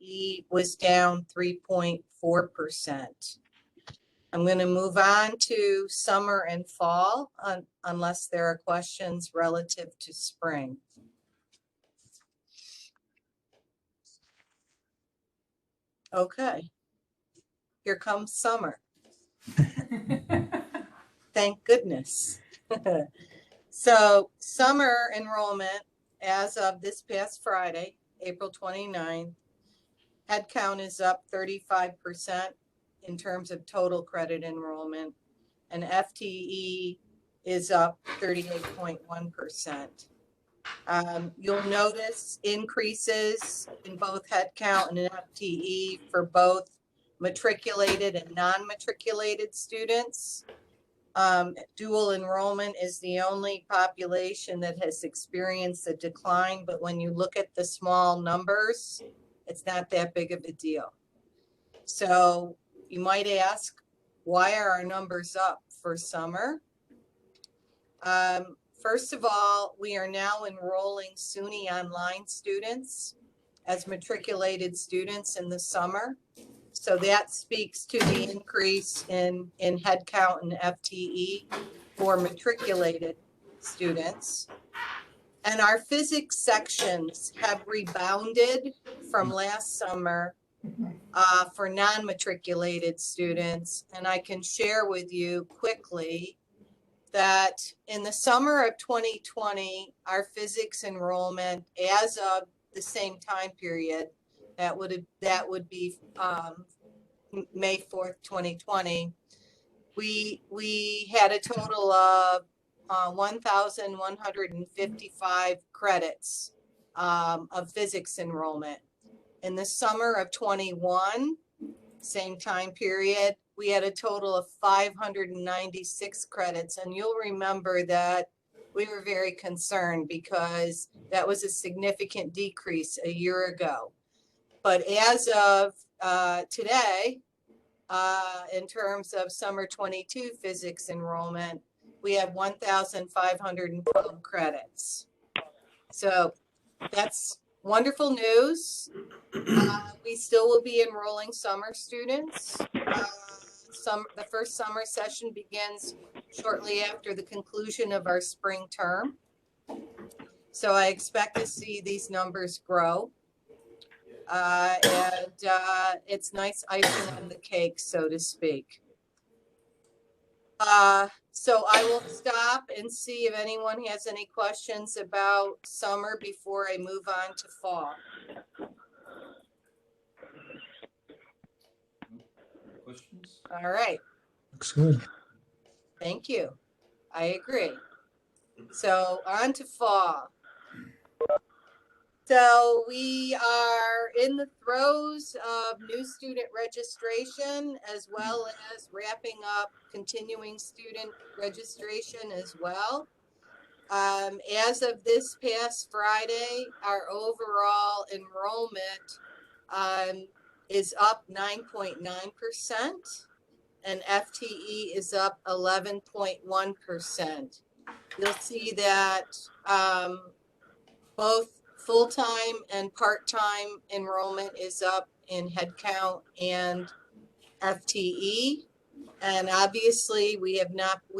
FTE was down 3.4%. I'm going to move on to summer and fall unless there are questions relative to spring. Okay, here comes summer. Thank goodness. So summer enrollment as of this past Friday, April 29th, headcount is up 35% in terms of total credit enrollment, and FTE is up 38.1%. You'll notice increases in both headcount and FTE for both matriculated and non-matriculated students. Dual enrollment is the only population that has experienced a decline, but when you look at the small numbers, it's not that big of a deal. So you might ask, why are our numbers up for summer? First of all, we are now enrolling SUNY online students as matriculated students in the summer. So that speaks to the increase in headcount and FTE for matriculated students. And our physics sections have rebounded from last summer for non-matriculated students. And I can share with you quickly that in the summer of 2020, our physics enrollment as of the same time period, that would be May 4th, 2020, we had a total of 1,155 credits of physics enrollment. In the summer of 21, same time period, we had a total of 596 credits. And you'll remember that we were very concerned because that was a significant decrease a year ago. But as of today, in terms of summer 22 physics enrollment, we have 1,512 credits. So that's wonderful news. We still will be enrolling summer students. The first summer session begins shortly after the conclusion of our spring term. So I expect to see these numbers grow. And it's nice icing on the cake, so to speak. So I will stop and see if anyone has any questions about summer before I move on to fall. Questions? All right. Looks good. Thank you. I agree. So on to fall. So we are in the throes of new student registration, as well as wrapping up continuing student registration as well. As of this past Friday, our overall enrollment is up 9.9%, and FTE is up 11.1%. You'll see that both full-time and part-time enrollment is up in headcount and FTE. And obviously we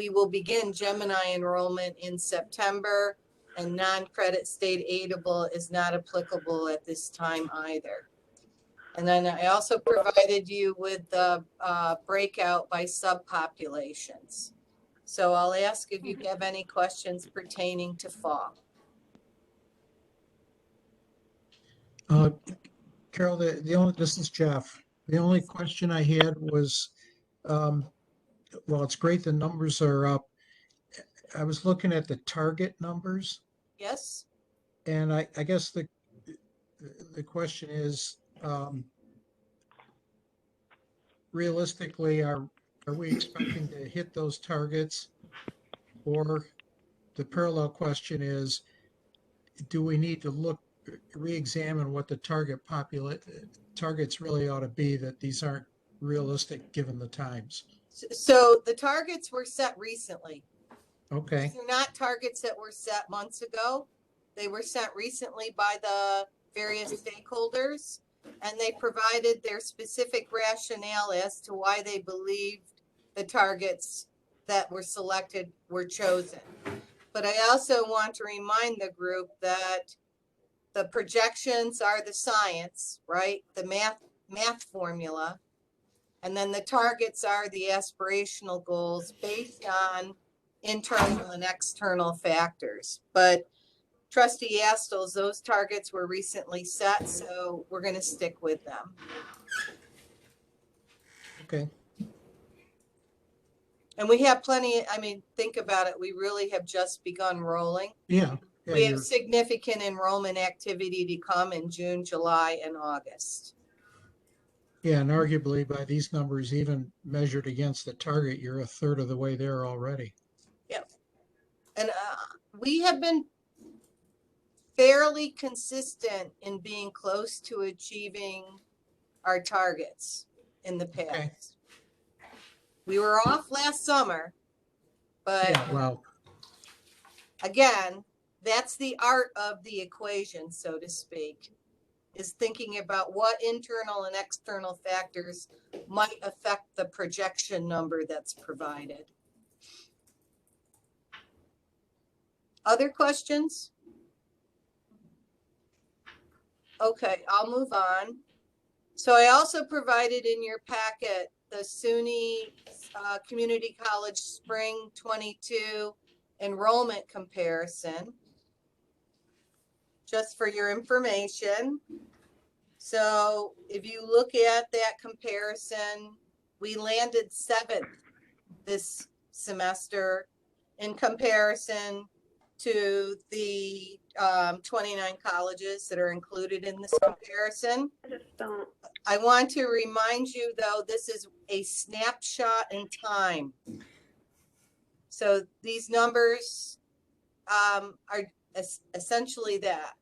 will begin Gemini enrollment in September, and non-credit state aidable is not applicable at this time either. And then I also provided you with the breakout by subpopulations. So I'll ask if you have any questions pertaining to fall. Carol, this is Jeff. The only question I had was, well, it's great the numbers are up. I was looking at the target numbers. Yes. And I guess the question is, realistically, are we expecting to hit those targets? Or the parallel question is, do we need to re-examine what the targets really ought to be, that these aren't realistic given the times? So the targets were set recently. Okay. These are not targets that were set months ago. They were set recently by the various stakeholders. and they provided their specific rationale as to why they believed the targets that were selected were chosen. But I also want to remind the group that the projections are the science, right? The math formula. And then the targets are the aspirational goals based on internal and external factors. But Trustee Astles, those targets were recently set, so we're going to stick with them. Okay. And we have plenty, I mean, think about it. We really have just begun rolling. Yeah. We have You're, significant enrollment activity to come in June, July, and August. yeah, and arguably by these numbers, even measured against the target, you're a third of the way there already. Yep. And we have been fairly consistent in being close to achieving our targets in the past. Okay. We were off last summer, but Yeah, well, again, that's the art of the equation, so to speak, is thinking about what internal and external factors might affect the projection number that's provided. Other questions? Okay, I'll move on. So I also provided in your packet the SUNY Community College Spring 22 enrollment comparison, just for your information. So if you look at that comparison, we landed 7th this semester in comparison to the 29 colleges that are included in this comparison. I want to remind you, though, this is a snapshot in time. So these numbers are essentially that.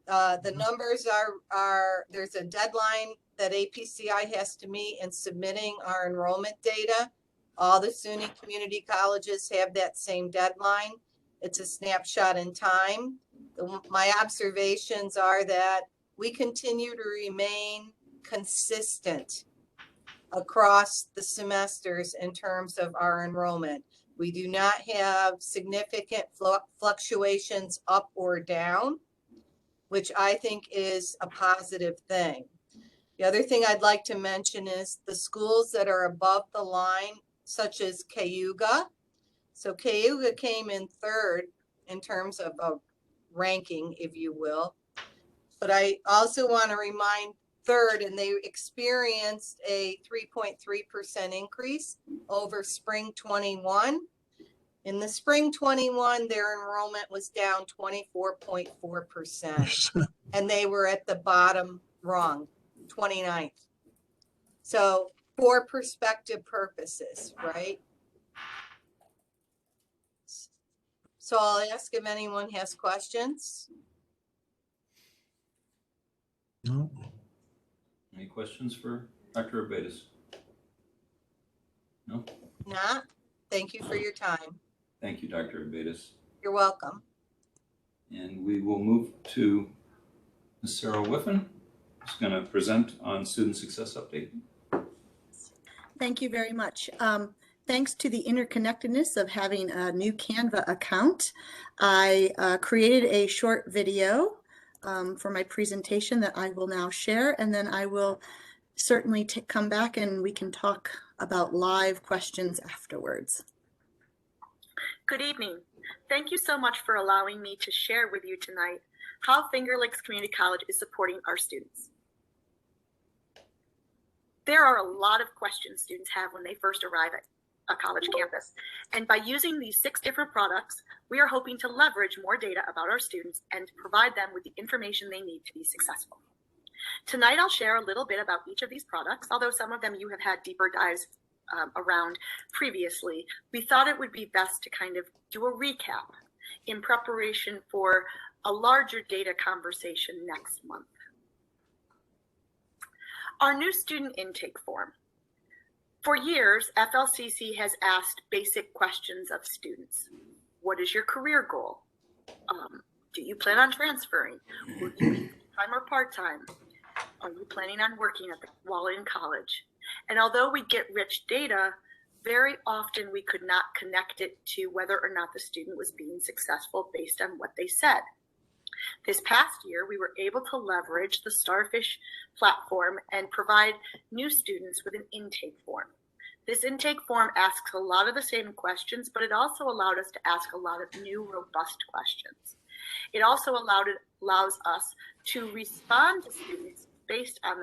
The numbers are, there's a deadline that APCI has to meet in submitting our enrollment data. All the SUNY community colleges have that same deadline. It's a snapshot in time. My observations are that we continue to remain consistent across the semesters in terms of our enrollment. We do not have significant fluctuations up or down, which I think is a positive thing. The other thing I'd like to mention is the schools that are above the line, such as Cayuga. So Cayuga came in 3rd in terms of a ranking, if you will. But I also want to remind 3rd, and they experienced a 3.3% increase over spring 21. In the spring 21, their enrollment was down 24.4%. And they were at the bottom rung, 29th. So for perspective purposes, right? So I'll ask if anyone has questions. no, Any questions for Dr. Abetis? No? Not? Thank you for your time. Thank you, Dr. Abetis. You're welcome. And we will move to Ms. Sarah Whiffen, who's going to present on Student Success Update. Thank you very much. Thanks to the interconnectedness of having a new Canva account, I created a short video for my presentation that I will now share, and then I will certainly come back and we can talk about live questions afterwards. Good evening. Thank you so much for allowing me to share with you tonight how Finger Lakes Community College is supporting our students. There are a lot of questions students have when they first arrive at a college campus. And by using these 6 different products, we are hoping to leverage more data about our students and provide them with the information they need to be successful. Tonight, I'll share a little bit about each of these products, although some of them you have had deeper dives around previously. We thought it would be best to kind of do a recap in preparation for a larger data conversation next month. Our new student intake form. For years, FLCC has asked basic questions of students. What is your career goal? Do you plan on transferring? Will you be full-time or part-time? are you planning on working while in college? And although we get rich data, very often we could not connect it to whether or not the student was being successful based on what they said. This past year, we were able to leverage the Starfish platform and provide new students with an intake form. This intake form asks a lot of the same questions, but it also allowed us to ask a lot of new, robust questions. It also allows us to respond to students based on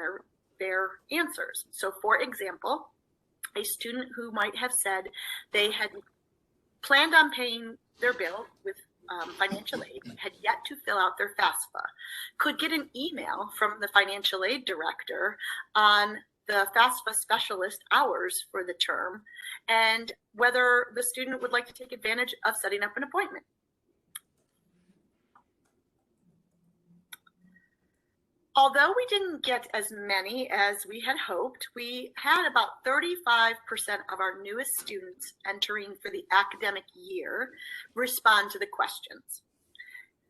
their answers. So for example, a student who might have said they had planned on paying their bill with financial aid, but had yet to fill out their FAFSA, could get an email from the financial aid director on the FAFSA specialist hours for the term and whether the student would like to take advantage of setting up an appointment. Although we didn't get as many as we had hoped, we had about 35% of our newest students entering for the academic year respond to the questions.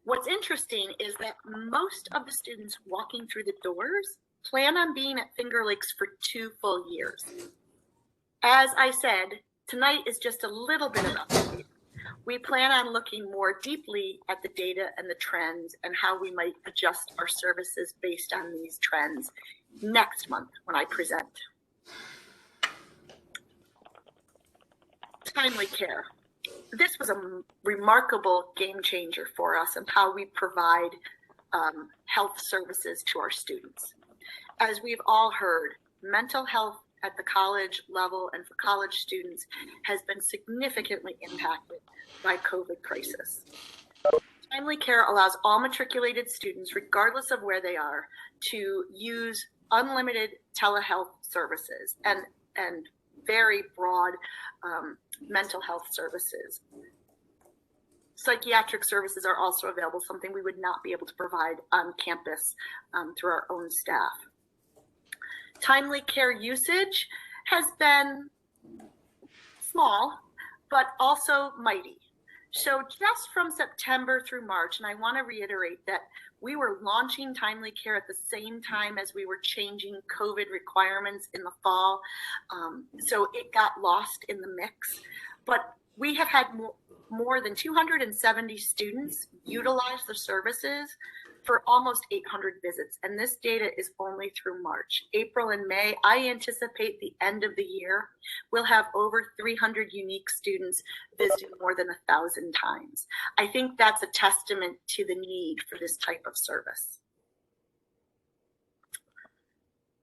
What's interesting is that most of the students walking through the doors plan on being at Finger Lakes for 2 full years. As I said, tonight is just a little bit of update. We plan on looking more deeply at the data and the trends and how we might adjust our services based on these trends next month when I present. Timely care. This was a remarkable game changer for us and how we provide health services to our students. As we've all heard, mental health at the college level and for college students has been significantly impacted by COVID crisis. Timely care allows all matriculated students, regardless of where they are, to use unlimited telehealth services and very broad mental health services. Psychiatric services are also available, something we would not be able to provide on campus through our own staff. Timely care usage has been small, but also mighty. So just from September through March, and I want to reiterate that we were launching Timely Care at the same time as we were changing COVID requirements in the fall. So it got lost in the mix, but we have had more than 270 students utilize the services for almost 800 visits. And this data is only through March. April and May, I anticipate the end of the year, we'll have over 300 unique students visiting more than 1,000 times. I think that's a testament to the need for this type of service.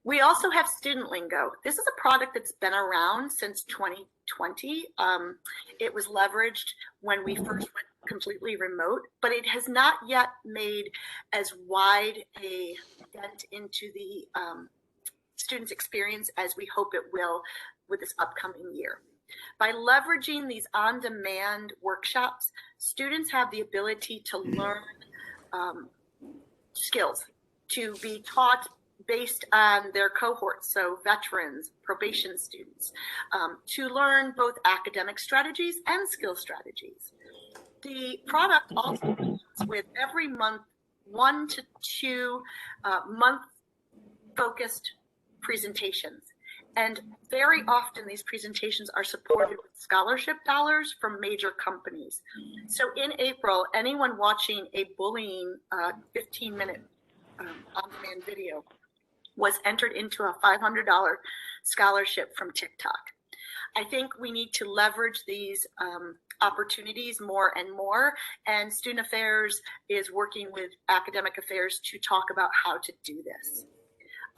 We also have Student Lingo. This is a product that's been around since 2020. It was leveraged when we first went completely remote, but it has not yet made as wide a dent into the students' experience as we hope it will with this upcoming year. By leveraging these on-demand workshops, students have the ability to learn skills, to be taught based on their cohorts, so veterans, probation students, to learn both academic strategies and skill strategies. The product also comes with every month 1 to 2 month-focused presentations. And very often these presentations are supported with scholarship dollars from major companies. So in April, anyone watching a bullying 15-minute on-demand video was entered into a $500 scholarship from TikTok. I think we need to leverage these opportunities more and more, and Student Affairs is working with Academic Affairs to talk about how to do this.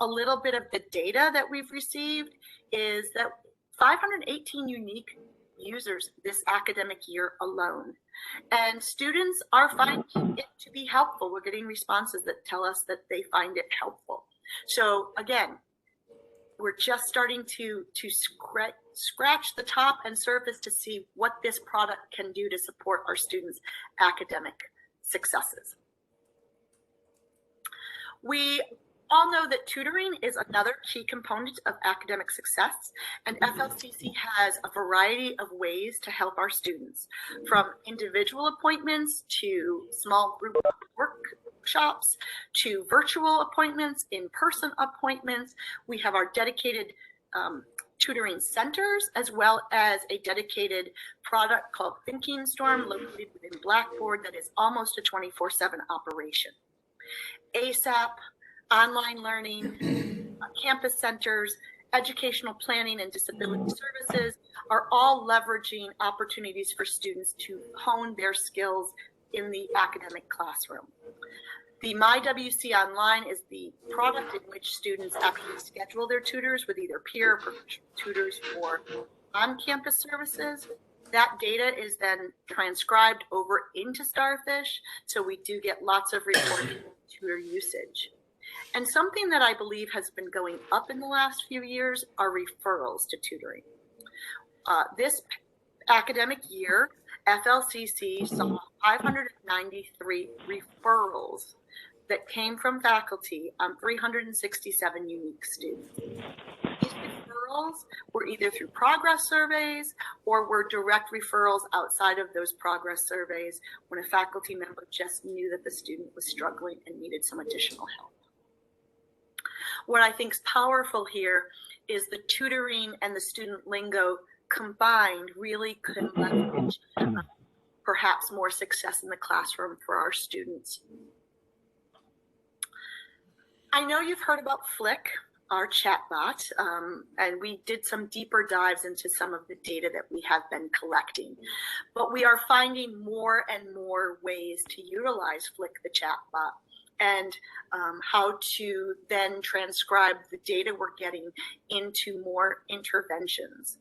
A little bit of the data that we've received is that 518 unique users this academic year alone. And students are finding it to be helpful. We're getting responses that tell us that they find it helpful. So again, we're just starting to scratch the top and surface to see what this product can do to support our students' academic successes. We all know that tutoring is another key component of academic success, and FLCC has a variety of ways to help our students, from individual appointments to small group work workshops to virtual appointments, in-person appointments. We have our dedicated tutoring centers, as well as a dedicated product called Thinking Storm located within Blackboard that is almost a 24/7 operation. ASAP, online learning, campus centers, educational planning and disability services are all leveraging opportunities for students to hone their skills in the academic classroom. The MyWC Online is the product in which students actually schedule their tutors with either peer or professional tutors for on-campus services. That data is then transcribed over into Starfish, so we do get lots of reports of tutor usage. And something that I believe has been going up in the last few years are referrals to tutoring. This academic year, FLCC saw 593 referrals that came from faculty on 367 unique students. These referrals were either through progress surveys or were direct referrals outside of those progress surveys when a faculty member just knew that the student was struggling and needed some additional help. What I think is powerful here is the tutoring and the student lingo combined really could leverage perhaps more success in the classroom for our students. I know you've heard about Flick, our chatbot, and we did some deeper dives into some of the data that we have been collecting. But we are finding more and more ways to utilize Flick, the chatbot, and how to then transcribe the data we're getting into more interventions.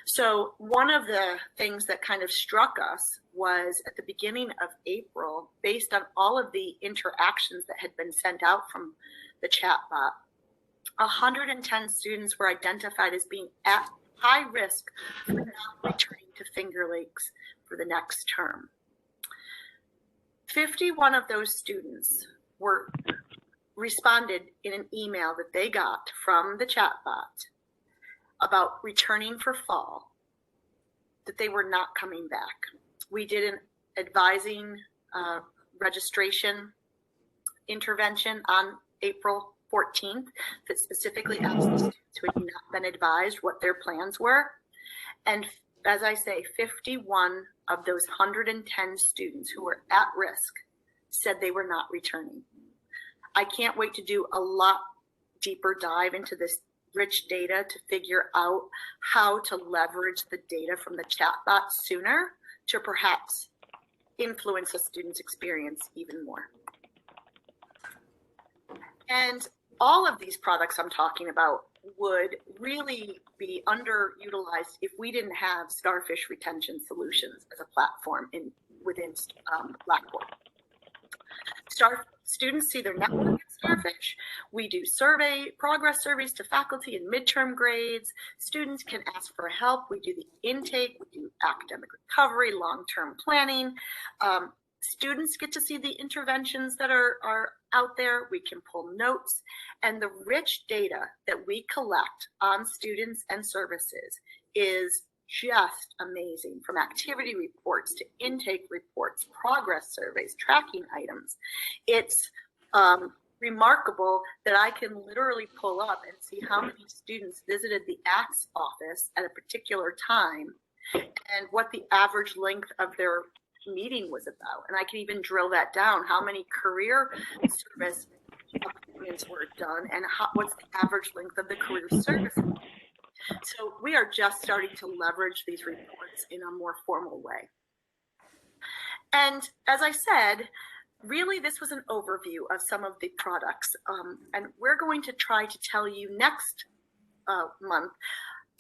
So one of the things that kind of struck us was at the beginning of April, based on all of the interactions that had been sent out from the chatbot, 110 students were identified as being at high risk for not returning to Finger Lakes for the next term. 51 of those students were responded in an email that they got from the chatbot about returning for fall, that they were not coming back. We did an advising registration intervention on April 14th that specifically asked the students who had not been advised what their plans were. And as I say, 51 of those 110 students who were at risk said they were not returning. I can't wait to do a lot deeper dive into this rich data to figure out how to leverage the data from the chatbot sooner to perhaps influence a student's experience even more. And all of these products I'm talking about would really be underutilized if we didn't have Starfish Retention Solutions as a platform within Blackboard. Students see their network in Starfish. We do progress surveys to faculty and midterm grades. Students can ask for help. We do the intake, we do academic recovery, long-term planning. Students get to see the interventions that are out there. We can pull notes, and the rich data that we collect on students and services is just amazing, from activity reports to intake reports, progress surveys, tracking items. It's remarkable that I can literally pull up and see how many students visited the ACTS office at a particular time and what the average length of their meeting was about. And I can even drill that down, how many career service appointments were done and what's the average length of the career service. So we are just starting to leverage these reports in a more formal way. And as I said, really this was an overview of some of the products. And we're going to try to tell you next month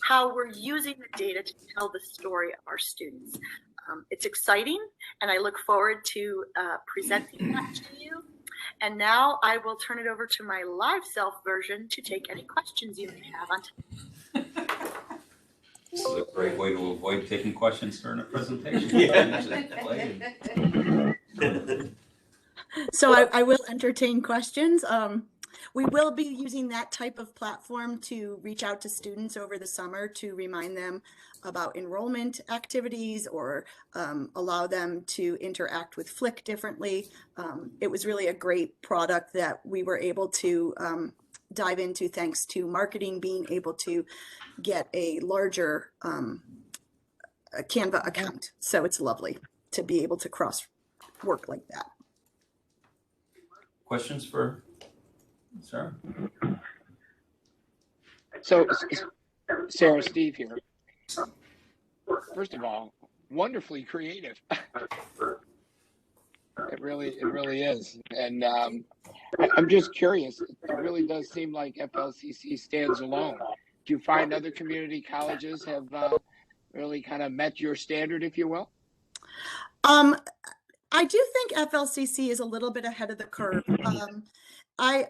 how we're using the data to tell the story of our students. It's exciting, and I look forward to presenting that to you. And now I will turn it over to my live self version to take any questions you may have on today. This is a great way to avoid taking questions during a presentation. So I will entertain questions. We will be using that type of platform to reach out to students over the summer to remind them about enrollment activities or allow them to interact with Flick differently. It was really a great product that we were able to dive into thanks to marketing being able to get a larger Canva account. So it's lovely to be able to cross work like that. Questions for Sarah? So, Sarah, Steve here. First of all, wonderfully creative. It really is. And I'm just curious. It really does seem like FLCC stands alone. Do you find other community colleges have really kind of met your standard, if you will? I do think FLCC is a little bit ahead of the curve. I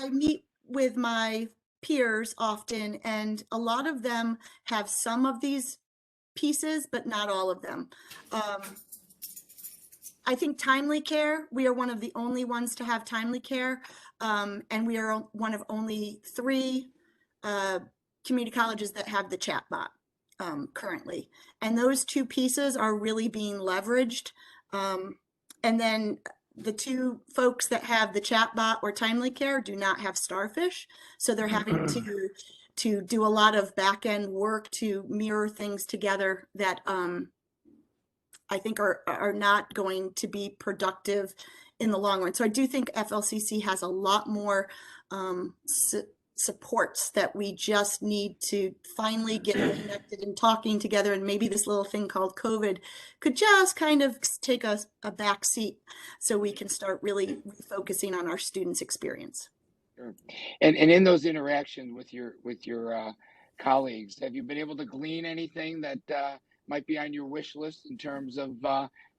meet with my peers often, and a lot of them have some of these pieces, but not all of them. I think timely care, we are one of the only ones to have timely care, and we are one of only 3 community colleges that have the chatbot currently. And those 2 pieces are really being leveraged. And then the 2 folks that have the chatbot or timely care do not have Starfish. So they're having to do a lot of back end work to mirror things together that I think are not going to be productive in the long run. So I do think FLCC has a lot more supports that we just need to finally get connected and talking together. And maybe this little thing called COVID could just kind of take a back seat so we can start really focusing on our students' experience. Sure. And in those interactions with your colleagues, have you been able to glean anything that might be on your wish list in terms of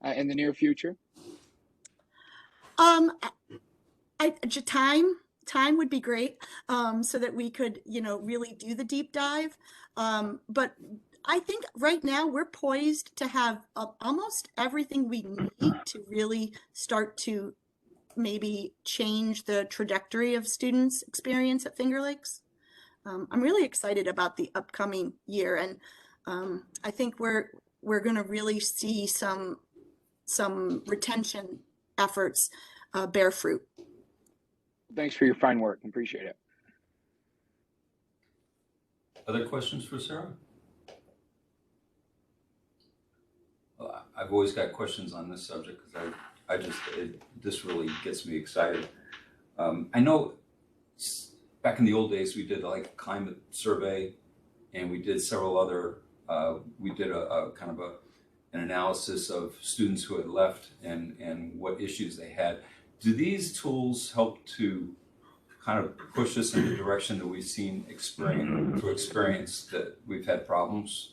in the near future? Time would be great, so that we could, really do the deep dive. But I think right now we're poised to have almost everything we need to really start to maybe change the trajectory of students' experience at Finger Lakes. I'm really excited about the upcoming year, and I think we're going to really see some retention efforts bear fruit. Thanks for your fine work. Appreciate it. Other questions for Sarah? Well, I've always got questions on this subject because this really gets me excited. I know back in the old days we did like a climate survey, and we did several other. We did a kind of an analysis of students who had left and what issues they had. Do these tools help to kind of push us in the direction that we've seen experience that we've had problems?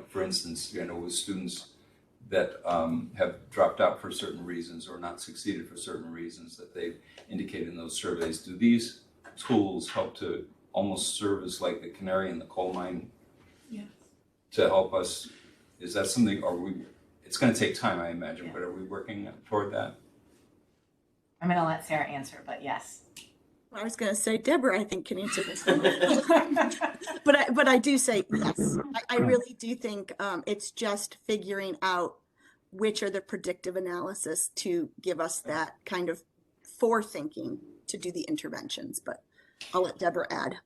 For instance, with students that have dropped out for certain reasons or not succeeded for certain reasons that they've indicated in those surveys. Do these tools help to almost serve as like the canary in the coal mine? Yes. To help us? Is that something, it's going to take time, I imagine, yeah. But are we working toward that? I'm going to let Sarah answer, but yes. I was going to say, Deborah, I think, can answer this one. but I do say yes. I really do think it's just figuring out which are the predictive analysis to give us that kind of forethinking to do the interventions. But I'll let Deborah add.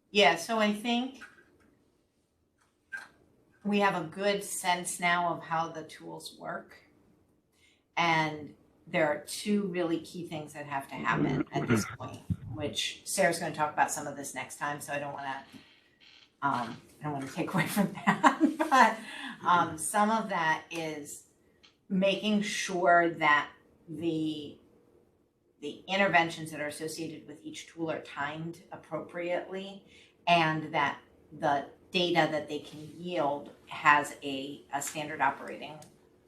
Yeah, so I think we have a good sense now of how the tools work. And there are 2 really key things that have to happen at this point, which Sarah's going to talk about some of this next time, so I don't want to take away from that. But some of that is making sure that the interventions that are associated with each tool are timed appropriately, and that the data that they can yield has a standard operating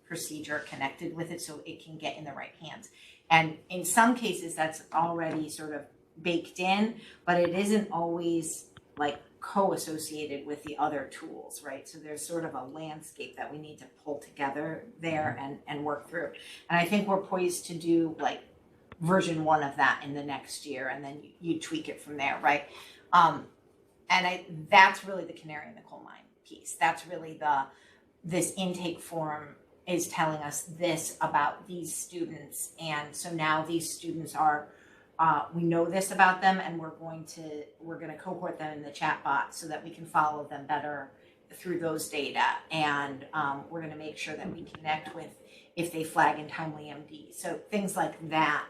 procedure connected with it so it can get in the right hands. And in some cases that's already sort of baked in, but it isn't always like co-associated with the other tools, right? So there's sort of a landscape that we need to pull together there and work through. And I think we're poised to do like version 1 of that in the next year, and then you tweak it from there, right? That's really the canary in the coal mine piece. That's really this intake form is telling us this about these students. And so now these students are, we know this about them, and we're going to cohort them in the chat bot so that we can follow them better through those data. And we're going to make sure that we connect with if they flag in timely MD. So things like that,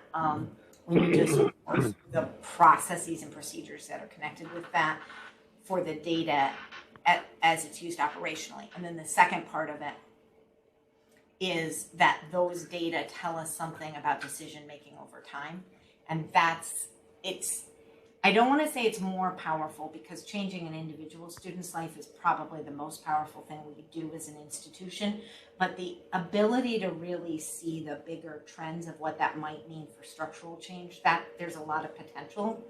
we need to support the processes and procedures that are connected with that for the data as it's used operationally. And then the second part of it is that those data tell us something about decision making over time. And I don't want to say it's more powerful, because changing an individual student's life is probably the most powerful thing we do as an institution, but the ability to really see the bigger trends of what that might mean for structural change, that there's a lot of potential,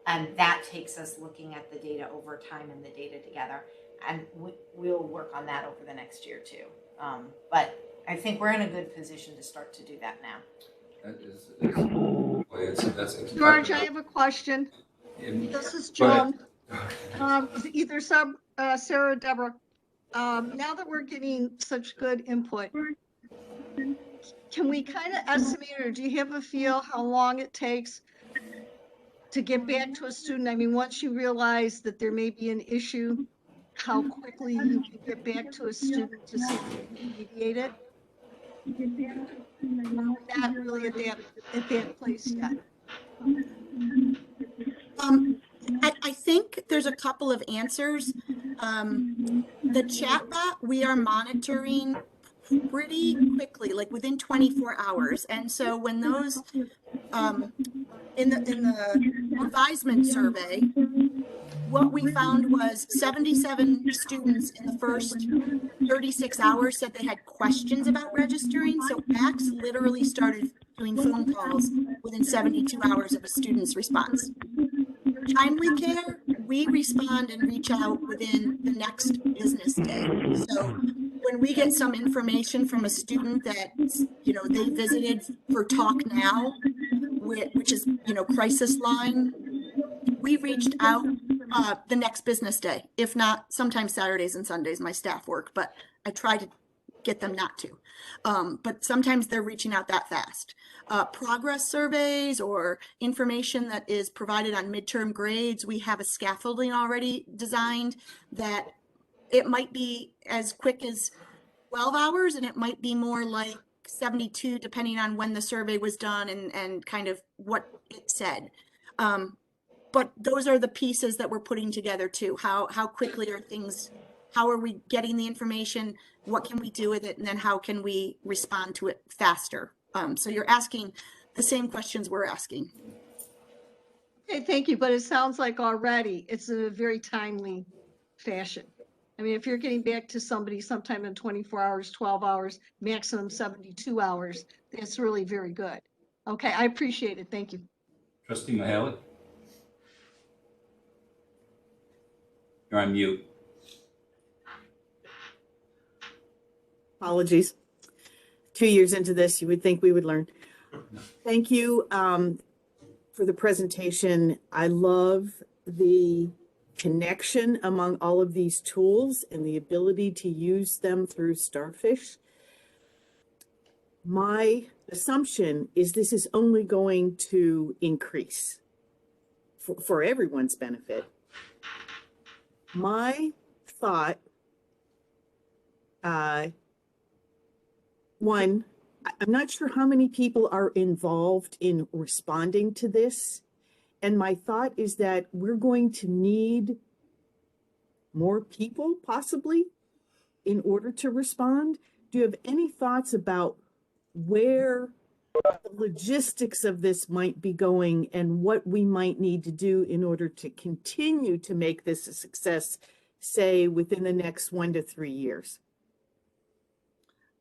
and that takes us looking at the data over time and the data together, and we'll work on that over the next year too. But I think we're in a good position to start to do that now. That's George, I have a question. This is Joan. Either Sarah or Deborah. Now that we're getting such good input, can we kind of estimate, or do you have a feel how long it takes to get back to a student? I mean, once you realize that there may be an issue, how quickly you can get back to a student to see if you can mediate it? Not really at that place yet. I think there's a couple of answers. The chatbot we are monitoring pretty quickly, like within 24 hours. And so when those in the advisement survey, what we found was 77 students in the first 36 hours said they had questions about registering. So ACTS literally started doing phone calls within 72 hours of a student's response. Timely care, we respond and reach out within the next business day. So when we get some information from a student that, you know, they visited for Talk Now, which is, you know, crisis line, we reached out the next business day. If not, sometimes Saturdays and Sundays my staff work, but I try to get them not to. But sometimes they're reaching out that fast. Progress surveys or information that is provided on midterm grades, we have a scaffolding already designed that it might be as quick as 12 hours, and it might be more like 72, depending on when the survey was done and kind of what it said. But those are the pieces that we're putting together too. How quickly are things, how are we getting the information? What can we do with it? And then how can we respond to it faster? So you're asking the same questions we're asking. Okay, thank you. But it sounds like already it's in a very timely fashion. I mean, if you're getting back to somebody sometime in 24 hours, 12 hours, maximum 72 hours, that's really very good. Okay, I appreciate it. Thank you. Trustee Mahaley? You're on mute. Apologies. 2 years into this, you would think we would learn. Thank you for the presentation. I love the connection among all of these tools and the ability to use them through Starfish. My assumption is this is only going to increase for everyone's benefit. My thought, one, I'm not sure how many people are involved in responding to this. And my thought is that we're going to need more people possibly in order to respond. Do you have any thoughts about where the logistics of this might be going and what we might need to do in order to continue to make this a success, say within the next 1 to 3 years?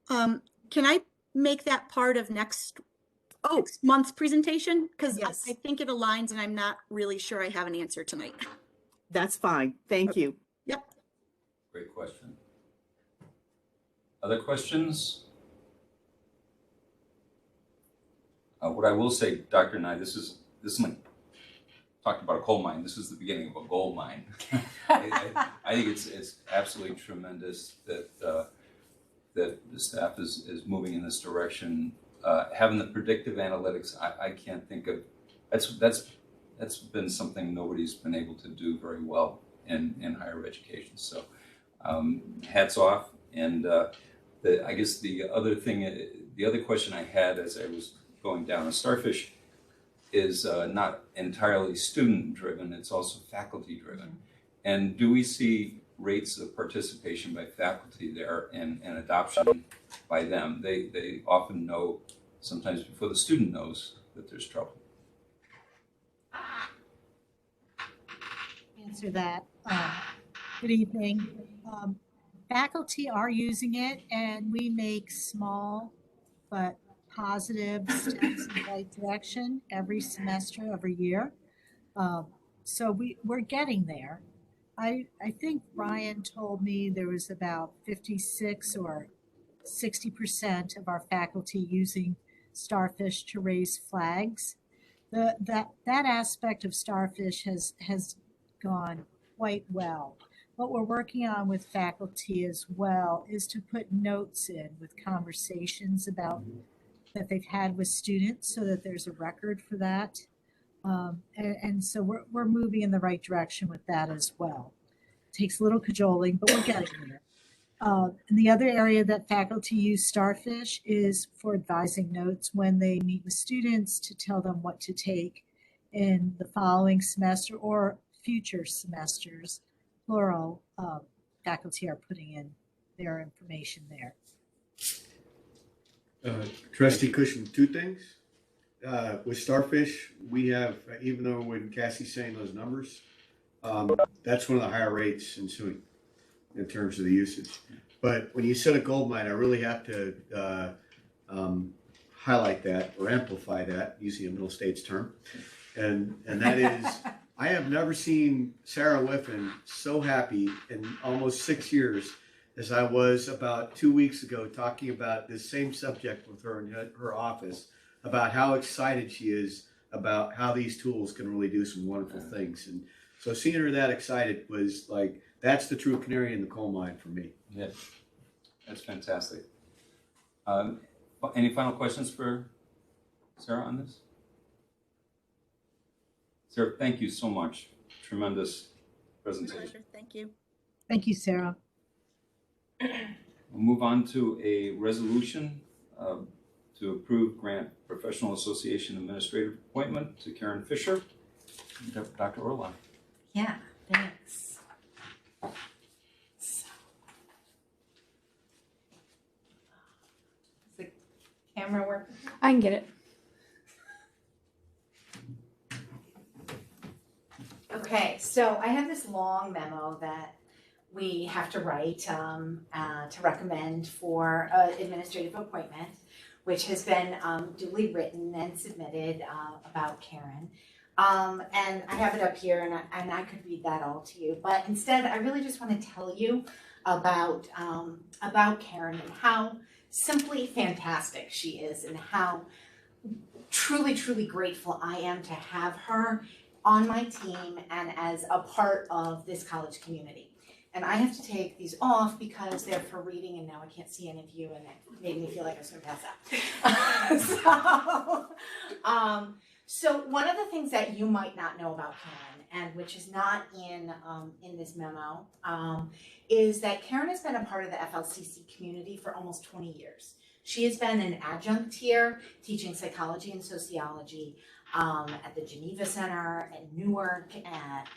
Can I make that part of next month's presentation? Because Yes. I think it aligns and I'm not really sure I have an answer tonight. That's fine. Thank you. Yep. Great question. Other questions? What I will say, Dr. Nye, this is like talking about a coal mine. This is the beginning of a gold mine. I think it's absolutely tremendous that that the staff is moving in this direction. Having the predictive analytics, I can't think of, that's been something nobody's been able to do very well in higher education. So hats off. And I guess the other question I had as I was going down a Starfish is not entirely student driven, it's also faculty driven. And do we see rates of participation by faculty there and adoption by them? They often know, sometimes before the student knows, that there's trouble. Answer that. Good evening. Faculty are using it, and we make small but positive steps in the right direction every semester, every year. So we're getting there. I think Ryan told me there was about 56 or 60% of our faculty using Starfish to raise flags. That aspect of Starfish has gone quite well. What we're working on with faculty as well is to put notes in with conversations about that they've had with students so that there's a record for that. And so we're moving in the right direction with that as well. It takes a little cajoling, but we're getting there. And the other area that faculty use Starfish is for advising notes when they meet with students to tell them what to take in the following semester or future semesters, plural. Faculty are putting in their information there. Trustee Cushman, two things. With Starfish, we have, even though when Cassie's saying those numbers, that's one of the higher rates ensuing in terms of the usage. But when you said a gold mine, I really have to highlight that or amplify that, using a Middle States term. And that is, I have never seen Sarah Whiffen so happy in almost 6 years as I was about 2 weeks ago talking about this same subject with her in her office, about how excited she is about how these tools can really do some wonderful things. And so seeing her that excited was like, that's the true canary in the coal mine for me. Yeah, that's fantastic. Any final questions for Sarah on this? Sarah, thank you so much. Tremendous presentation. Pleasure. Thank you. Thank you, Sarah. We'll move on to a resolution to approve grant professional association administrative appointment to Karen Fisher. Dr. Orloff. Yeah, thanks. So, is the camera working? I can get it. Okay, so I have this long memo that we have to write to recommend for an administrative appointment, which has been duly written and submitted about Karen. And I have it up here, and I could read that all to you. But instead, I really just want to tell you about Karen and how simply fantastic she is, and how truly, truly grateful I am to have her on my team and as a part of this college community. And I have to take these off because they're for reading, and now I can't see any of you, and it made me feel like I was going to pass out. So one of the things that you might not know about Karen, and which is not in this memo, is that Karen has been a part of the FLCC community for almost 20 years. She has been an adjunct here, teaching psychology and sociology at the Geneva Center, at Newark, at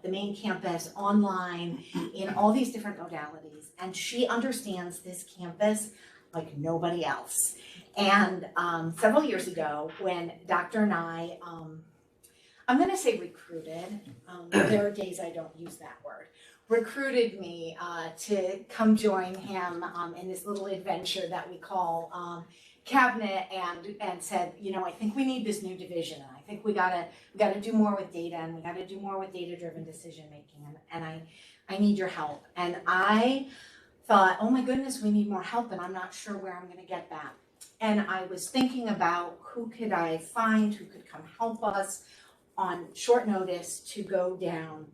the main campus, online, in all these different modalities. And she understands this campus like nobody else. And several years ago, when Dr. Nye, I'm going to say recruited, there are days I don't use that word, recruited me to come join him in this little adventure that we call cabinet, and said, you know, I think we need this new division, and I think we gotta do more with data, and we gotta do more with data-driven decision making, and I need your help. And I thought, oh my goodness, we need more help, and I'm not sure where I'm gonna get that. And I was thinking about who could I find who could come help us on short notice to go down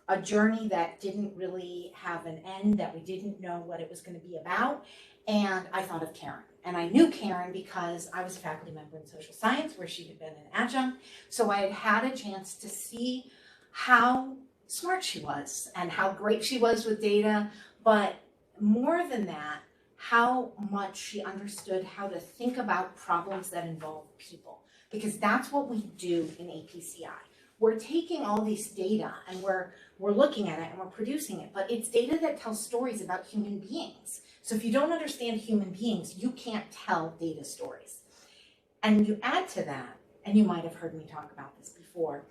a journey that didn't really have an end, that we didn't know what it was going to be about. And I thought of Karen. And I knew Karen because I was a faculty member in social science where she had been an adjunct. So I had had a chance to see how smart she was and how great she was with data. But more than that, how much she understood how to think about problems that involve people. Because that's what we do in APCI. We're taking all these data and we're looking at it and we're producing it, but it's data that tells stories about human beings. So if you don't understand human beings, you can't tell data stories. And you add to that, and you might have heard me talk about this before,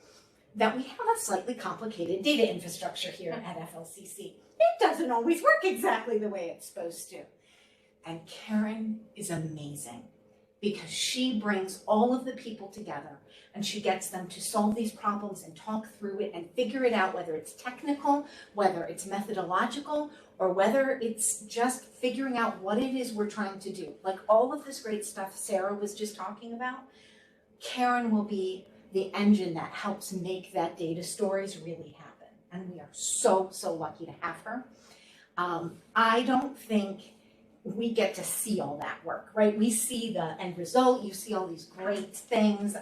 that we have a slightly complicated data infrastructure here at FLCC. It doesn't always work exactly the way it's supposed to. And Karen is amazing because she brings all of the people together and she gets them to solve these problems and talk through it and figure it out, whether it's technical, whether it's methodological, or whether it's just figuring out what it is we're trying to do. Like all of this great stuff Sarah was just talking about, Karen will be the engine that helps make that data stories really happen. And we are so, so lucky to have her. I don't think we get to see all that work, right? We see the end result, you see all these great things.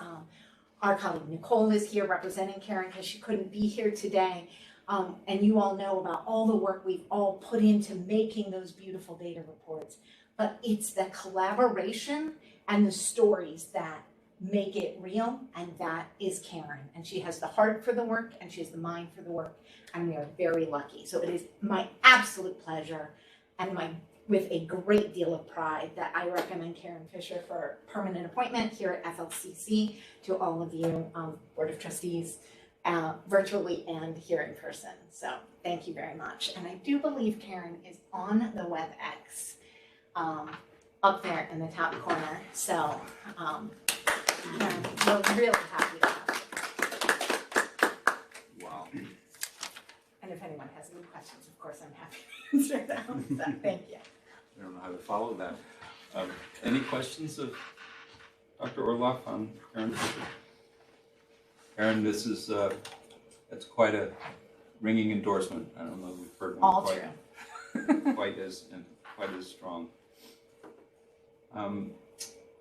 Our colleague Nicole is here representing Karen because she couldn't be here today. And you all know about all the work we've all put into making those beautiful data reports. But it's the collaboration and the stories that make it real, and that is Karen. And she has the heart for the work and she has the mind for the work, and we are very lucky. So it is my absolute pleasure and with a great deal of pride that I recommend Karen Fisher for permanent appointment here at FLCC to all of you, Board of Trustees, virtually and here in person. So thank you very much. And I do believe Karen is on the WebEx up there in the top corner. So Karen, we're really happy to have you. Wow. And if anyone has any questions, of course, I'm happy to answer them. So thank you. I don't know how to follow that. Any questions of Dr. Orloff on Karen Fisher? Karen, this is that's quite a ringing endorsement. I don't know if we've heard one All quite, quite as strong.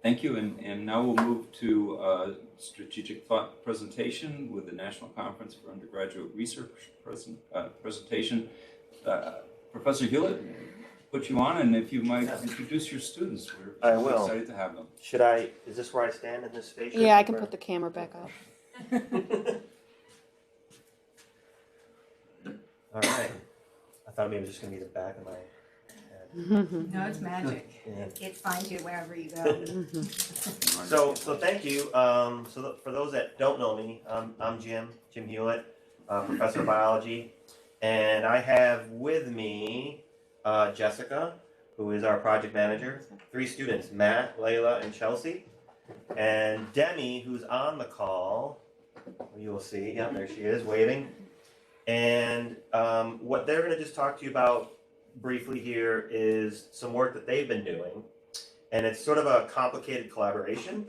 Thank you, and now we'll move to a strategic thought presentation with the National Conference for Undergraduate Research presentation. Professor Hewlett, put you on, and if you might introduce your students, I we're will. excited to have them. Is this where I stand in this space? Yeah, I can put the camera back up. All right. I thought maybe it was just going to be the back of my head. No, it's magic. Yeah. It finds you wherever you go. So thank you. For those that don't know me, I'm Jim Hewlett, professor of biology, and I have with me Jessica, who is our project manager, 3 students, Matt, Layla, and Chelsea, and Demi, who's on the call. You will see, yeah, there she is, waving. And what they're going to just talk to you about briefly here is some work that they've been doing. And it's sort of a complicated collaboration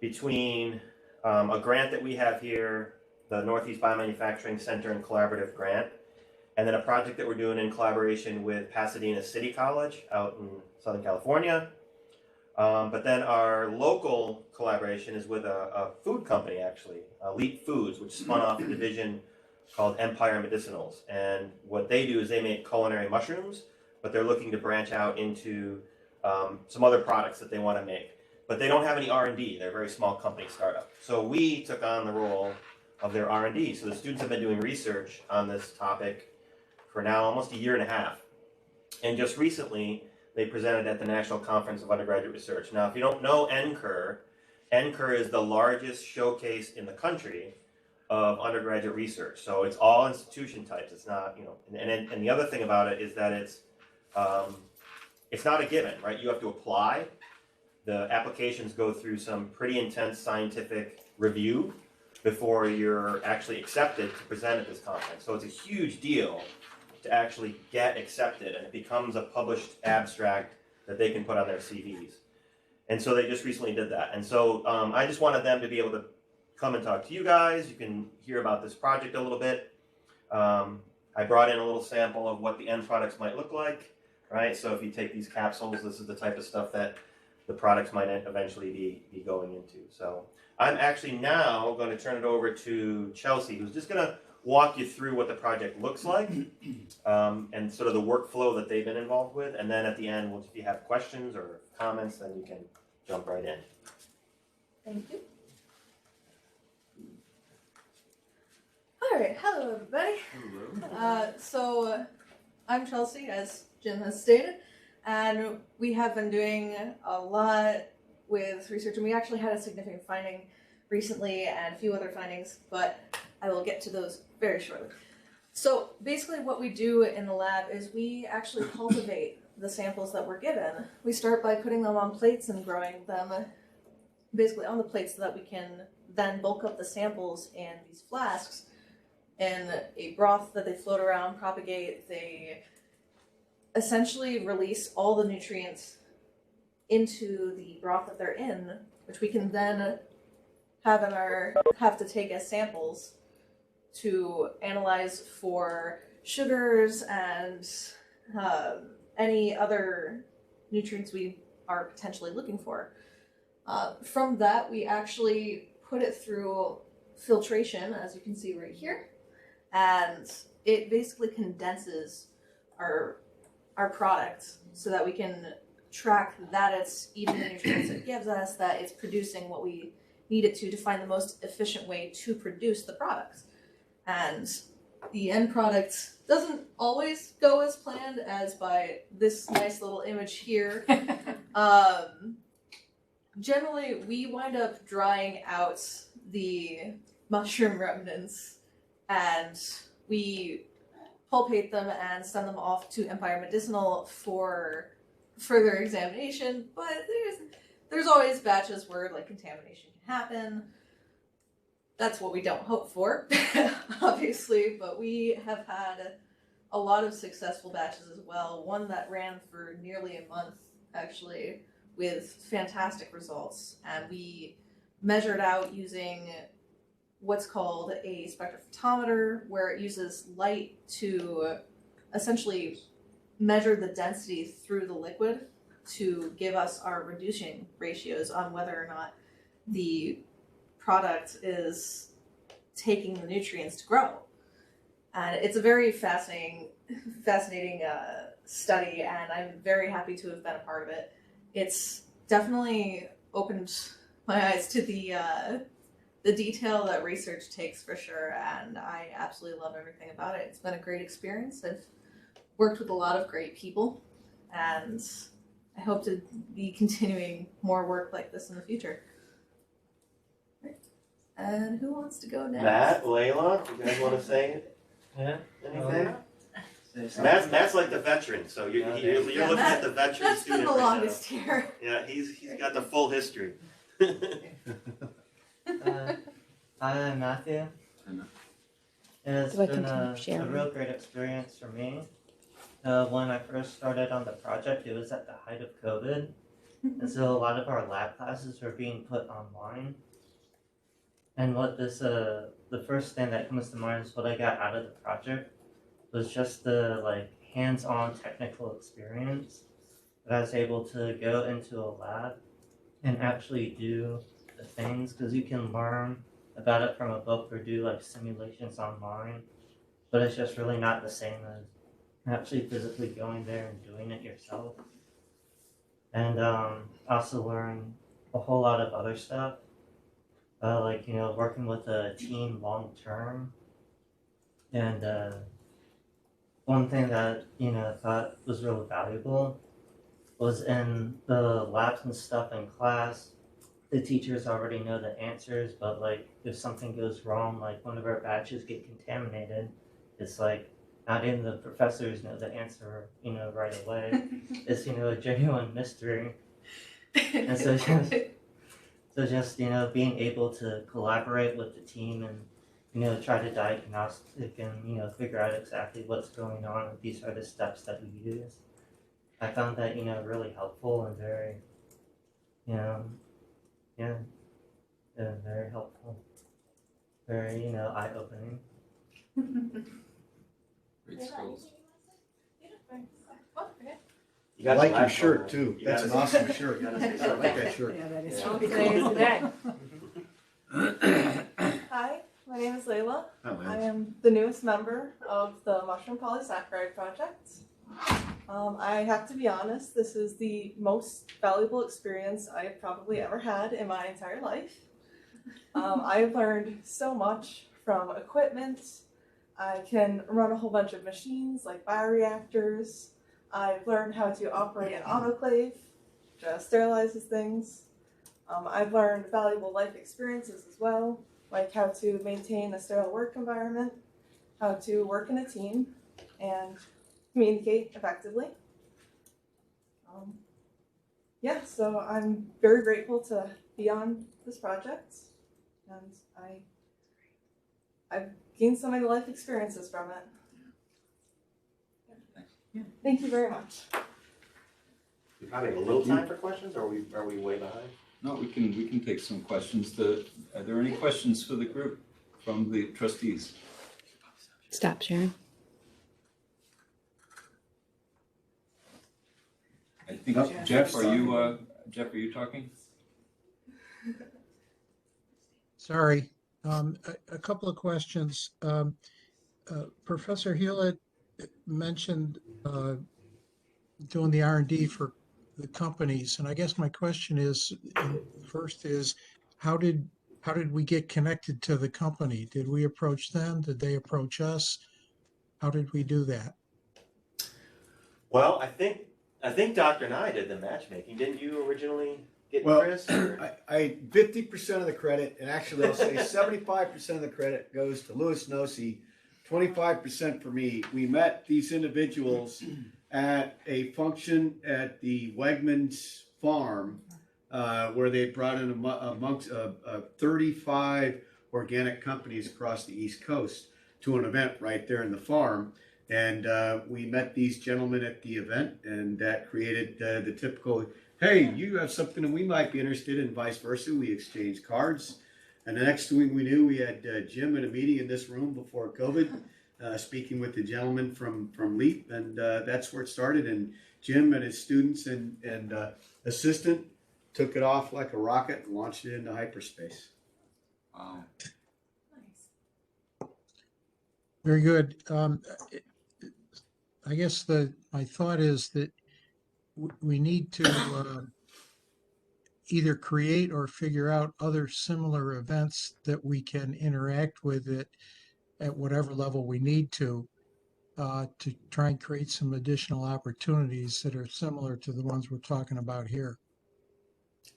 between a grant that we have here, the Northeast Biomanufacturing Center and Collaborative Grant, and then a project that we're doing in collaboration with Pasadena City College out in Southern California. But then our local collaboration is with a food company, actually, Elite Foods, which spun off a division called Empire Medicinals. And what they do is they make culinary mushrooms, but they're looking to branch out into some other products that they want to make. But they don't have any R&D. They're a very small company startup. So we took on the role of their R&D. So the students have been doing research on this topic for now almost a year and a half. And just recently, they presented at the National Conference of Undergraduate Research. Now, if you don't know NCUR is the largest showcase in the country of undergraduate research. So it's all institution types. It's not, and the other thing about it is that it's not a given, right? You have to apply. The applications go through some pretty intense scientific review before you're actually accepted to present at this conference. So it's a huge deal to actually get accepted, and it becomes a published abstract that they can put on their CVs. And so they just recently did that. And so I just wanted them to be able to come and talk to you guys. You can hear about this project a little bit. I brought in a little sample of what the end products might look like, right? So if you take these capsules, this is the type of stuff that the products might eventually be going into. So I'm actually now going to turn it over to Chelsea, who's just going to walk you through what the project looks like and sort of the workflow that they've been involved with. And then at the end, if you have questions or comments, then you can jump right in. Thank you. All right, hello everybody. So I'm Chelsea, as Jim has stated, and we have been doing a lot with research, and we actually had a significant finding recently and a few other findings, but I will get to those very shortly. So basically what we do in the lab is we actually cultivate the samples that we're given. We start by putting them on plates and growing them basically on the plates so that we can then bulk up the samples in these flasks in a broth that they float around, propagate. They essentially release all the nutrients into the broth that they're in, which we can then have to take as samples to analyze for sugars and any other nutrients we are potentially looking for. From that, we actually put it through filtration, as you can see right here, and it basically condenses our product so that we can track that it's eating the nutrients it gives us, that it's producing what we need it to find the most efficient way to produce the product. And the end product doesn't always go as planned, as by this nice little image here. Generally, we wind up drying out the mushroom remnants and we pulpate them and send them off to Empire Medicinal for further examination, but there's always batches where like contamination can happen. That's what we don't hope for, obviously, but we have had a lot of successful batches as well. One that ran for nearly a month, actually, with fantastic results. And we measured out using what's called a spectrophotometer, where it uses light to essentially measure the density through the liquid to give us our reducing ratios on whether or not the product is taking the nutrients to grow. And it's a very fascinating study, and I'm very happy to have been a part of it. It's definitely opened my eyes to the detail that research takes, for sure, and I absolutely love everything about it. It's been a great experience. I've worked with a lot of great people, and I hope to be continuing more work like this in the future. And who wants to go next? Matt, Layla, you guys want to say anything? Matt's like the veteran, so you're looking at the veteran Matt's student been the right longest now. here. Yeah, he's got the full history. Hi, Matthew. It's been a real great experience for me. When I first started on the project, it was at the height of COVID, and so a lot of our lab classes were being put online. And what the first thing that comes to mind is what I got out of the project was just the hands-on technical experience that I was able to go into a lab and actually do the things, because you can learn about it from a book or do simulations online, but it's just really not the same as actually physically going there and doing it yourself. And also learn a whole lot of other stuff, working with a team long term. And one thing that I thought was really valuable was in the labs and stuff in class, the teachers already know the answers, but if something goes wrong, one of our batches get contaminated, it's not even the professors know the answer, right away. It's, a genuine mystery. And so just, being able to collaborate with the team and, try to diagnostic and, figure out exactly what's going on. These are the steps that we use. I found that, really helpful and very, Yeah, very helpful, very eye-opening. Great skills. You I got like the your last shirt one. too. You That's gotta an say awesome something. shirt. You gotta say I something. like that shirt. Yeah, that is. Today's the day. Hi, my name is Layla. Oh, I man. am the newest member of the Mushroom Polysaccharide Project. I have to be honest, this is the most valuable experience I've probably ever had in my entire life. I've learned so much from equipment. I can run a whole bunch of machines like bioreactors. I've learned how to operate an autoclave, which sterilizes things. I've learned valuable life experiences as well, like how to maintain a sterile work environment, how to work in a team, and communicate effectively. Yeah, so I'm very grateful to be on this project, and I've gained so many life experiences from it. Thank you very much. We probably have a little time for questions, or are we way behind? No, we can take some questions. Are there any questions for the group from the trustees? Stop sharing. I think Jeff, are you talking? Sorry. A couple of questions. Professor Hewlett mentioned doing the R&D for the companies, and I guess my question is, first is, how did we get connected to the company? Did we approach them? Did they approach us? How did we do that? Well, I think Dr. Nye did the matchmaking. Didn't you originally get Well, Chris? Or? I 50% of the credit, and actually I'll say 75% of the credit goes to Louis Nossi, 25% for me. We met these individuals at a function at the Wegmans farm, where they brought in amongst 35 organic companies across the East Coast to an event right there in the farm. And we met these gentlemen at the event, and that created the typical, hey, you have something that we might be interested in, vice versa. We exchanged cards. And the next thing we knew, we had Jim in a meeting in this room before COVID, speaking with the gentleman from LEAP, and that's where it started. And Jim and his students and assistant took it off like a rocket and launched it into hyperspace. Wow. Very good. I guess my thought is that we need to either create or figure out other similar events that we can interact with it at whatever level we need to try and create some additional opportunities that are similar to the ones we're talking about here.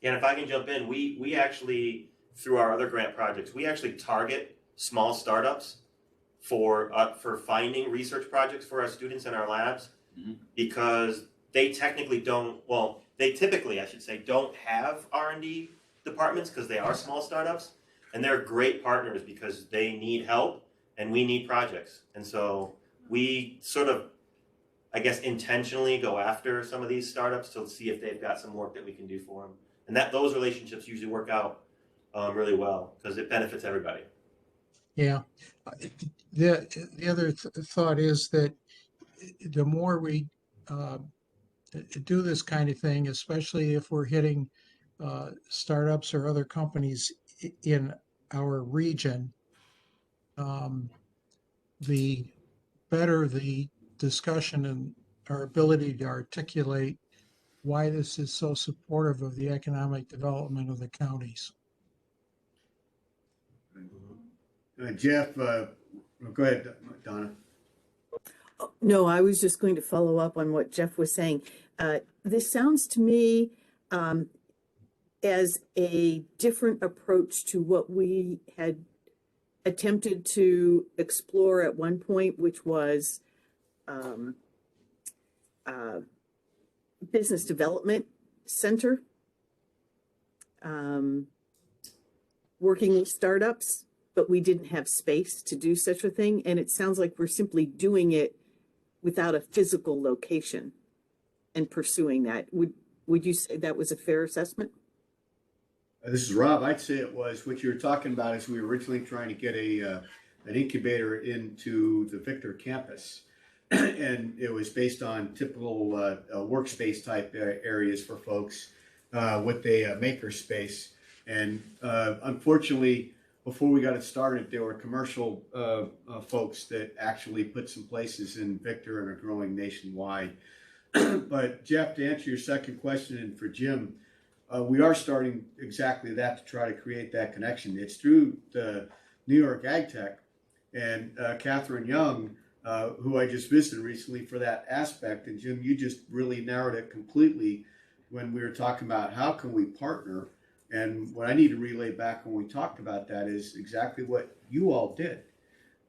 And if I can jump in, we actually, through our other grant projects, we actually target small startups for finding research projects for our students in our labs, because they technically they typically, I should say, don't have R&D departments because they are small startups, and they're great partners because they need help and we need projects. And so we sort of, I guess, intentionally go after some of these startups to see if they've got some work that we can do for them. And those relationships usually work out really well because it benefits everybody. Yeah. The other thought is that the more we do this kind of thing, especially if we're hitting startups or other companies in our region, the better the discussion and our ability to articulate why this is so supportive of the economic development of the counties. Jeff, go ahead, Donna. No, I was just going to follow up on what Jeff was saying. This sounds to me as a different approach to what we had attempted to explore at one point, which was business development center, working with startups, but we didn't have space to do such a thing. And it sounds like we're simply doing it without a physical location and pursuing that. Would you say that was a fair assessment? This is Rob. I'd say it was what you were talking about is we were originally trying to get an incubator into the Victor campus. And it was based on typical workspace type areas for folks with a maker space. And unfortunately, before we got it started, there were commercial folks that actually put some places in Victor and are growing nationwide. But Jeff, to answer your second question, and for Jim, we are starting exactly that to try to create that connection. It's through the New York Ag Tech and Catherine Young, who I just visited recently for that aspect. And Jim, you just really narrowed it completely when we were talking about how can we partner. And what I need to relay back when we talked about that is exactly what you all did.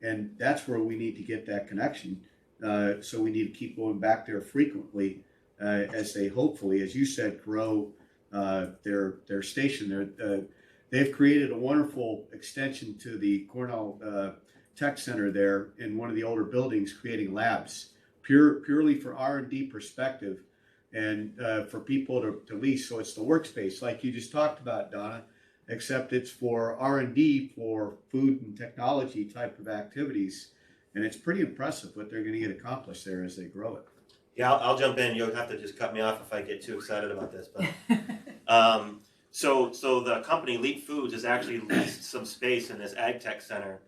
And that's where we need to get that connection. So we need to keep going back there frequently as they hopefully, as you said, grow their station there. They've created a wonderful extension to the Cornell Tech Center there in one of the older buildings, creating labs purely for R&D perspective and for people to lease. So it's the workspace like you just talked about, Donna, except it's for R&D for food and technology type of activities. And it's pretty impressive what they're going to get accomplished there as they grow it. Yeah, I'll jump in. You'll have to just cut me off if I get too excited about this. But so the company Leap Foods has actually leased some space in this Ag Tech Center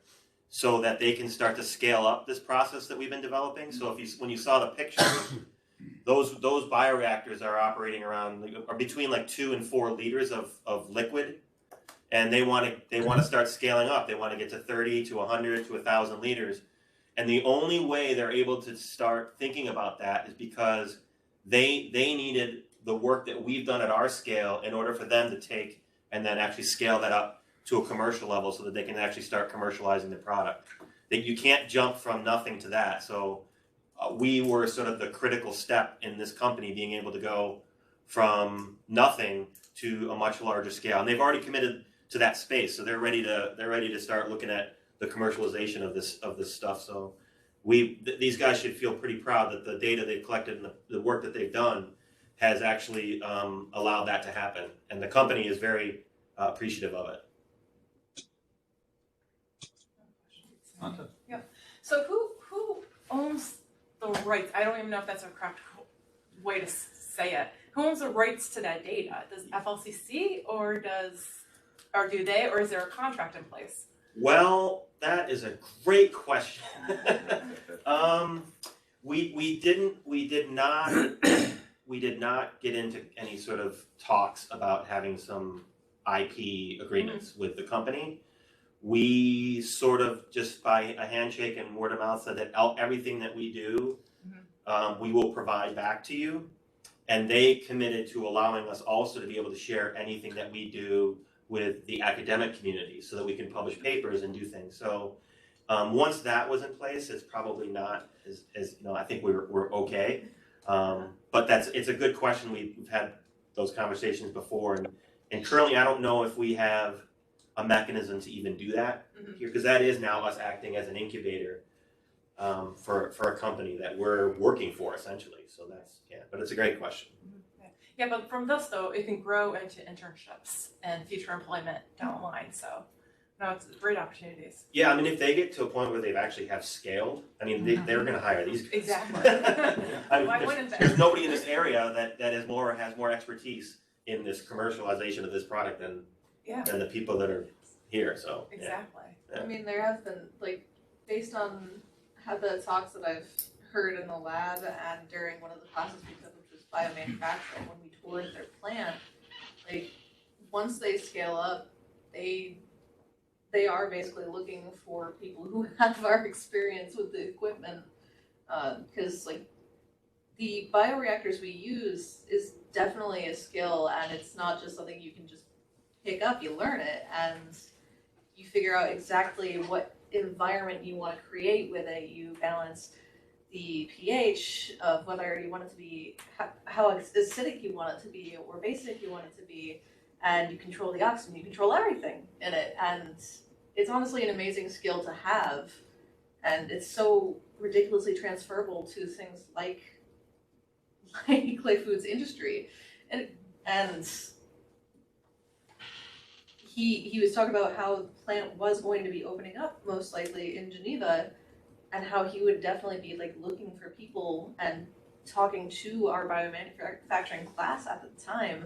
so that they can start to scale up this process that we've been developing. So when you saw the pictures, those bioreactors are operating around or between like 2 and 4 liters of liquid, and they want to start scaling up. They want to get to 30 to 100 to 1,000 liters. And the only way they're able to start thinking about that is because they needed the work that we've done at our scale in order for them to take and then actually scale that up to a commercial level so that they can actually start commercializing the product. That you can't jump from nothing to that. So we were sort of the critical step in this company being able to go from nothing to a much larger scale. And they've already committed to that space, so they're ready to start looking at the commercialization of this stuff. So these guys should feel pretty proud that the data they've collected and the work that they've done has actually allowed that to happen. And the company is very appreciative of it. Yeah. So who owns the rights? I don't even know if that's a correct way to say it. Who owns the rights to that data? Does FLCC or do they, or is there a contract in place? Well, that is a great question. We did not get into any sort of talks about having some IP agreements with the company. We sort of just by a handshake and word of mouth said that everything that we do, we will provide back to you. And they committed to allowing us also to be able to share anything that we do with the academic community so that we can publish papers and do things. So once that was in place, it's probably not as I think we're okay. But it's a good question. We've had those conversations before, and currently I don't know if we have a mechanism to even do that here, because that is now us acting as an incubator for a company that we're working for essentially. So but it's a great question. Yeah, but from this though, it can grow into internships and future employment down the line. So no, it's great opportunities. Yeah, I mean, if they get to a point where they've actually have scaled, I mean, they're going to hire these guys. Exactly. I mean, Why wouldn't they? There's nobody in this area that has more expertise in this commercialization of this product than the people that are here. So exactly. Yeah. I mean, there have been based on how the talks that I've heard in the lab and during one of the classes we took, which was biomanufacturing, when we toured their plant, once they scale up, they are basically looking for people who have our experience with the equipment, because the bioreactors we use is definitely a skill, and it's not just something you can just pick up. You learn it and you figure out exactly what environment you want to create with it. You balance the pH of whether you want it to be, how acidic you want it to be or basic you want it to be, and you control the oxygen, you control everything in it. And it's honestly an amazing skill to have, and it's so ridiculously transferable to things like Clay Foods industry. And he was talking about how the plant was going to be opening up most likely in Geneva, and how he would definitely be like looking for people and talking to our biomanufacturing class at the time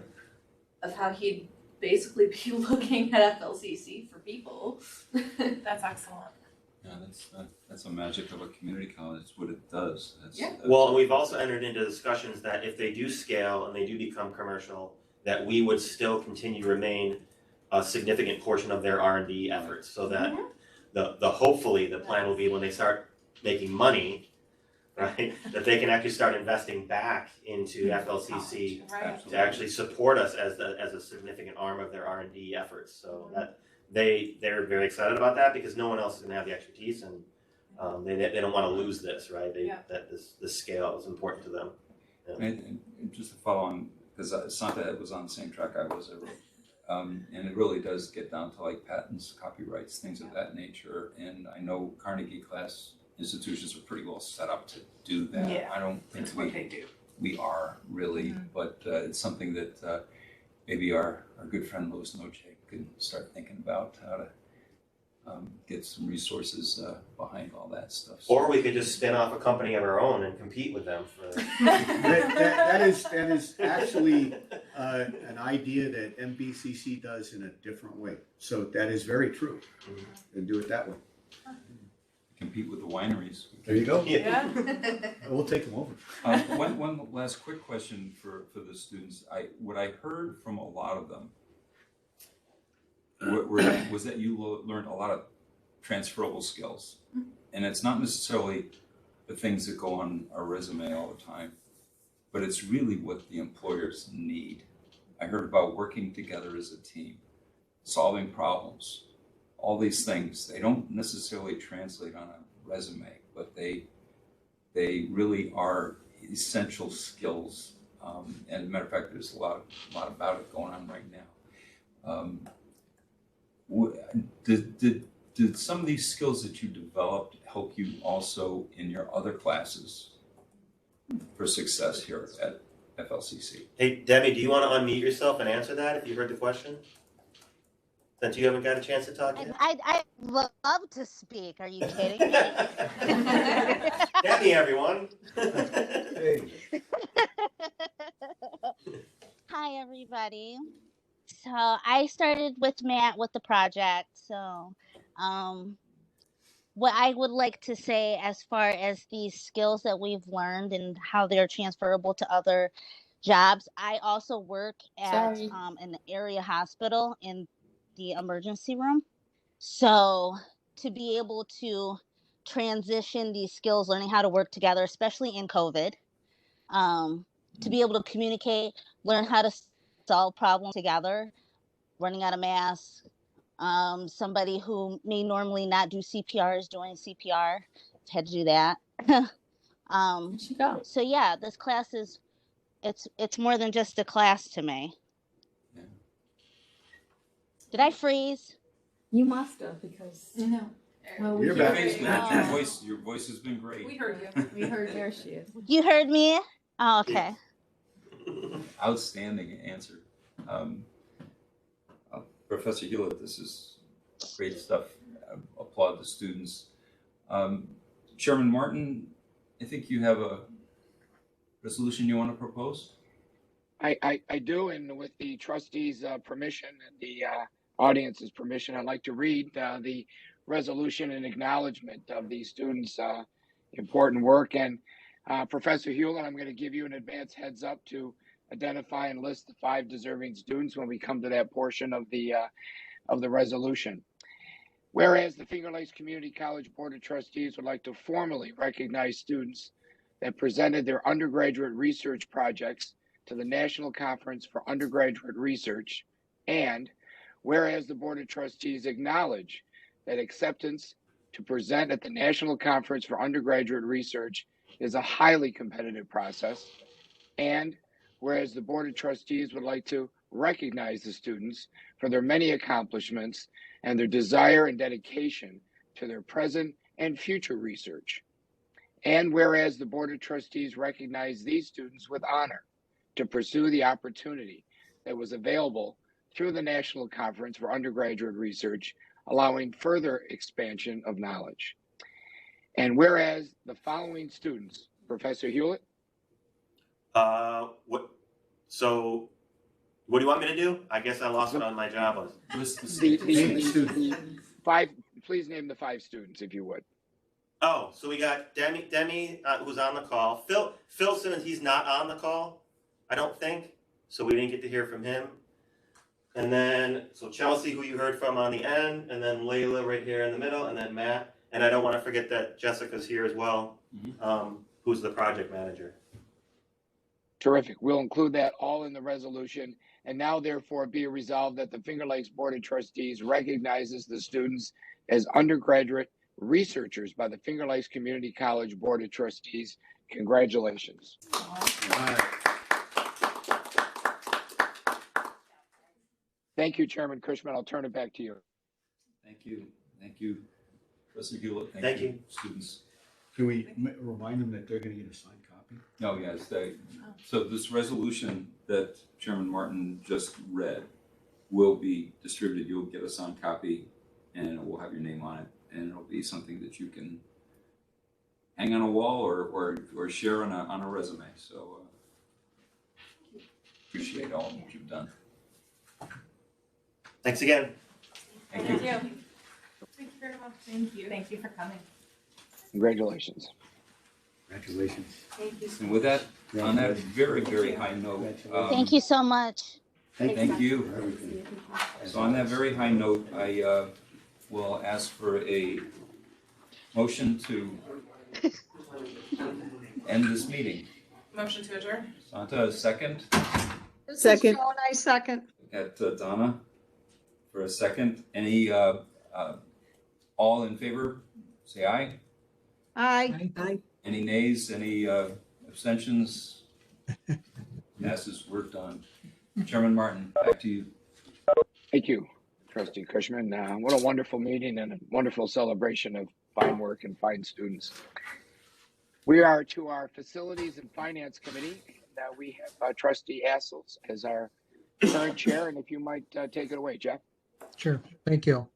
of how he'd basically be looking at FLCC for people. That's excellent. Yeah, that's a magic of a community college. It's what it does. That's Well, and we've also entered into discussions that if they do scale and they do become commercial, that we would still continue to remain a significant portion of their R&D efforts, so that the hopefully the plan will be when they start making money, right, that they can actually start investing back into FLCC to actually support us as a significant arm of their R&D efforts. So that they're very excited about that, because no one else is going to have the expertise, and they don't want to lose this, right? That this scale is important to them. Yeah. And just to follow on, because it's not that it was on the same track I was ever. And it really does get down to like patents, copyrights, things of that nature. And I know Carnegie class institutions are pretty well set up to do that. Yeah, I don't think we are really, but it's something that maybe our good friend Louis Noche could start thinking about how to get some resources behind all that stuff. Or we could just spin off a company of our own and compete with them for. That is actually an idea that MBCC does in a different way. So that is very true. And do it that way. Compete with the wineries. There you go. Yeah. We'll take them over. One last quick question for the students. What I heard from a lot of them was that you learned a lot of transferable skills, and it's not necessarily the things that go on our resume all the time, but it's really what the employers need. I heard about working together as a team, solving problems, all these things. They don't necessarily translate on a resume, but they really are essential skills. And as a matter of fact, there's a lot about it going on right now. Did some of these skills that you developed help you also in your other classes for success here at FLCC? Hey, Debbie, do you want to unmute yourself and answer that if you heard the question? Since you haven't got a chance to talk yet. I'd love to speak. Are you kidding me? Debbie, everyone. Hey. Hi, everybody. So I started with Matt with the project. So what I would like to say as far as these skills that we've learned and how they're transferable to other jobs, I also work at an area hospital in the emergency room. So to be able to transition these skills, learning how to work together, especially in COVID, to be able to communicate, learn how to solve problems together, running out of masks, somebody who may normally not do CPR is doing CPR, had to do that. So yeah, this class is, it's more than just a class to me. Yeah. Did I freeze? You must have, because No. well, You're back. Your voice has been great. We heard you. we heard there she is. You heard me? Oh, okay. Outstanding answer. Professor Hewlett, this is great stuff. I applaud the students. Chairman Martin, I think you have a resolution you want to propose? I do, and with the trustees' permission and the audience's permission, I'd like to read the resolution in acknowledgement of the students' important work. And Professor Hewlett, I'm going to give you an advance heads up to identify and list the 5 deserving students when we come to that portion of the resolution. Whereas the Finger Lakes Community College Board of Trustees would like to formally recognize students that presented their undergraduate research projects to the National Conference for Undergraduate Research, and whereas the Board of Trustees acknowledge that acceptance to present at the National Conference for Undergraduate Research is a highly competitive process, and whereas the Board of Trustees would like to recognize the students for their many accomplishments and their desire and dedication to their present and future research. And whereas the Board of Trustees recognize these students with honor to pursue the opportunity that was available through the National Conference for Undergraduate Research, allowing further expansion of knowledge. And whereas the following students, Professor Hewlett? What do you want me to do? I guess I lost what on my job was. The five, please name the 5 students if you would. Oh, so we got Demi, who's on the call. Phil Simmons, he's not on the call, I don't think. So we didn't get to hear from him. And then, so Chelsea, who you heard from on the end, and then Layla right here in the middle, and then Matt. And I don't want to forget that Jessica's here as well, who's the project manager. Terrific. We'll include that all in the resolution. And now therefore be resolved that the Finger Lakes Board of Trustees recognizes the students as undergraduate researchers by the Finger Lakes Community College Board of Trustees. Congratulations. Thank you, Chairman Cushman. I'll turn it back to you. Thank you. Thank you, Professor Hewlett. Thank you, students. Can we remind them that they're going to get a signed copy? No, yes. So this resolution that Chairman Martin just read will be distributed. You'll get a signed copy, and it will have your name on it, and it'll be something that you can hang on a wall or share on a resume. So appreciate all that you've done. Thanks again. Thank you. Thank you very much. Thank you. Thank you for coming. Congratulations. Congratulations. Thank you. And with that, on that very, very high note. Thank you so much. Thank you. So on that very high note, I will ask for a motion to end this meeting. Motion to adjourn. Santa, second. This is Second. Joan, I second. Got Donna for a second. Any all in favor? Say aye. Aye. Aye. Any nays? Any abstentions? Passes. We're done. Chairman Martin, back to you. Thank you, Trustee Cushman. What a wonderful meeting and a wonderful celebration of fine work and fine students. We are to our Facilities and Finance Committee. Now we have Trustee Hassels as our current chair, and if you might take it away, Jeff. Sure, thank you.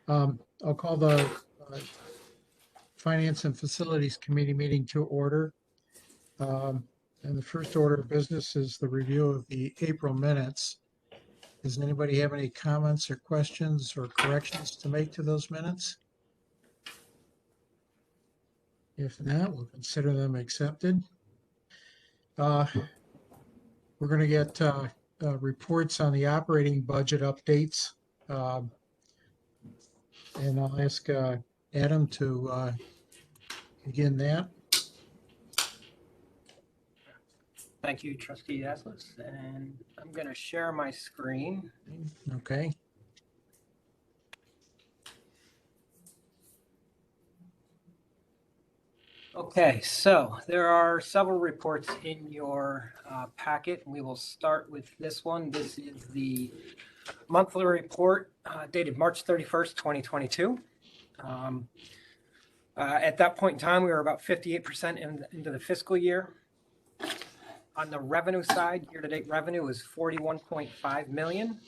I'll call the Finance and Facilities Committee meeting to order. And the first order of business is the review of the April minutes. Does anybody have any comments or questions or corrections to make to those minutes? If not, we'll consider them accepted. We're going to get reports on the operating budget updates. And I'll ask Adam to begin that. Thank you, Trustee Atlas. And I'm going to share my screen. Okay. Okay, so there are several reports in your packet. We will start with this one. This is the monthly report dated March 31st, 2022. At that point in time, we were about 58% into the fiscal year. On the revenue side, year-to-date revenue is $41.5 million,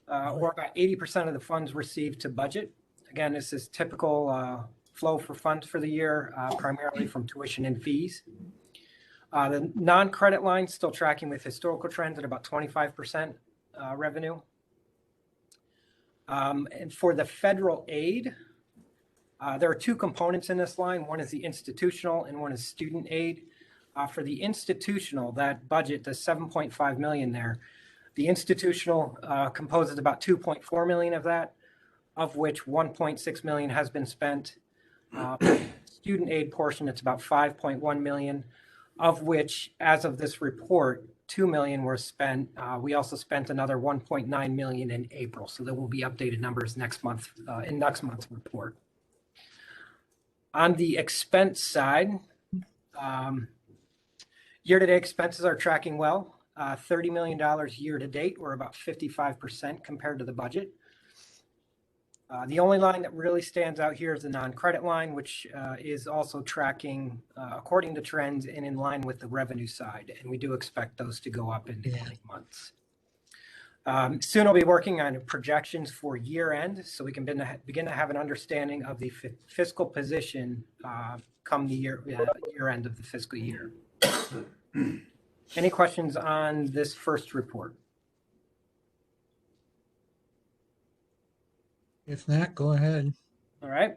or about 80% of the funds received to budget. Again, this is typical flow for funds for the year, primarily from tuition and fees. The non-credit line still tracking with historical trends at about 25% revenue. And for the federal aid, there are two components in this line. One is the institutional and one is student aid. For the institutional, that budget, the 7.5 million there, the institutional composes about 2.4 million of that, of which 1.6 million has been spent. Student aid portion, it's about 5.1 million, of which, as of this report, 2 million were spent. We also spent another 1.9 million in April, so there will be updated numbers next month in next month's report. On the expense side, year-to-date expenses are tracking well. $30 million year-to-date, or about 55% compared to the budget. The only line that really stands out here is the non-credit line, which is also tracking according to trends and in line with the revenue side. And we do expect those to go up in the coming months. Soon I'll be working on projections for year end, so we can begin to have an understanding of the fiscal position come the year end of the fiscal year. Any questions on this first report? If not, go ahead. All right.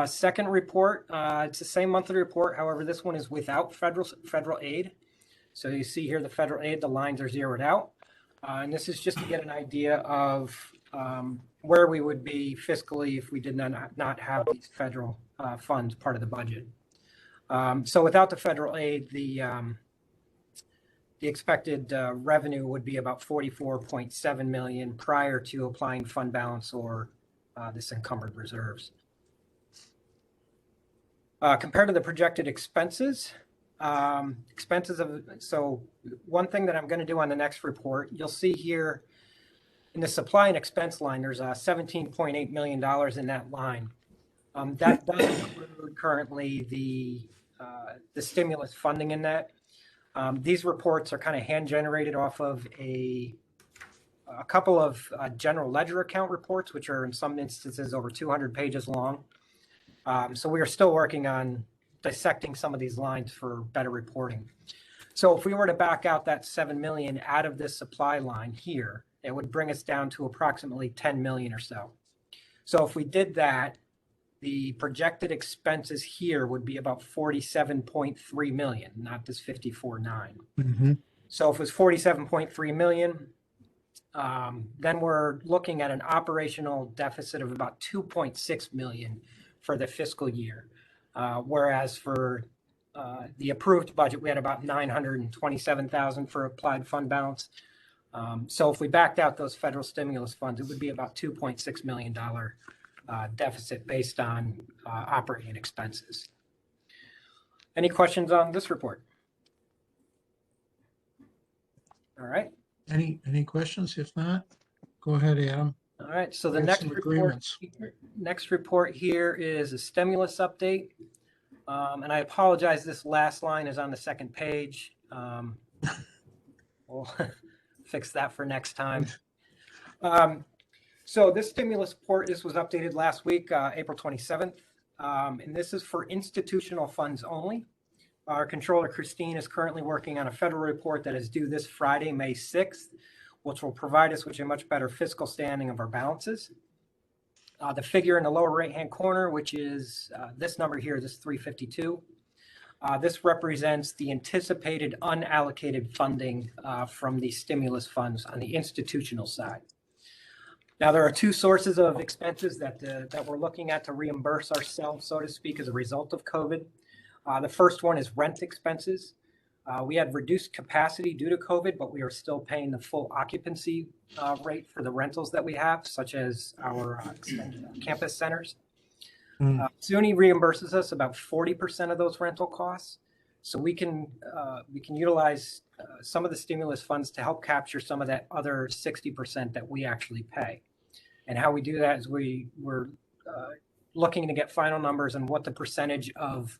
Second report, it's the same monthly report. However, this one is without federal aid. So you see here the federal aid, the lines are zeroed out. And this is just to get an idea of where we would be fiscally if we did not have these federal funds part of the budget. So without the federal aid, the expected revenue would be about 44.7 million prior to applying fund balance or this encumbered reserves. Compared to the projected expenses, so one thing that I'm going to do on the next report, you'll see here in the supply and expense line, there's $17.8 million in that line. That does include currently the stimulus funding in that. These reports are kind of hand generated off of a couple of general ledger account reports, which are in some instances over 200 pages long. So we are still working on dissecting some of these lines for better reporting. So if we were to back out that 7 million out of this supply line here, it would bring us down to approximately 10 million or so. So if we did that, the projected expenses here would be about 47.3 million, not this 54.9. Mm-hmm. So if it was 47.3 million, then we're looking at an operational deficit of about 2.6 million for the fiscal year. Whereas for the approved budget, we had about 927,000 for applied fund balance. So if we backed out those federal stimulus funds, it would be about $2.6 million deficit based on operating expenses. Any questions on this report? All right. Any questions? If not, go ahead, Adam. All right, so the Got next some report here is a stimulus update. And I apologize, this last line is on the second page. We'll fix that for next time. So this stimulus report, this was updated last week, April 27th. And this is for institutional funds only. Our controller, Christine, is currently working on a federal report that is due this Friday, May 6th, which will provide us with a much better fiscal standing of our balances. The figure in the lower right-hand corner, which is this number here, this 352. This represents the anticipated unallocated funding from the stimulus funds on the institutional side. Now, there are two sources of expenses that we're looking at to reimburse ourselves, so to speak, as a result of COVID. The first one is rent expenses. We had reduced capacity due to COVID, but we are still paying the full occupancy rate for the rentals that we have, such as our campus centers. SUNY reimburses us about 40% of those rental costs. So we can utilize some of the stimulus funds to help capture some of that other 60% that we actually pay. And how we do that is we're looking to get final numbers on what the percentage of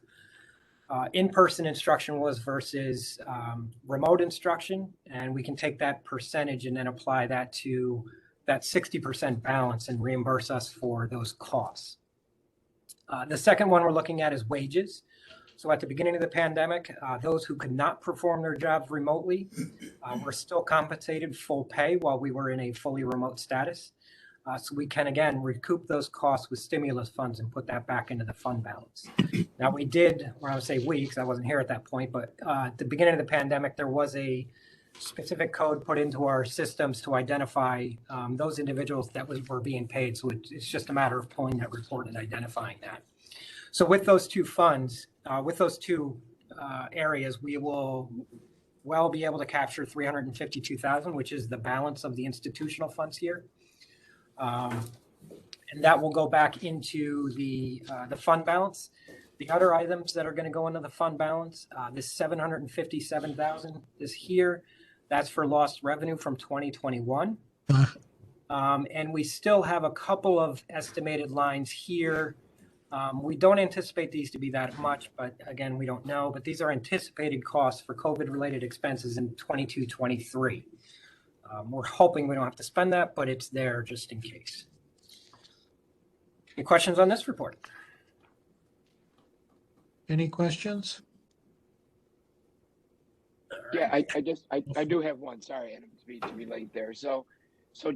in-person instruction was versus remote instruction. And we can take that percentage and then apply that to that 60% balance and reimburse us for those costs. The second one we're looking at is wages. So at the beginning of the pandemic, those who could not perform their jobs remotely were still compensated full pay while we were in a fully remote status. So we can, again, recoup those costs with stimulus funds and put that back into the fund balance. Now we did, or I would say we, because I wasn't here at that point, but at the beginning of the pandemic, there was a specific code put into our systems to identify those individuals that were being paid. So it's just a matter of pulling that report and identifying that. So with those two funds, with those two areas, we will well be able to capture 352,000, which is the balance of the institutional funds here. And that will go back into the fund balance. The other items that are going to go into the fund balance, this 757,000 is here. That's for lost revenue from 2021. And we still have a couple of estimated lines here. We don't anticipate these to be that much, but again, we don't know. But these are anticipated costs for COVID-related expenses in 22-23. We're hoping we don't have to spend that, but it's there just in case. Any questions on this report? Any questions? Yeah, I do have one. Sorry, Adam, to be late there. So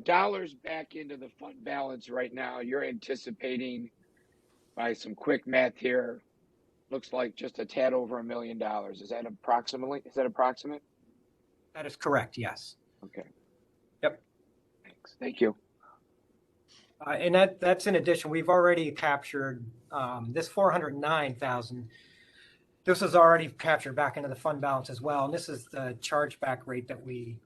dollars back into the fund balance right now, you're anticipating by some quick math here, looks like just a tad over $1 million. Is that approximate? That is correct, yes. Okay. Yep. Thanks. Thank you. And that's in addition, we've already captured this 409,000. This is already captured back into the fund balance as well. And this is the chargeback rate that we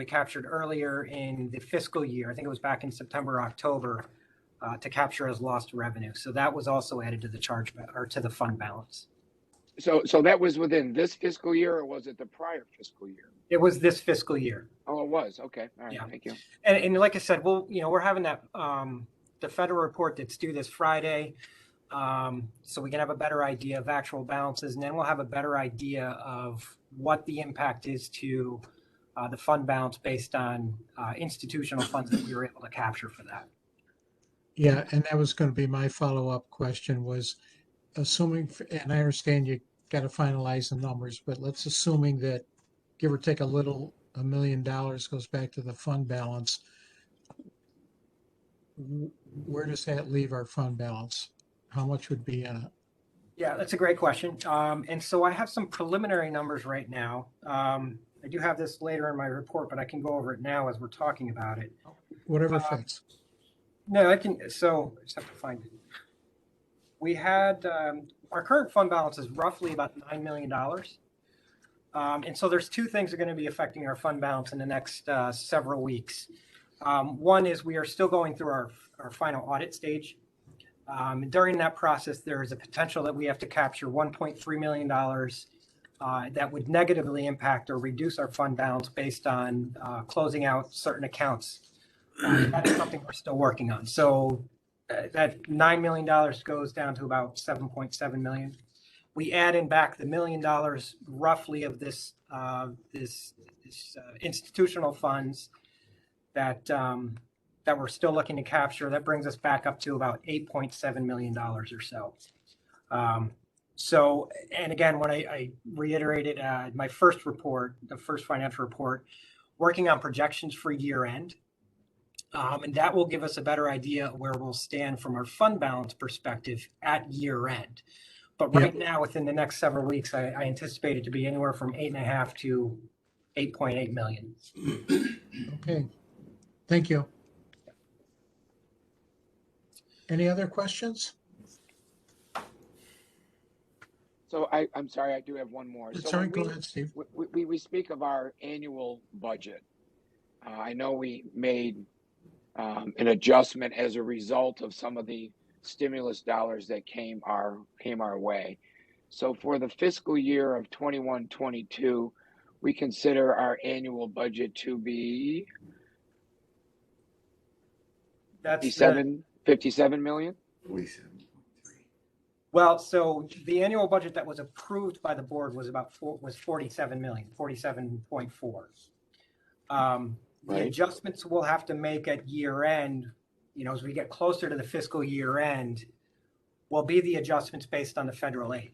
captured earlier in the fiscal year. I think it was back in September, October, to capture as lost revenue. So that was also added to the chargeback or to the fund balance. So that was within this fiscal year, or was it the prior fiscal year? It was this fiscal year. Oh, it was. Okay. All right. Yeah. Thank you. And like I said, we're having that the federal report that's due this Friday, so we can have a better idea of actual balances, and then we'll have a better idea of what the impact is to the fund balance based on institutional funds that we were able to capture for that. Yeah, and that was going to be my follow-up question was assuming, and I understand you got to finalize the numbers, but let's assuming that give or take $1 million goes back to the fund balance. Where does that leave our fund balance? How much would be in it? Yeah, that's a great question. And so I have some preliminary numbers right now. I do have this later in my report, but I can go over it now as we're talking about it. Whatever fits. No, I can. So I just have to find it. We had our current fund balance is roughly about $9 million. And so there's two things that are going to be affecting our fund balance in the next several weeks. One is we are still going through our final audit stage. During that process, there is a potential that we have to capture $1.3 million that would negatively impact or reduce our fund balance based on closing out certain accounts. That's something we're still working on. So that $9 million goes down to about $7.7 million. We add in back the $1 million roughly of this institutional funds that we're still looking to capture. That brings us back up to about $8.7 million or so. So, and again, when I reiterated my first report, the first financial report, working on projections for year end. And that will give us a better idea of where we'll stand from our fund balance perspective at year end. But right now, within the next several weeks, I anticipate it to be anywhere from 8.5 to 8.8 million. Okay, thank you. Any other questions? So I'm sorry, I do have one more. So Sorry, go ahead, Steve. We speak of our annual budget. I know we made an adjustment as a result of some of the stimulus dollars that came our way. So for the fiscal year of 21-22, we consider our annual budget to be 57 million. 47. Well, so the annual budget that was approved by the board was about 47 million, 47.4. The adjustments we'll have to make at year end, as we get closer to the fiscal year end, will be the adjustments based on the federal aid.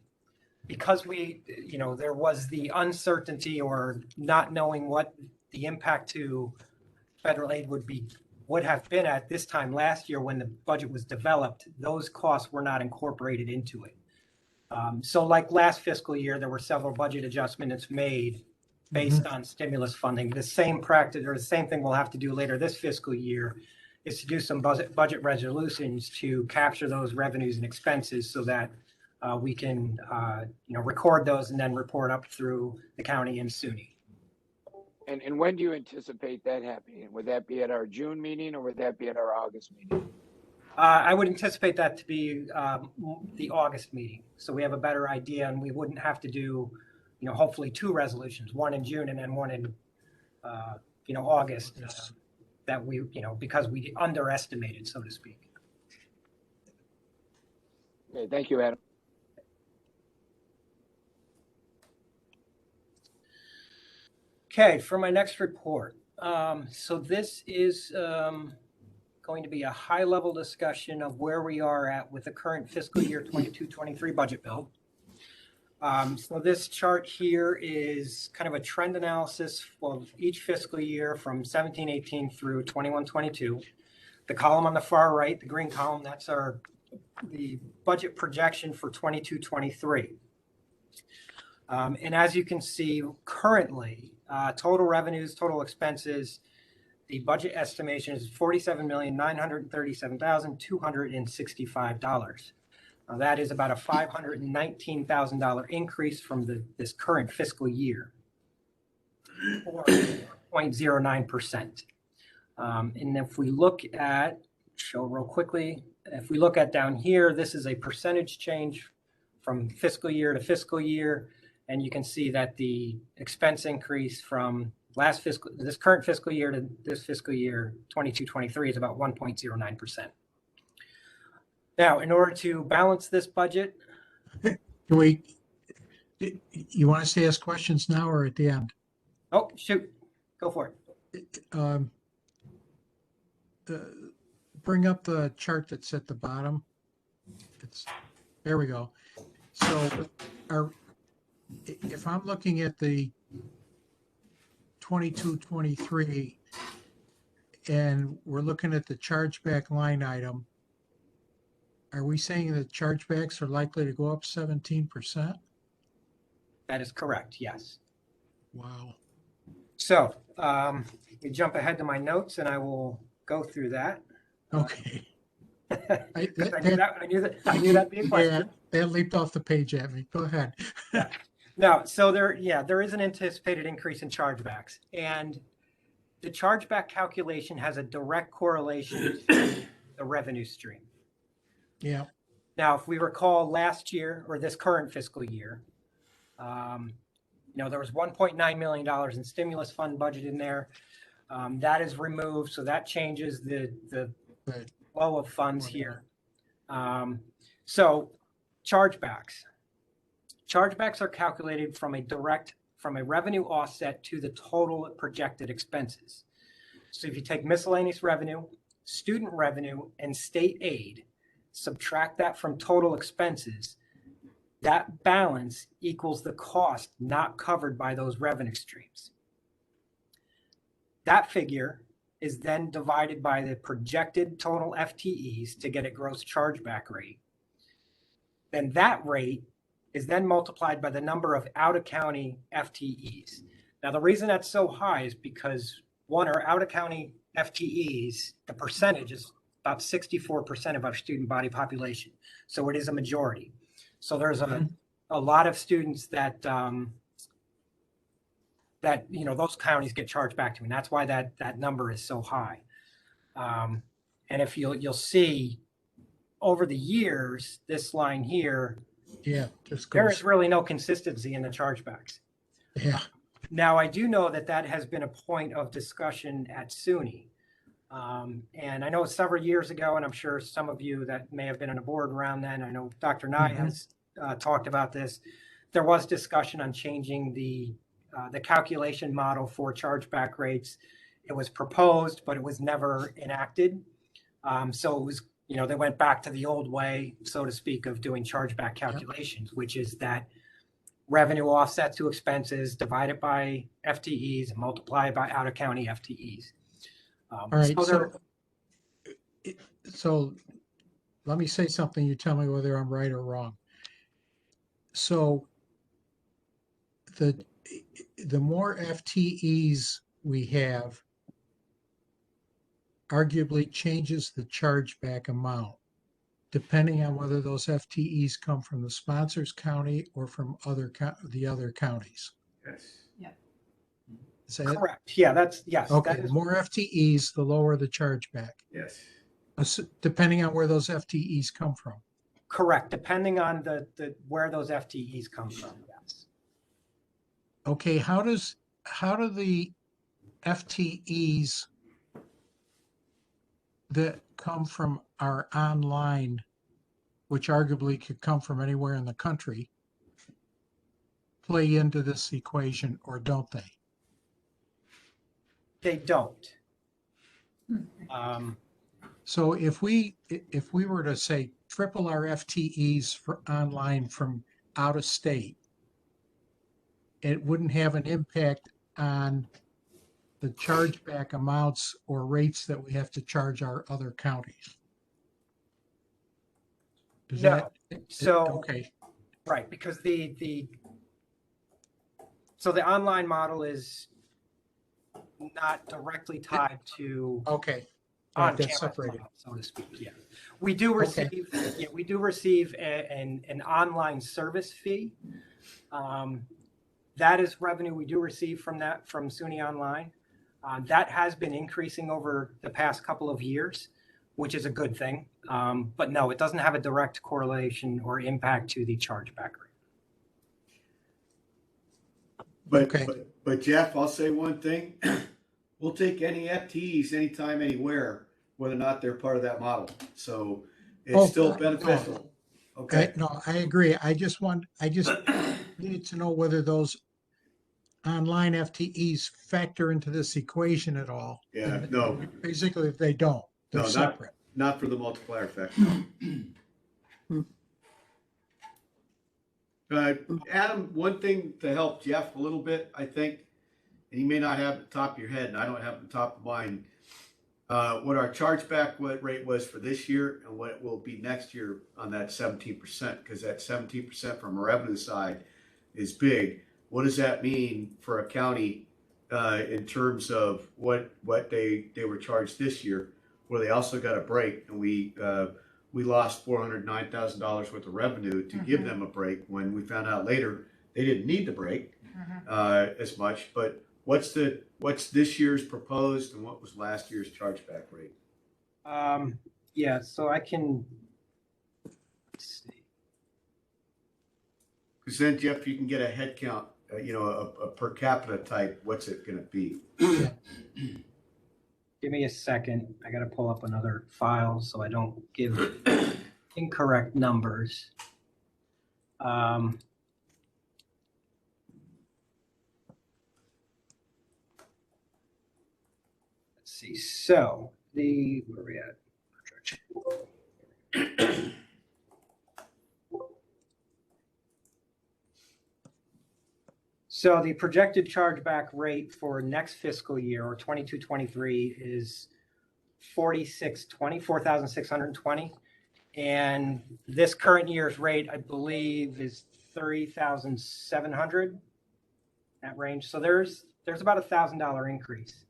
Because there was the uncertainty or not knowing what the impact to federal aid would have been at this time last year when the budget was developed, those costs were not incorporated into it. So like last fiscal year, there were several budget adjustments made based on stimulus funding. The same practice or the same thing we'll have to do later this fiscal year is to do some budget resolutions to capture those revenues and expenses so that we can record those and then report up through the county and SUNY. And when do you anticipate that happening? Would that be at our June meeting or would that be at our August meeting? I would anticipate that to be the August meeting. So we have a better idea and we wouldn't have to do, hopefully 2 resolutions, one in June and then one in, August that we, because we underestimated, so to speak. Okay, thank you, Adam. Okay, for my next report. So this is going to be a high-level discussion of where we are at with the current fiscal year 22-23 budget bill. So this chart here is kind of a trend analysis of each fiscal year from 17-18 through 21-22. The column on the far right, the green column, that's the budget projection for 22-23. And as you can see, currently, total revenues, total expenses, the budget estimation is $47,937,265. That is about a $519,000 increase from this current fiscal year, or 0.09%. And if we look at, show real quickly, if we look at down here, this is a percentage change from fiscal year to fiscal year. And you can see that the expense increase from this current fiscal year to this fiscal year, 22-23, is about 1.09%. Now, in order to balance this budget, You want us to ask questions now or at the end? oh, shoot, go for it. Bring up the chart that's at the bottom. There we go. So if I'm looking at the 22-23 and we're looking at the chargeback line item, are we saying that chargebacks are likely to go up 17%? That is correct, yes. Wow. So we jump ahead to my notes and I will go through that. Okay. I knew that'd be a question. Yeah, that leaped off the page at me. Go ahead. No, so there is an anticipated increase in chargebacks, and the chargeback calculation has a direct correlation to the revenue stream. Yeah. Now, if we recall last year or this current fiscal year, there was $1.9 million in stimulus fund budget in there. That is removed, so that changes the flow of funds here. So chargebacks. Chargebacks are calculated from a revenue offset to the total projected expenses. So if you take miscellaneous revenue, student revenue, and state aid, subtract that from total expenses, that balance equals the cost not covered by those revenue streams. That figure is then divided by the projected total FTEs to get a gross chargeback rate. Then that rate is then multiplied by the number of out-of-county FTEs. Now, the reason that's so high is because our out-of-county FTEs, the percentage is about 64% of our student body population. So it is a majority. So there's a lot of students that those counties get charged back to, and that's why that number is so high. And if you'll see over the years, this line here, there is really no consistency in the chargebacks. Yeah. Now, I do know that has been a point of discussion at SUNY. And I know several years ago, and I'm sure some of you that may have been on a board around then, I know Dr. Nye has talked about this. There was discussion on changing the calculation model for chargeback rates. It was proposed, but it was never enacted. So it was, they went back to the old way, so to speak, of doing chargeback calculations, which is that revenue offset to expenses divided by FTEs and multiplied by out-of-county FTEs. All right. So let me say something. You tell me whether I'm right or wrong. So the more FTEs we have, arguably changes the chargeback amount, depending on whether those FTEs come from the sponsor's county or from the other counties. Yes. Yeah. Is that correct? Yeah, yes. Okay. The more FTEs, the lower the chargeback. Yes. Depending on where those FTEs come from. Correct. Depending on where those FTEs come from. Yes. Okay. How do the FTEs that come from our online, which arguably could come from anywhere in the country, play into this equation, or don't they? They don't. So if we were to say triple our FTEs for online from out of state, it wouldn't have an impact on the chargeback amounts or rates that we have to charge our other counties. Is No. So okay? Right, because so the online model is not directly tied to Okay. on That's campus separated. model, so to speak. Yeah, we do receive. Yeah, we do receive an online service fee. That is revenue we do receive from SUNY Online. That has been increasing over the past couple of years, which is a good thing. But no, it doesn't have a direct correlation or impact to the chargeback rate. But Jeff, I'll say one thing. We'll take any FTEs anytime, anywhere, whether or not they're part of that model. So it's still beneficial. Okay. No, I agree. I just needed to know whether those online FTEs factor into this equation at all. Yeah, no. Basically, if they don't, they're separate. Not for the multiplier effect. Adam, one thing to help Jeff a little bit, I think, and you may not have it top of your head, and I don't have it on top of mine, what our chargeback rate was for this year and what it will be next year on that 17%, because that 17% from a revenue side is big. What does that mean for a county in terms of what they were charged this year, where they also got a break, and we lost $409,000 worth of revenue to give them a break when we found out later they didn't need the break as much. But what's this year's proposed and what was last year's chargeback rate? Yeah, so I can, let's see. Because then, Jeff, you can get a head count, a per capita type. What's it going to be? Give me a second. I got to pull up another file so I don't give incorrect numbers. Let's see. So where are we at? So the projected chargeback rate for next fiscal year, or 22-23, is $4,620. And this current year's rate, I believe, is $30,700, that range. So there's about $1,000 increase.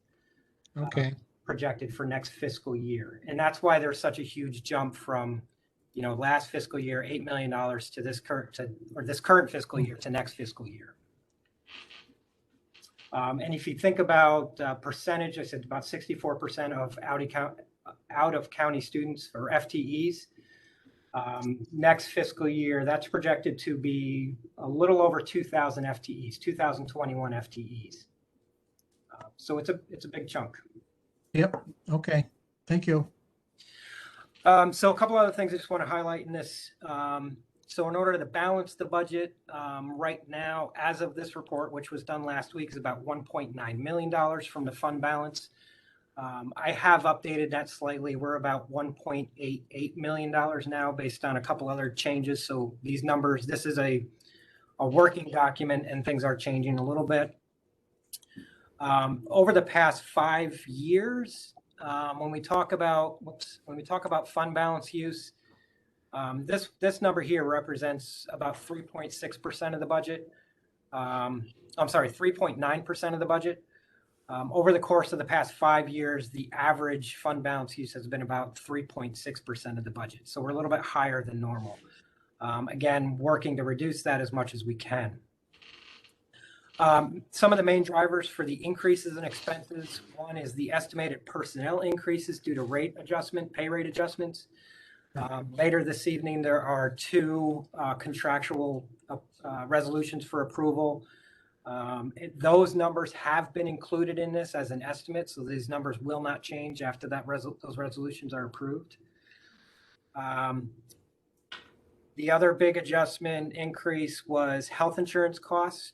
Okay. Projected for next fiscal year. And that's why there's such a huge jump from, last fiscal year, $8 million to this current fiscal year to next fiscal year. And if you think about percentage, I said about 64% of out of county students or FTEs. Next fiscal year, that's projected to be a little over 2,000 FTEs, 2,021 FTEs. So it's a big chunk. Yep. Okay. Thank you. So a couple other things I just want to highlight in this. So in order to balance the budget, right now, as of this report, which was done last week, is about $1.9 million from the fund balance. I have updated that slightly. We're about $1.88 million now based on a couple other changes. So these numbers, this is a working document and things are changing a little bit. Over the past 5 years, when we talk about fund balance use, this number here represents about 3.6% of the budget. I'm sorry, 3.9% of the budget. Over the course of the past 5 years, the average fund balance use has been about 3.6% of the budget. So we're a little bit higher than normal. Again, working to reduce that as much as we can. Some of the main drivers for the increases in expenses, one is the estimated personnel increases due to pay rate adjustments. Later this evening, there are 2 contractual resolutions for approval. Those numbers have been included in this as an estimate, so these numbers will not change after those resolutions are approved. The other big adjustment increase was health insurance costs.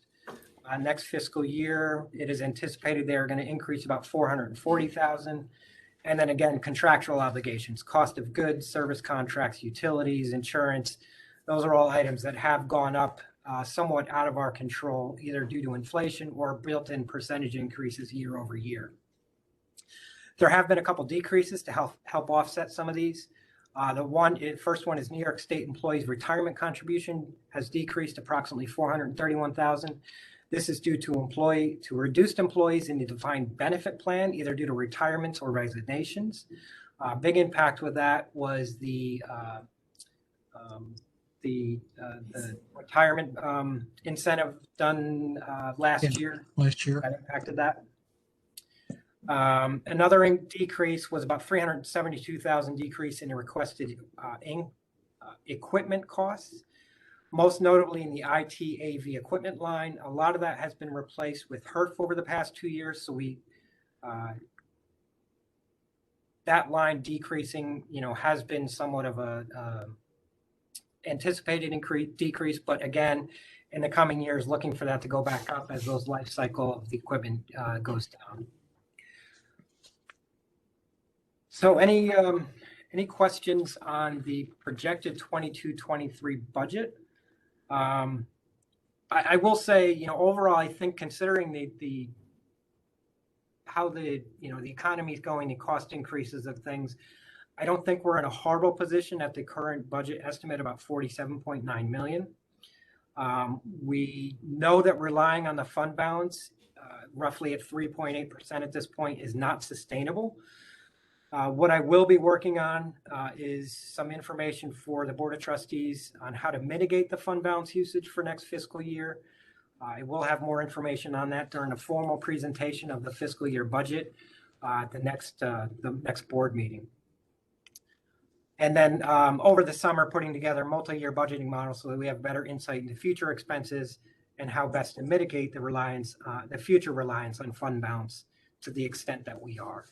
Next fiscal year, it is anticipated they are going to increase about 440,000. And then again, contractual obligations, cost of goods, service contracts, utilities, insurance. Those are all items that have gone up somewhat out of our control, either due to inflation or built-in percentage increases year over year. There have been a couple decreases to help offset some of these. The first one is New York State employees' retirement contribution has decreased approximately 431,000. This is due to reduced employees in the defined benefit plan, either due to retirements or resignations. Big impact with that was the retirement incentive done last year. Last year. That impacted that. Another decrease was about 372,000 decrease in the requested equipment costs, most notably in the IT AV equipment line. A lot of that has been replaced with HERF over the past 2 years. So that line decreasing, has been somewhat of a anticipated decrease, but again, in the coming years, looking for that to go back up as those life cycle of the equipment goes down. So any questions on the projected 22-23 budget? I will say, overall, I think considering how the economy is going, the cost increases of things, I don't think we're in a horrible position at the current budget estimate, about 47.9 million. We know that relying on the fund balance, roughly at 3.8% at this point, is not sustainable. What I will be working on is some information for the Board of Trustees on how to mitigate the fund balance usage for next fiscal year. I will have more information on that during a formal presentation of the fiscal year budget at the next board meeting. And then over the summer, putting together multi-year budgeting models so that we have better insight into future expenses and how best to mitigate the future reliance on fund balance to the extent that we are.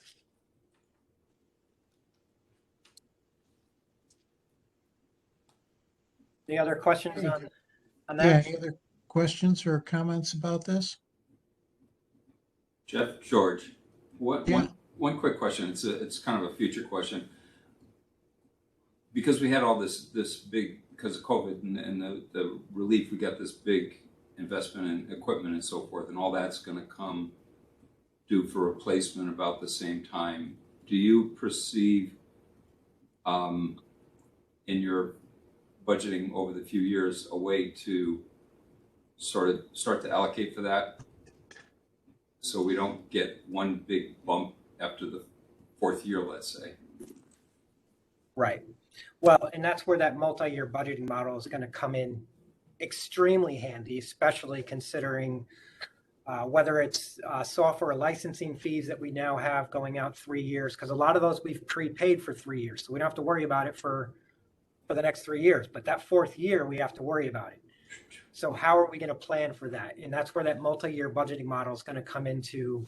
Any other questions on that? Yeah, any other questions or comments about this? Jeff, George, one quick question. It's kind of a future question. Because we had all this big, because of COVID and the relief, we got this big investment in equipment and so forth, and all that's going to come due for replacement about the same time. Do you perceive in your budgeting over the few years a way to sort of start to allocate for that so we don't get one big bump after the fourth year, let's say? Right. Well, and that's where that multi-year budgeting model is going to come in extremely handy, especially considering whether it's software licensing fees that we now have going out 3 years, because a lot of those we've prepaid for 3 years. So we don't have to worry about it for the next 3 years, but that fourth year we have to worry about it. So how are we going to plan for that? And that's where that multi-year budgeting model is going to come into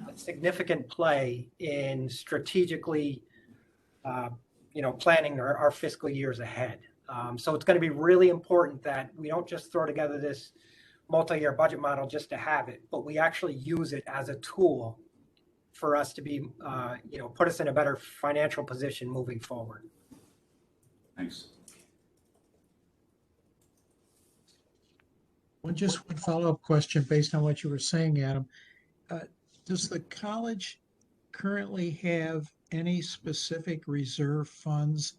a significant play in strategically, planning our fiscal years ahead. So it's going to be really important that we don't just throw together this multi-year budget model just to have it, but we actually use it as a tool for us to be, put us in a better financial position moving forward. Thanks. One follow-up question based on what you were saying, Adam. Does the college currently have any specific reserve funds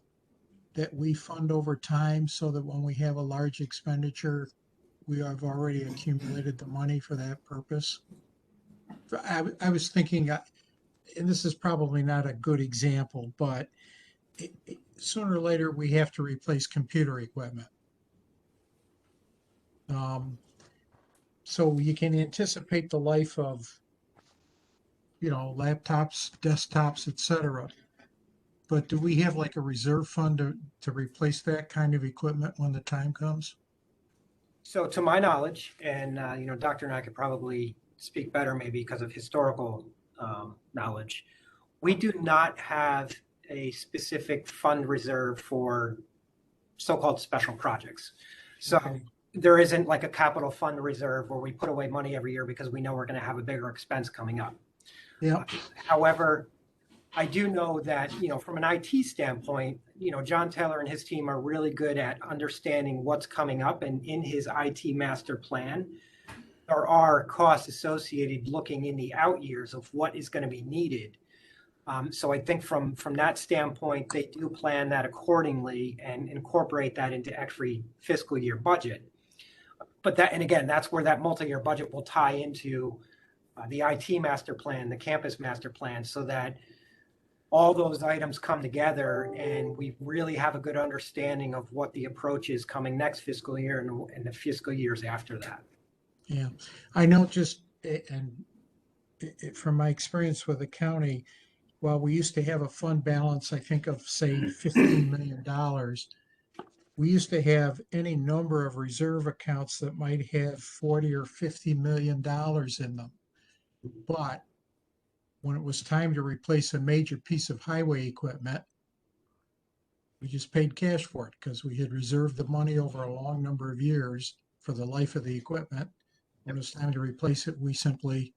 that we fund over time so that when we have a large expenditure, we have already accumulated the money for that purpose? I was thinking, and this is probably not a good example, but sooner or later we have to replace computer equipment. So you can anticipate the life of, laptops, desktops, etc. But do we have like a reserve fund to replace that kind of equipment when the time comes? So to my knowledge, and Dr. and I could probably speak better maybe because of historical knowledge, we do not have a specific fund reserve for so-called special projects. So there isn't like a capital fund reserve where we put away money every year because we know we're going to have a bigger expense coming up. Yeah. However, I do know that, from an IT standpoint, John Taylor and his team are really good at understanding what's coming up. And in his IT master plan, there are costs associated looking in the out years of what is going to be needed. So I think from that standpoint, they do plan that accordingly and incorporate that into every fiscal year budget. But that's where that multi-year budget will tie into the IT master plan, the campus master plan, so that all those items come together and we really have a good understanding of what the approach is coming next fiscal year and the fiscal years after that. Yeah, I know from my experience with the county, while we used to have a fund balance, I think of say $15 million, we used to have any number of reserve accounts that might have 40 or $50 million in them. But when it was time to replace a major piece of highway equipment, we just paid cash for it because we had reserved the money over a long number of years for the life of the equipment. When it was time to replace it, we simply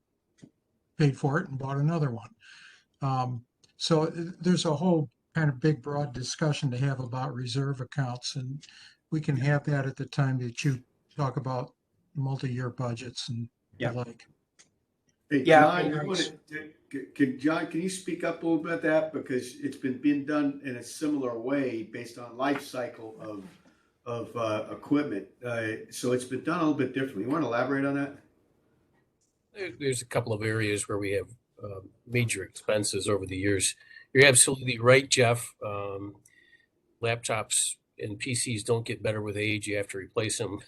paid for it and bought another one. So there's a whole kind of big, broad discussion to have about reserve accounts, and we can have that at the time that you talk about multi-year budgets and the like. Hey, John, can you speak up a little bit that, because it's been done in a similar way based on life cycle of equipment. So it's been done a little bit differently. You want to elaborate on that? There's a couple of areas where we have major expenses over the years. You're absolutely right, Jeff. Laptops and PCs don't get better with age. You have to replace them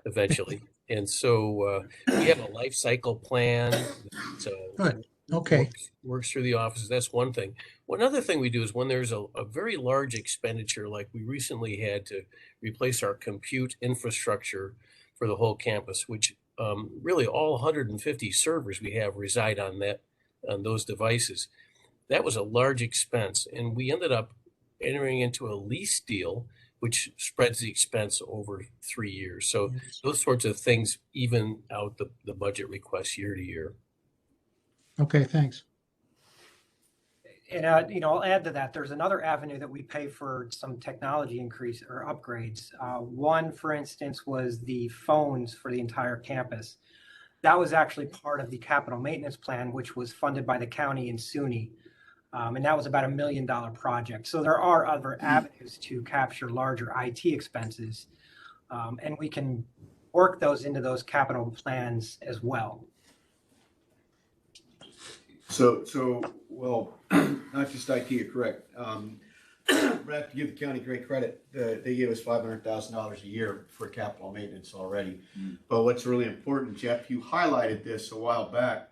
eventually. And so we have a life cycle plan that works through the offices. That's one thing. One other thing we do is when there's a very large expenditure, like we recently had to replace our compute infrastructure for the whole campus, which really all 150 servers we have reside on those devices. That was a large expense, and we ended up entering into a lease deal, which spreads the expense over 3 years. So those sorts of things even out the budget requests year to year. Okay, thanks. And I'll add to that. There's another avenue that we pay for some technology increase or upgrades. One, for instance, was the phones for the entire campus. That was actually part of the capital maintenance plan, which was funded by the county and SUNY. And that was about $1 million project. So there are other avenues to capture larger IT expenses. And we can work those into those capital plans as well. So well, not just IT, you're correct. We have to give the county great credit. They gave us $500,000 a year for capital maintenance already. But what's really important, Jeff, you highlighted this a while back,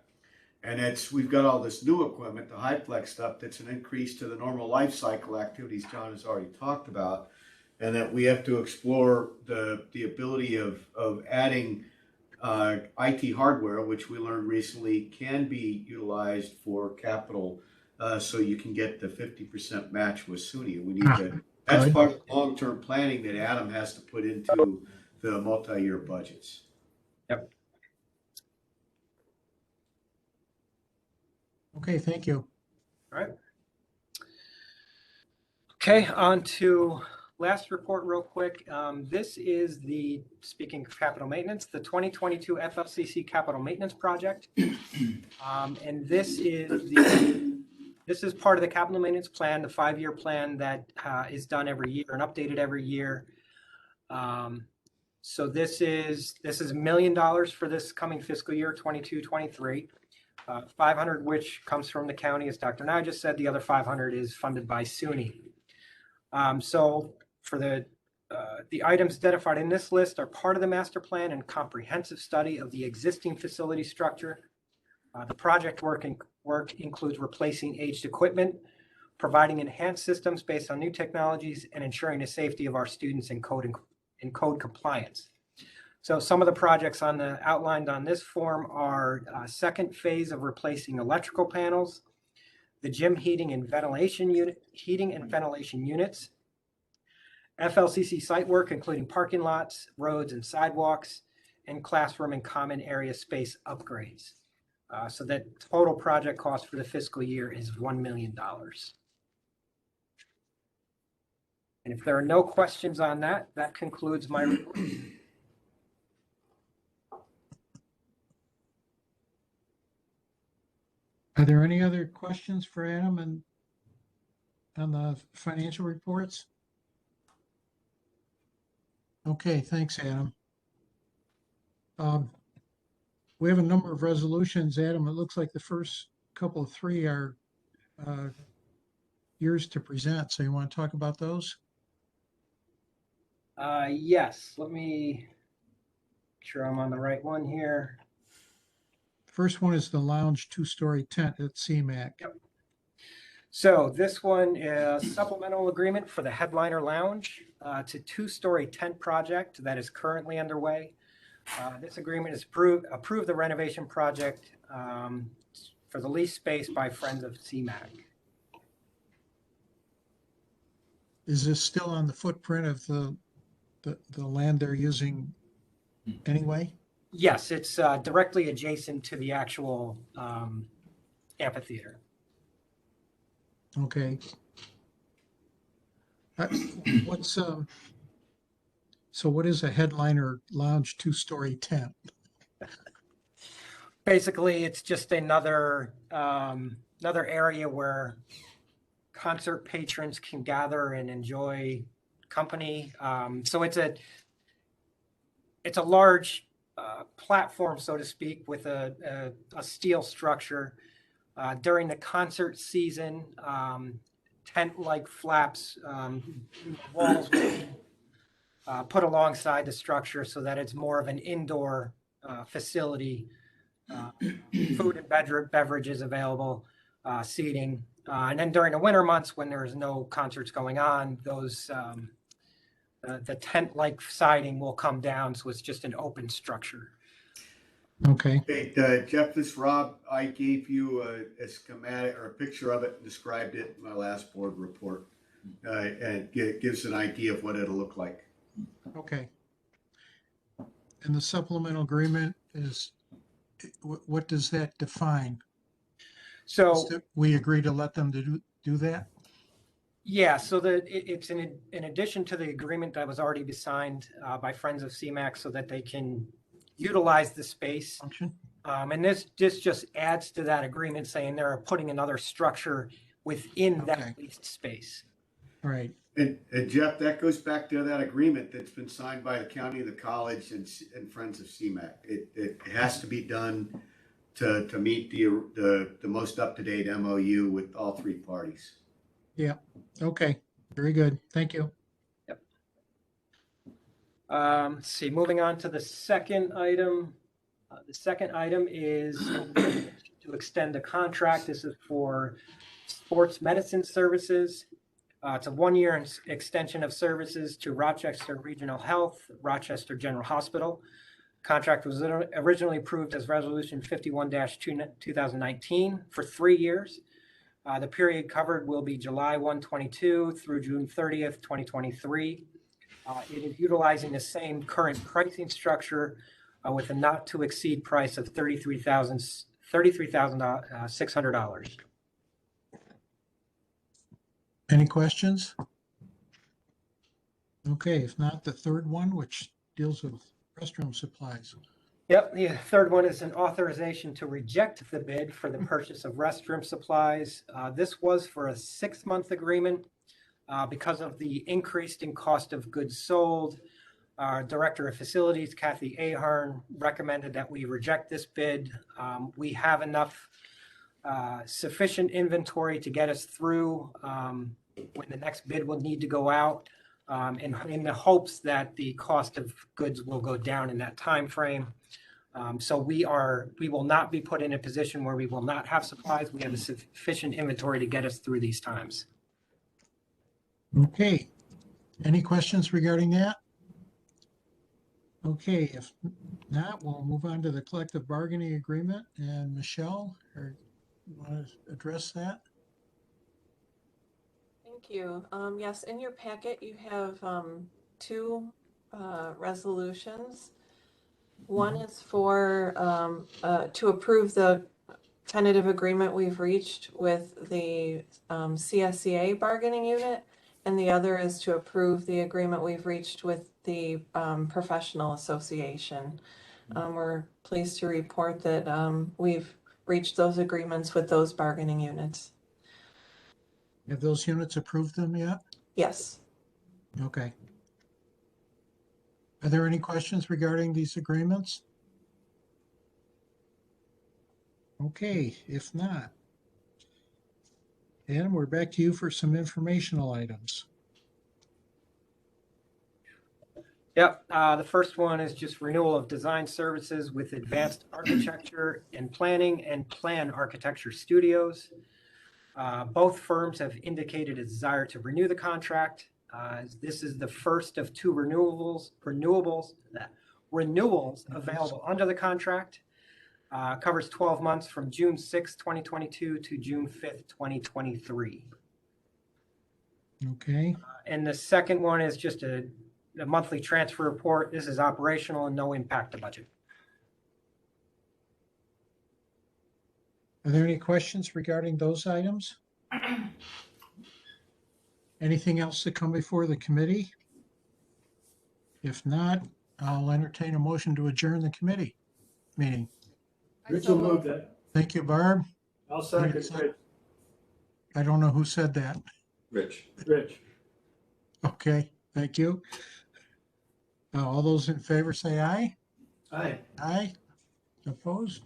and we've got all this new equipment, the high-flex stuff, that's an increase to the normal life cycle activities John has already talked about, and that we have to explore the ability of adding IT hardware, which we learned recently can be utilized for capital, so you can get the 50% match with SUNY. We need to. That's part of the long-term planning that Adam has to put into the multi-year budgets. Yep. Okay, thank you. All right. Okay, on to last report real quick. This is speaking of capital maintenance, the 2022 FLCC capital maintenance project. And this is part of the capital maintenance plan, the 5-year plan that is done every year and updated every year. So this is $1 million for this coming fiscal year, 22-23. 500, which comes from the county, as Dr. Nye just said. The other 500 is funded by SUNY. So for the items identified in this list are part of the master plan and comprehensive study of the existing facility structure. The project work includes replacing aged equipment, providing enhanced systems based on new technologies, and ensuring the safety of our students in code compliance. So some of the projects outlined on this form are second phase of replacing electrical panels, the gym heating and ventilation units, FLCC site work, including parking lots, roads and sidewalks, and classroom and common area space upgrades. So that total project cost for the fiscal year is $1 million. And if there are no questions on that, that concludes my report. Are there any other questions for Adam and on the financial reports? Okay, thanks, Adam. We have a number of resolutions, Adam. It looks like the first couple of three are yours to present. So you want to talk about those? Yes, let me make sure I'm on the right one here. First one is the lounge 2-story tent at CMAC. Yep. So this one is supplemental agreement for the Headliner Lounge. It's a 2-story tent project that is currently underway. This agreement is approved the renovation project for the lease space by Friends of CMAC. Is this still on the footprint of the land they're using anyway? Yes, it's directly adjacent to the actual amphitheater. Okay. So what is a Headliner Lounge 2-story tent? Basically, it's just another area where concert patrons can gather and enjoy company. So it's a large platform, so to speak, with a steel structure. During the concert season, tent-like flaps, walls will be put alongside the structure so that it's more of an indoor facility. Food and beverages available, seating. And then during the winter months when there's no concerts going on, those the tent-like siding will come down, so it's just an open structure. Okay. Hey, Jeff, this is Rob. I gave you a schematic or a picture of it and described it in my last board report. And it gives an idea of what it'll look like. Okay. And the supplemental agreement is, what does that define? So we agree to let them do that? Yeah, so it's in addition to the agreement that was already signed by Friends of CMAC so that they can utilize the space. Function. And this just adds to that agreement saying they're putting another structure within that leased space. All right. And Jeff, that goes back to that agreement that's been signed by the county, the college, and Friends of CMAC. It has to be done to meet the most up-to-date MOU with all three parties. Yeah. Okay. Very good. Thank you. Yep. Let's see, moving on to the second item. The second item is to extend the contract. This is for sports medicine services. It's a 1-year extension of services to Rochester Regional Health, Rochester General Hospital. Contract was originally approved as Resolution 51-2019 for 3 years. The period covered will be July 1, 22 through June 30th, 2023. It is utilizing the same current pricing structure with a not to exceed price of $33,600. Any questions? Okay, if not, the third one, which deals with restroom supplies. Yep, the third one is an authorization to reject the bid for the purchase of restroom supplies. This was for a 6-month agreement because of the increase in cost of goods sold. Our Director of Facilities, Kathy Ahern, recommended that we reject this bid. We have enough sufficient inventory to get us through when the next bid will need to go out, in the hopes that the cost of goods will go down in that time frame. So we will not be put in a position where we will not have supplies. We have a sufficient inventory to get us through these times. Okay. Any questions regarding that? Okay, if not, we'll move on to the collective bargaining agreement. And Michelle, you want to address that? Thank Thank you. Yes, in your packet, you have two resolutions. One is for to approve the tentative agreement we've reached with the CSEA bargaining unit, and the other is to approve the agreement we've reached with the professional association. We're pleased to report that we've reached those agreements with those bargaining units. Have those units approved them yet? Yes. Okay. Are there any questions regarding these agreements? Okay, if not, Adam, we're back to you for some informational items. Yep, the first one is just renewal of design services with Advanced Architecture and Planning and Plan Architecture Studios. Both firms have indicated a desire to renew the contract. This is the first of two renewals available under the contract. Covers 12 months from June 6, 2022 to June 5th, 2023. Okay. And the second one is just a monthly transfer report. This is operational and no impact to budget. Are there any questions regarding those items? Anything else to come before the committee? If not, I'll entertain a motion to adjourn the committee meeting. Rich will move that. Thank you, Barb. I'll second Rich. I don't know who said that. Rich. Rich. Okay, thank you. All those in favor say aye. Aye. Aye. Opposed?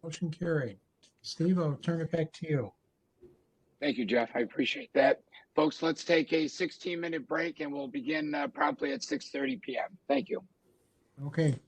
Motion carried. Steve, I'll turn it back to you. Thank you, Jeff. I appreciate that. Folks, let's take a 16-minute break and we'll begin promptly at 6:30 p.m. Thank you. Okay.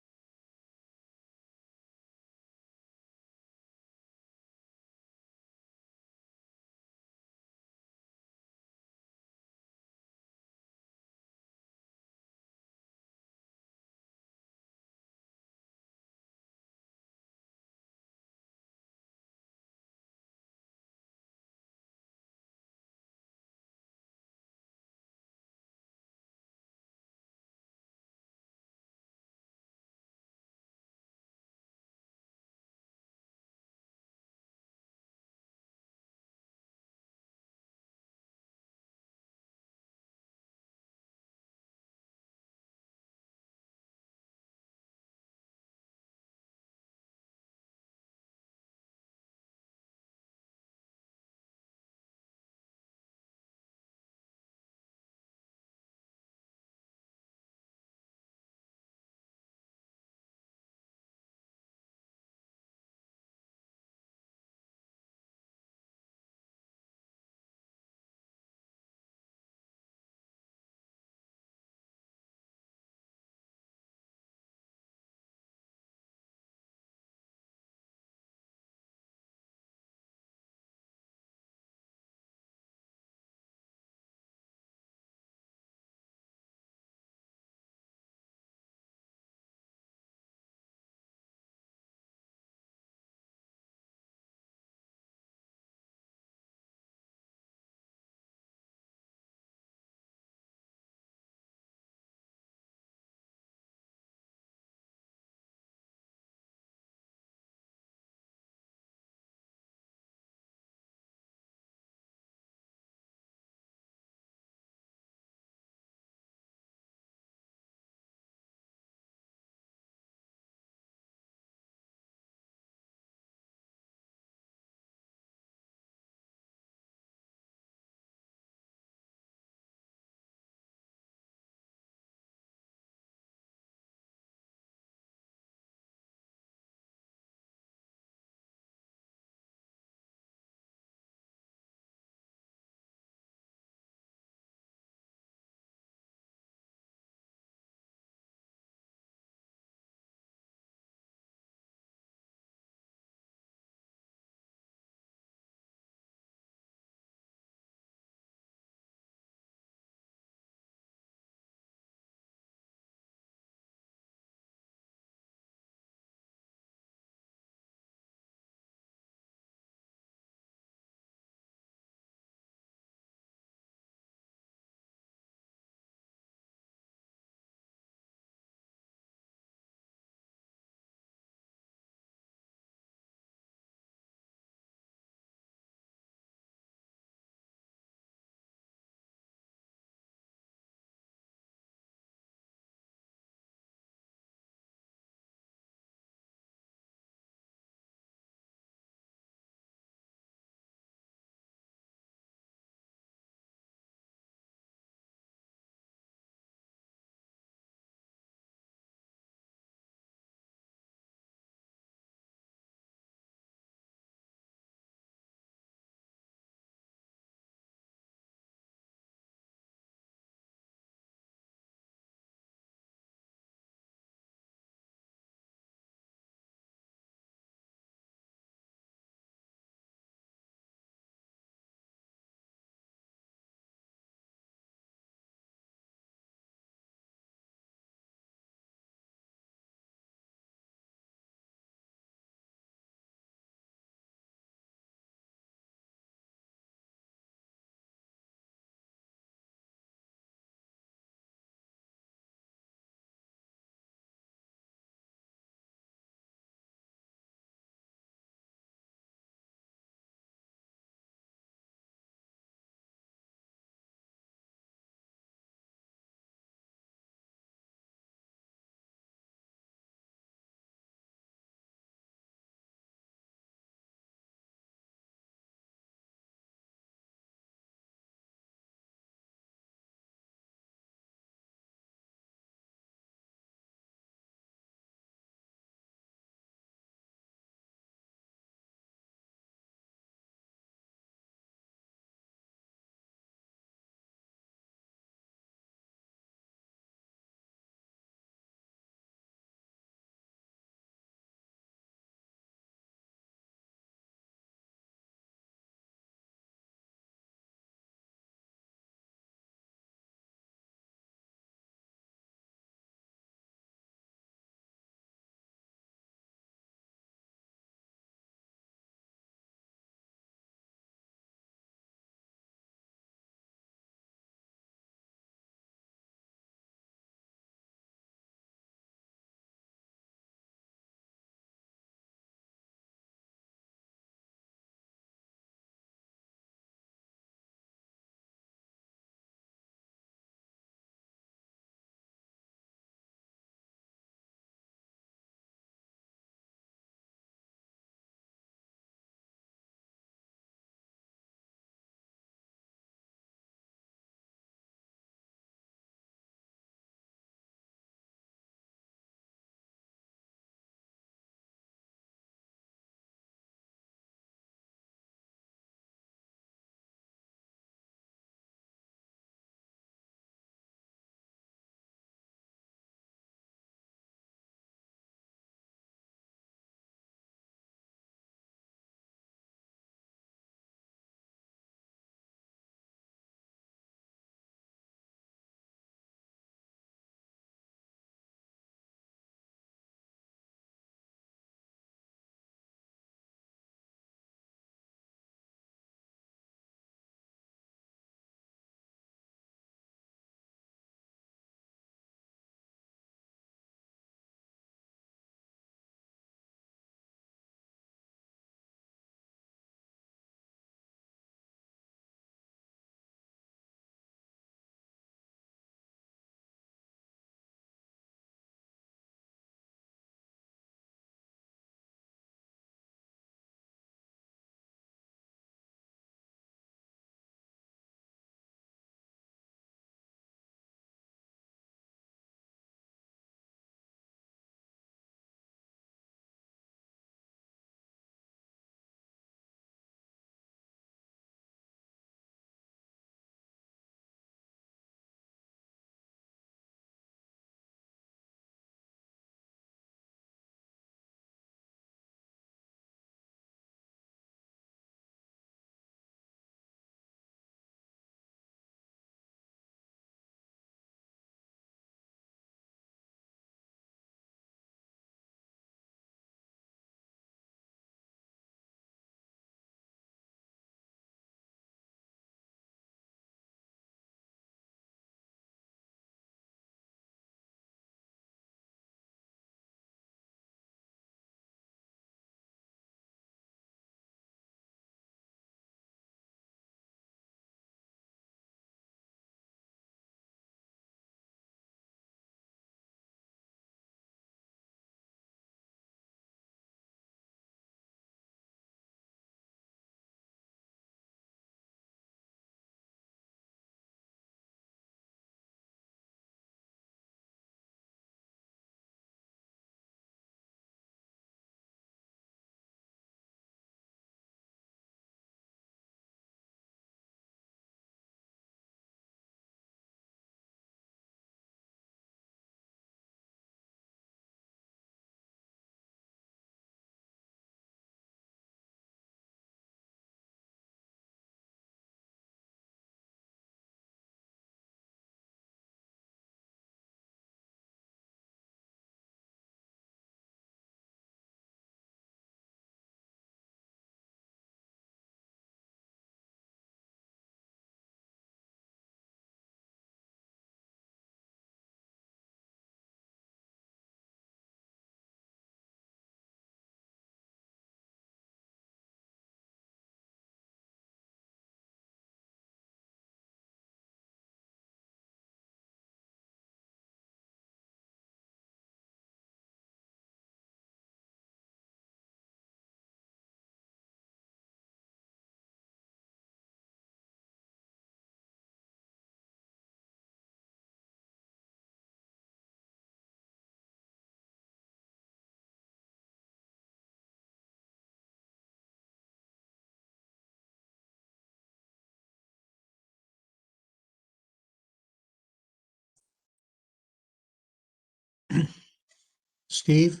Steve?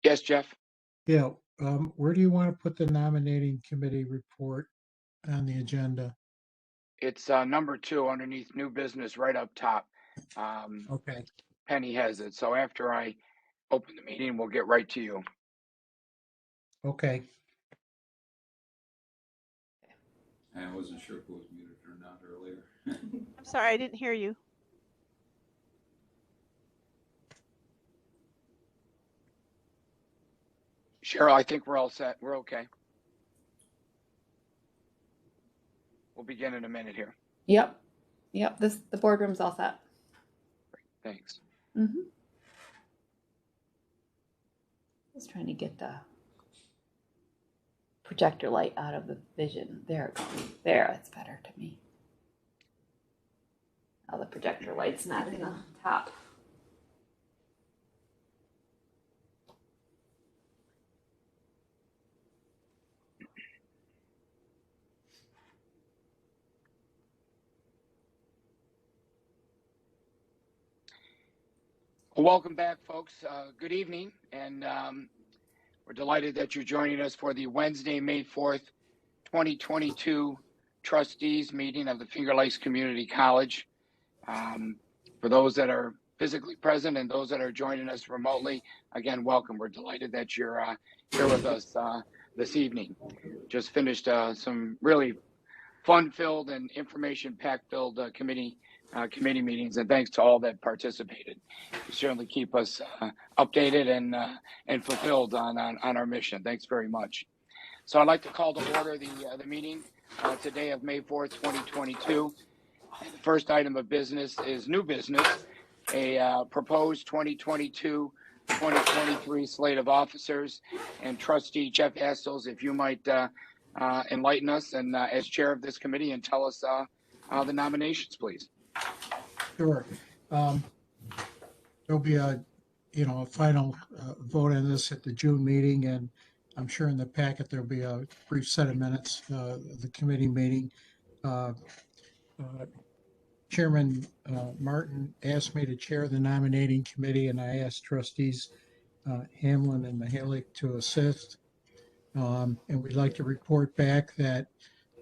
Yes, Jeff? Yeah, where do you want to put the nominating committee report on the agenda? It's number 2 underneath new business right up top. Okay. Penny has it. So after I open the meeting, we'll get right to you. Okay. I wasn't sure if it was muted or not earlier. I'm sorry, I didn't hear you. Cheryl, I think we're all set. We're okay. We'll begin in a minute here. Yep. Yep. The boardroom's all set. Thanks. Mm-hmm. Just trying to get the projector light out of the vision. There it goes. There, that's better to me. Now the projector light's not in the top. Well, welcome back, folks. Good evening, and we're delighted that you're joining us for the Wednesday, May 4th, 2022 trustees meeting of the Finger Lakes Community College. For those that are physically present and those that are joining us remotely, again, welcome. We're delighted that you're here with us this evening. Just finished some really fun-filled and information-pack-filled committee meetings, and thanks to all that participated. You certainly keep us updated and fulfilled on our mission. Thanks very much. So I'd like to call to order the meeting today of May 4th, 2022. The first item of business is new business, a proposed 2022-2023 slate of officers. And Trustee Jeff Astles, if you might enlighten us and as chair of this committee and tell us the nominations, please. Sure. There'll be a final vote on this at the June meeting, and I'm sure in the packet there'll be a brief set of minutes of the committee meeting. Chairman Martin asked me to chair the nominating committee, and I asked trustees Hamlin and Mahalik to assist. And we'd like to report back that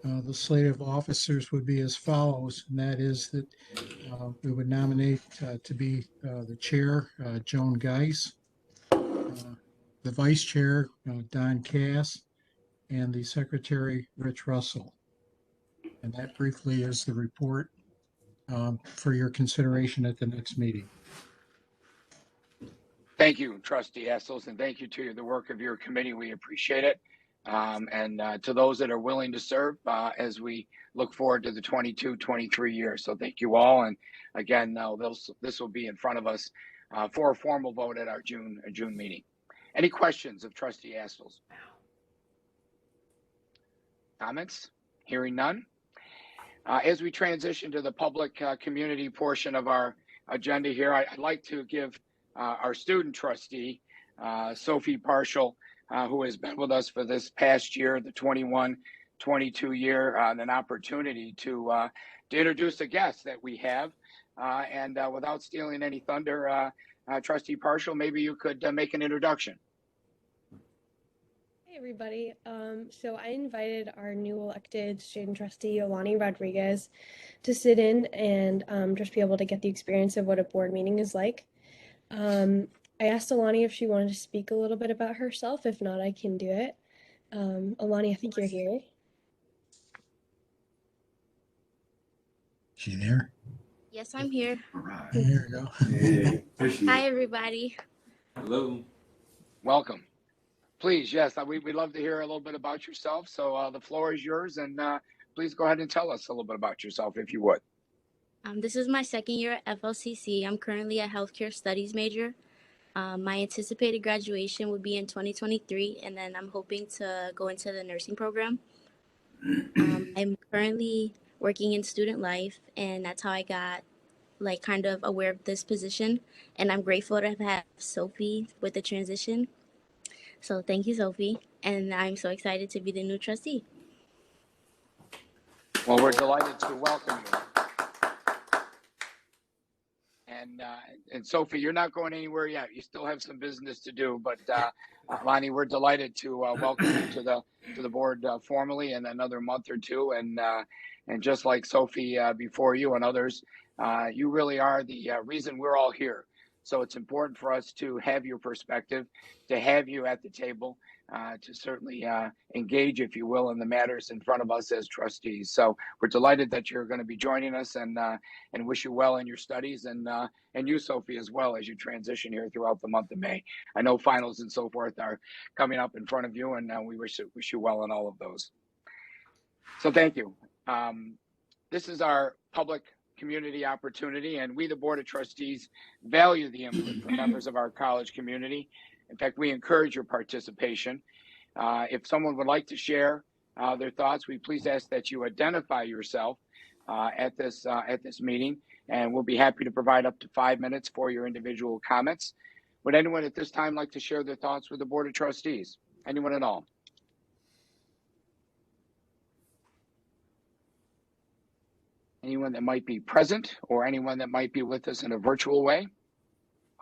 the slate of officers would be as follows, and that is that we would nominate to be the chair, Joan Geis, the vice chair, Don Cass, and the secretary, Rich Russell. And that briefly is the report for your consideration at the next meeting. Thank you, Trustee Astles, and thank you to the work of your committee. We appreciate it. And to those that are willing to serve as we look forward to the 22-23 year. So thank you all. And again, this will be in front of us for a formal vote at our June meeting. Any questions of Trustee Astles? Comments? Hearing none. As we transition to the public community portion of our agenda here, I'd like to give our student trustee, Sophie Partial, who has been with us for this past year, the 21-22 year, an opportunity to introduce a guest that we have. And without stealing any thunder, Trustee Partial, maybe you could make an introduction. Hey everybody. So I invited our new elected student trustee, Alani Rodriguez, to sit in and just be able to get the experience of what a board meeting is like. I asked Alani if she wanted to speak a little bit about herself. If not, I can do it. Alani, I think you're here. She there? Yes, I'm here. There you go. Hey, Hi, everybody. Hello. Welcome. Please, yes, we'd love to hear a little bit about yourself. So the floor is yours, and please go ahead and tell us a little bit about yourself, if you would. This is my second year at FLCC. I'm currently a healthcare studies major. My anticipated graduation would be in 2023, and then I'm hoping to go into the nursing program. I'm currently working in student life, and that's how I got kind of aware of this position. And I'm grateful to have Sophie with the transition. So thank you, Sophie. And I'm so excited to be the new trustee. Well, we're delighted to welcome you. And Sophie, you're not going anywhere yet. You still have some business to do, but Lonnie, we're delighted to welcome you to the board formally in another month or two. And just like Sophie before you and others, you really are the reason we're all here. So it's important for us to have your perspective, to have you at the table, to certainly engage, if you will, in the matters in front of us as trustees. So we're delighted that you're going to be joining us, and wish you well in your studies, and you, Sophie, as well, as you transition here throughout the month of May. I know finals and so forth are coming up in front of you, and we wish you well in all of those. So thank you. This is our public community opportunity, and we, the Board of Trustees, value the input from members of our college community. In fact, we encourage your participation. If someone would like to share their thoughts, we please ask that you identify yourself at this meeting, and we'll be happy to provide up to 5 minutes for your individual comments. Would anyone at this time like to share their thoughts with the Board of Trustees? Anyone at all? Anyone that might be present, or anyone that might be with us in a virtual way,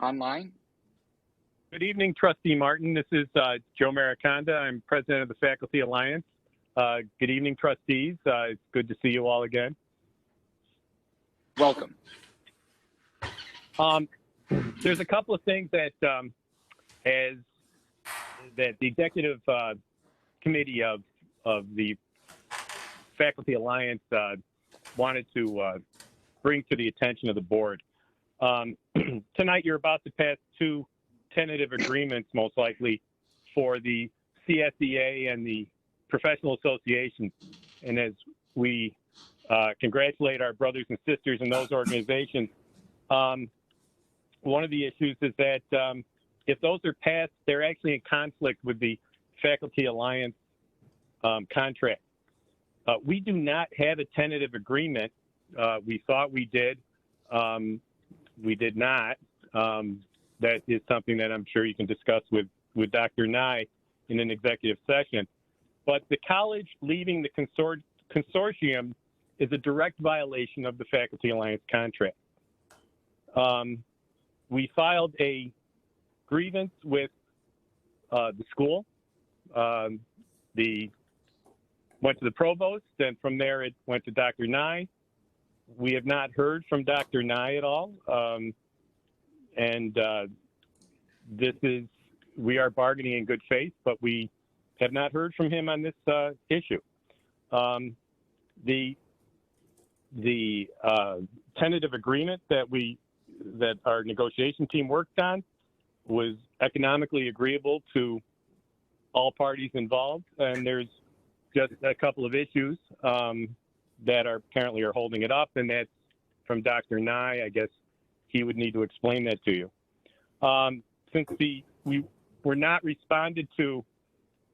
online? Good evening, Trustee Martin. This is Joe Mariconda. I'm president of the Faculty Alliance. Good evening, trustees. It's good to see you all again. Welcome. There's a couple of things that the executive committee of the Faculty Alliance wanted to bring to the attention of the board. Tonight, you're about to pass two tentative agreements, most likely, for the CSEA and the professional associations. And as we congratulate our brothers and sisters in those organizations, one of the issues is that if those are passed, they're actually in conflict with the Faculty Alliance contract. We do not have a tentative agreement. We thought we did. We did not. That is something that I'm sure you can discuss with Dr. Nye in an executive session. But the college leaving the consortium is a direct violation of the Faculty Alliance contract. We filed a grievance with the school. Went to the provost, and from there it went to Dr. Nye. We have not heard from Dr. Nye at all. We are bargaining in good faith, but we have not heard from him on this issue. The tentative agreement that our negotiation team worked on was economically agreeable to all parties involved, and there's just a couple of issues that apparently are holding it up, and that's from Dr. Nye. I guess he would need to explain that to you. Since we were not responded to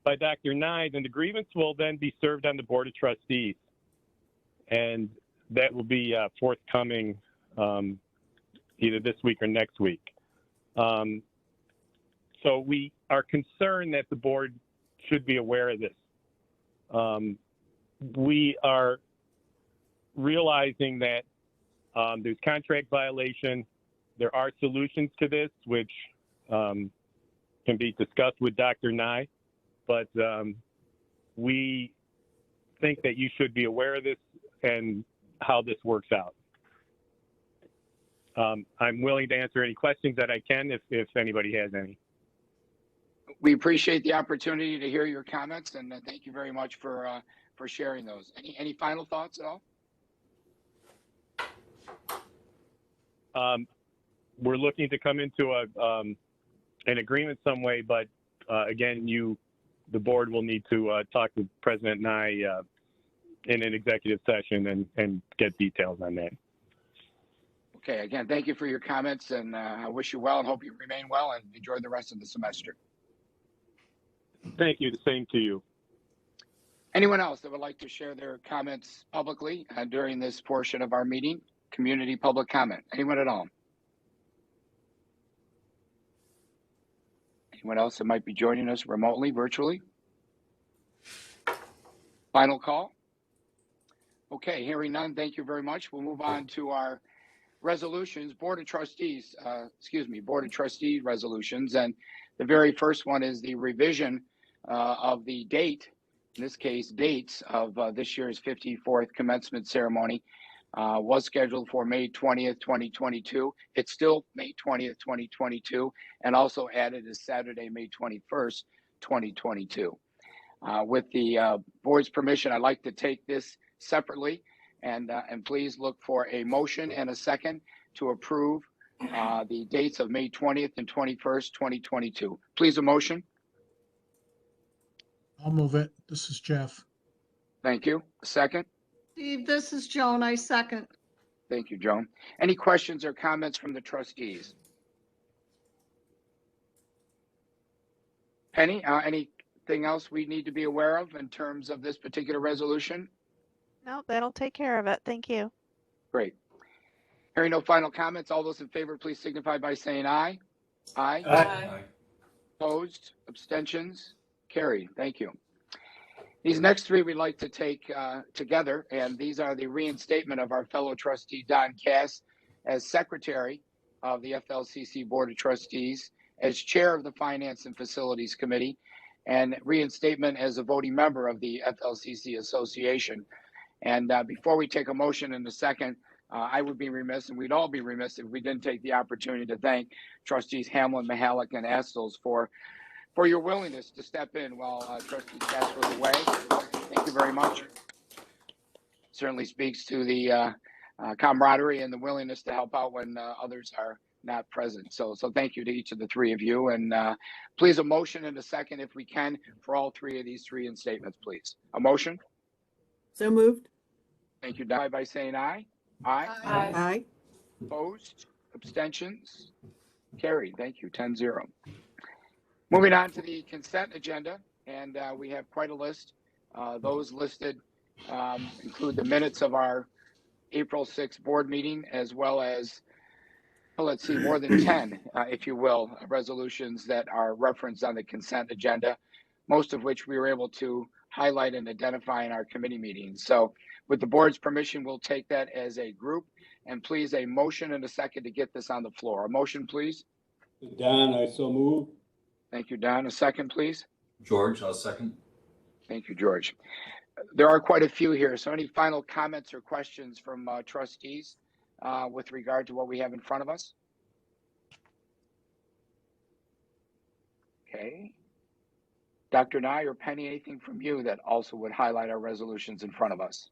by Dr. Nye, then the grievance will then be served on the Board of Trustees, and that will be forthcoming either this week or next week. So we are concerned that the board should be aware of this. We are realizing that there's contract violation. There are solutions to this, which can be discussed with Dr. Nye, but we think that you should be aware of this and how this works out. I'm willing to answer any questions that I can if anybody has any. We appreciate the opportunity to hear your comments, and thank you very much for sharing those. Any final thoughts at all? We're looking to come into an agreement some way, but again, the board will need to talk with President Nye in an executive session and get details on that. Okay, again, thank you for your comments, and I wish you well and hope you remain well and enjoy the rest of the semester. Thank you. The same to you. Anyone else that would like to share their comments publicly during this portion of our meeting? Community public comment. Anyone at all? Anyone else that might be joining us remotely, virtually? Final call? Okay, hearing none, thank you very much. We'll move on to our resolutions, Board of Trustee resolutions. And the very first one is the revision of the date, in this case, dates of this year's 54th commencement ceremony. Was scheduled for May 20th, 2022. It's still May 20th, 2022, and also added as Saturday, May 21st, 2022. With the board's permission, I'd like to take this separately, and please look for a motion and a second to approve the dates of May 20th and 21st, 2022. Please, a motion. I'll move it. This is Jeff. Thank you. A second. Steve, this is Joan. I second. Thank you, Joan. Any questions or comments from the trustees? Penny, anything else we need to be aware of in terms of this particular resolution? No, that'll take care of it. Thank you. Great. Hearing no final comments, all those in favor, please signify by saying aye. Aye. Aye. Opposed? Abstentions? Carried. Thank you. These next three we'd like to take together, and these are the reinstatement of our fellow trustee Don Cass as secretary of the FLCC Board of Trustees, as chair of the Finance and Facilities Committee, and reinstatement as a voting member of the FLCC Association. And before we take a motion in a second, I would be remiss, and we'd all be remiss if we didn't take the opportunity to thank trustees Hamlin, Mahalik, and Astles for your willingness to step in while Trustee Cass was away. Thank you very much. Certainly speaks to the camaraderie and the willingness to help out when others are not present. So thank you to each of the three of you. And please, a motion and a second, if we can, for all three of these three statements, please. A motion? So moved. Thank you. Die by saying aye. Aye. Aye. Aye. Opposed? Abstentions? Carried. Thank you. 10-0. Moving on to the consent agenda, and we have quite a list. Those listed include the minutes of our April 6th board meeting, as well as, well, let's see, more than 10, if you will, resolutions that are referenced on the consent agenda, most of which we were able to highlight and identify in our committee meetings. So with the board's permission, we'll take that as a group, and please, a motion and a second to get this on the floor. A motion, please. Don, I so move. Thank you, Don. A second, please. George, I'll second. Thank you, George. There are quite a few here. So any final comments or questions from trustees with regard to what we have in front of us? Okay. Dr. Nye or Penny, anything from you that also would highlight our resolutions in front of us?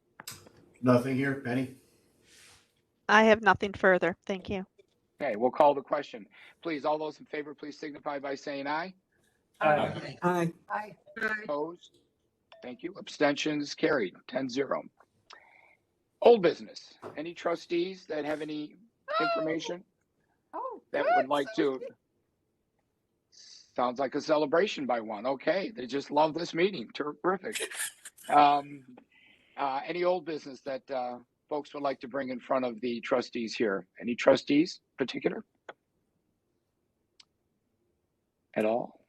Nothing here, Penny? I have nothing further. Thank you. Okay, we'll call the question. Please, all those in favor, please signify by saying aye. Aye. Aye. Aye. Opposed? Thank you. Abstentions? Carried. 10-0. Old business. Any trustees that have any information that would like to? Sounds like a celebration by one. Okay, they just love this meeting. Terrific. Any old business that folks would like to bring in front of the trustees here? Any trustees in particular? At all?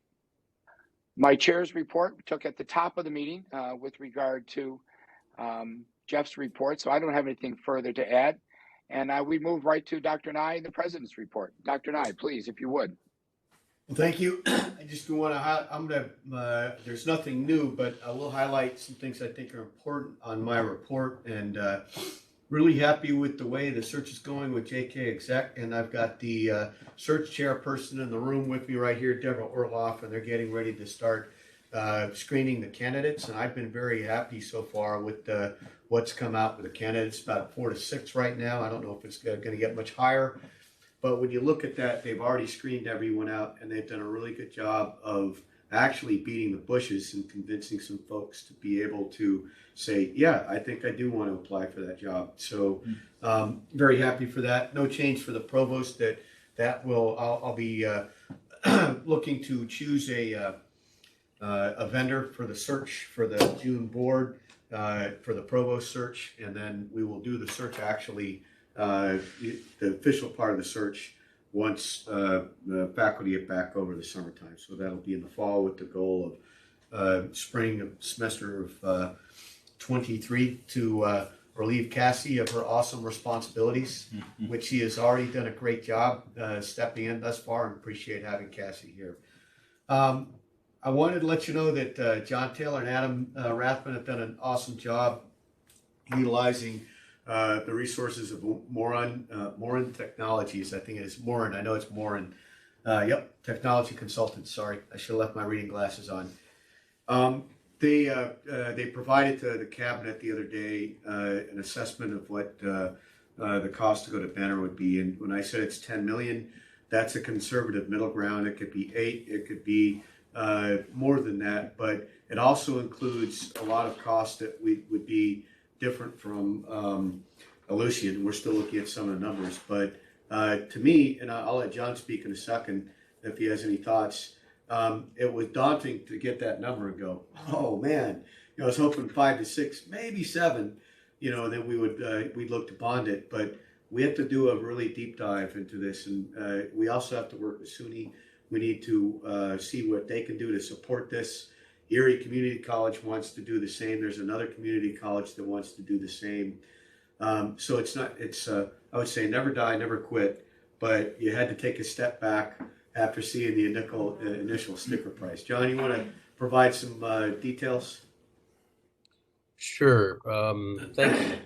My chair's report we took at the top of the meeting with regard to Jeff's report, so I don't have anything further to add. And we move right to Dr. Nye, the president's report. Dr. Nye, please, if you would. Well, thank you. I just want to, there's nothing new, but I will highlight some things I think are important on my report, and really happy with the way the search is going with JK Exec, and I've got the search chairperson in the room with me right here, Deborah Orloff, and they're getting ready to start screening the candidates, and I've been very happy so far with what's come out with the candidates, about 4 to 6 right now. I don't know if it's going to get much higher, but when you look at that, they've already screened everyone out, and they've done a really good job of actually beating the bushes and convincing some folks to be able to say, yeah, I think I do want to apply for that job. So very happy for that. No change for the provost. I'll be looking to choose a vendor for the search for the June board for the provost search, and then we will do the search actually, the official part of the search once the faculty get back over the summertime. So that'll be in the fall with the goal of spring of semester of 23 to relieve Cassie of her awesome responsibilities, which she has already done a great job stepping in thus far, and appreciate having Cassie here. I wanted to let you know that John Taylor and Adam Rathman have done an awesome job utilizing the resources of Morin Technologies. I think it is Morin. I know it's Morin. Yep, technology consultants. Sorry, I should have left my reading glasses on. They provided to the cabinet the other day an assessment of what the cost to go to Banner would be. And when I said it's 10 million, that's a conservative middle ground. It could be 8, it could be more than that, but it also includes a lot of costs that would be different from Aleutian. We're still looking at some of the numbers, but to me, and I'll let John speak in a second if he has any thoughts, it was daunting to get that number and go, oh man, I was hoping 5 to 6, maybe 7, then we'd look to bond it, but we have to do a really deep dive into this, and we also have to work with SUNY. We need to see what they can do to support this. Erie Community College wants to do the same. There's another community college that wants to do the same. So I would say never die, never quit, but you had to take a step back after seeing the initial sticker price. John, you want to provide some details? Sure. Thank you.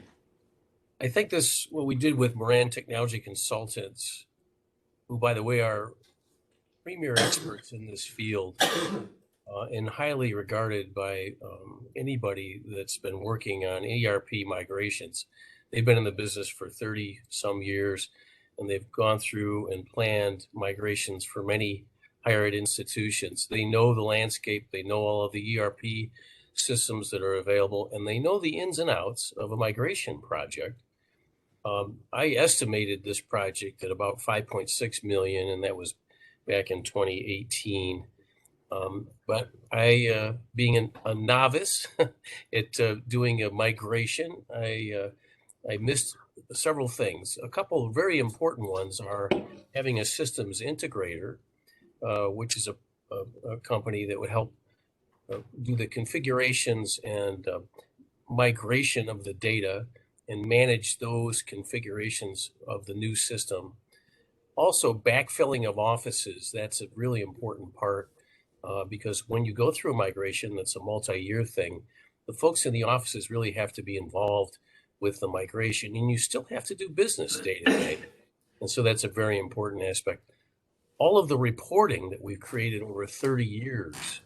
I think what we did with Moran Technology Consultants, who, by the way, are premier experts in this field and highly regarded by anybody that's been working on ERP migrations. They've been in the business for 30 some years, and they've gone through and planned migrations for many higher ed institutions. They know the landscape, they know all of the ERP systems that are available, and they know the ins and outs of a migration project. I estimated this project at about 5.6 million, and that was back in 2018. But I, being a novice at doing a migration, I missed several things. A couple of very important ones are having a systems integrator, which is a company that would help do the configurations and migration of the data and manage those configurations of the new system. Also, backfilling of offices, that's a really important part because when you go through a migration that's a multi-year thing, the folks in the offices really have to be involved with the migration, and you still have to do business day to day. And so that's a very important aspect. All of the reporting that we've created over 30 years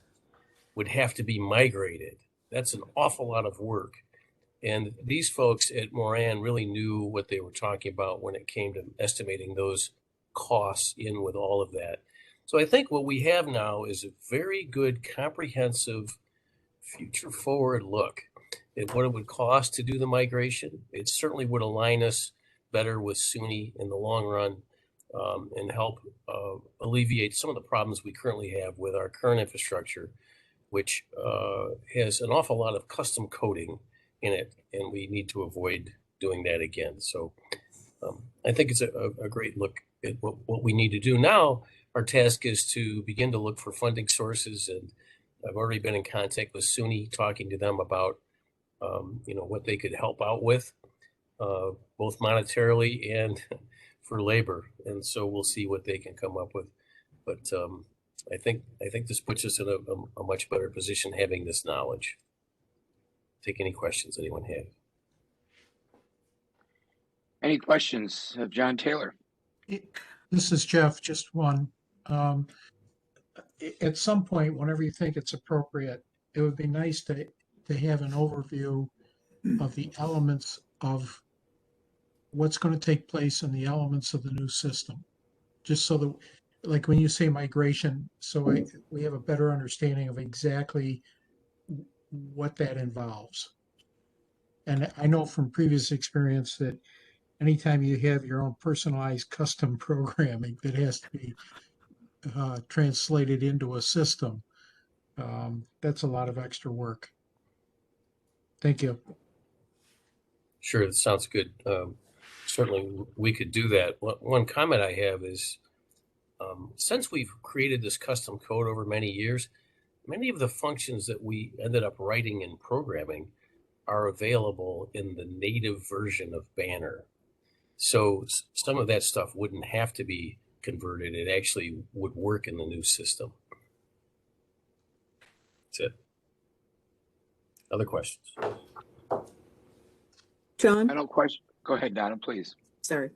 would have to be migrated. That's an awful lot of work. And these folks at Moran really knew what they were talking about when it came to estimating those costs in with all of that. So I think what we have now is a very good, comprehensive, future forward look at what it would cost to do the migration. It certainly would align us better with SUNY in the long run and help alleviate some of the problems we currently have with our current infrastructure, which has an awful lot of custom coding in it, and we need to avoid doing that again. So I think it's a great look at what we need to do. Now, our task is to begin to look for funding sources, and I've already been in contact with SUNY, talking to them about what they could help out with, both monetarily and for labor. And so we'll see what they can come up with. But I think this puts us in a much better position having this knowledge. Take any questions anyone has. Any questions of John Taylor? This is Jeff, just one. At some point, whenever you think it's appropriate, it would be nice to have an overview of the elements of what's going to take place and the elements of the new system. Just so that, like when you say migration, so we have a better understanding of exactly what that involves. And I know from previous experience that anytime you have your own personalized custom programming that has to be translated into a system, that's a lot of extra work. Thank you. Sure, that sounds good. Certainly, we could do that. One comment I have is, since we've created this custom code over many years, many of the functions that we ended up writing and programming are available in the native version of Banner. So some of that stuff wouldn't have to be converted. It actually would work in the new system. That's it. Other questions? John? I don't question. Go ahead, Donna, please. Sorry.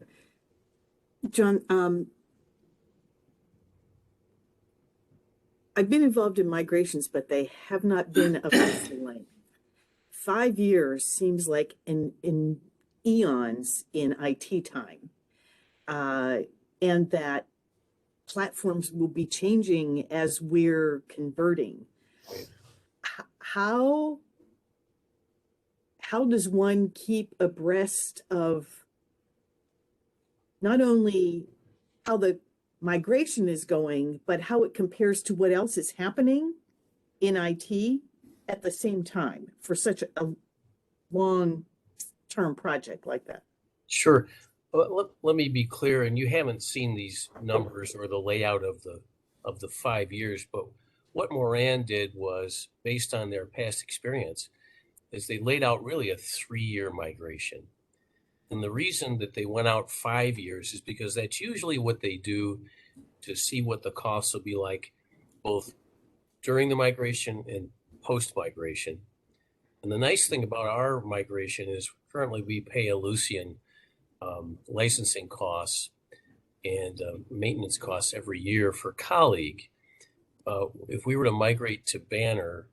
John, I've been involved in migrations, but they have not been of this length. 5 years seems like in eons in IT time, and that platforms will be changing as we're converting. How does one keep abreast of not only how the migration is going, but how it compares to what else is happening in IT at the same time for such a long-term project like that? Sure. Let me be clear, and you haven't seen these numbers or the layout of the 5 years, but what Moran did was, based on their past experience, is they laid out really a 3-year migration. And the reason that they went out 5 years is because that's usually what they do to see what the costs will be like, both during the migration and post-migration. And the nice thing about our migration is currently we pay Ellucian licensing costs and maintenance costs every year for colleague. If we were to migrate to Banner,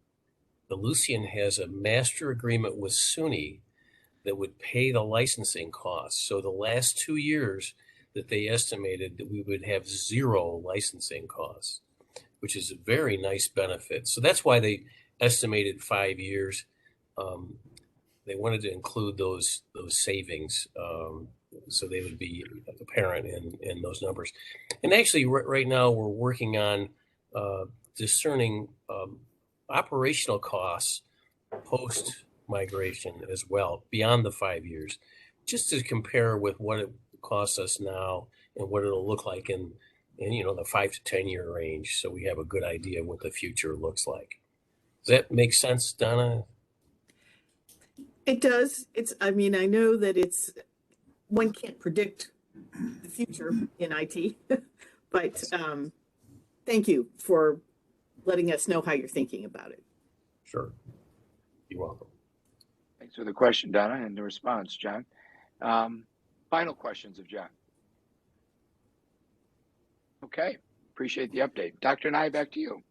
Ellucian has a master agreement with SUNY that would pay the licensing costs. So the last 2 years that they estimated that we would have 0 licensing costs, which is a very nice benefit. So that's why they estimated 5 years. They wanted to include those savings, so they would be apparent in those numbers. And actually, right now we're working on discerning operational costs post migration as well, beyond the 5 years, just to compare with what it costs us now and what it'll look like in the 5 to 10 year range, so we have a good idea of what the future looks like. Does that make sense, Donna? It does. I know that one can't predict the future in IT, but thank you for letting us know how you're thinking about it. Sure. You're welcome. Thanks for the question, Donna, and the response, John. Final questions of John. Okay, appreciate the update. Dr. Nye, back to you.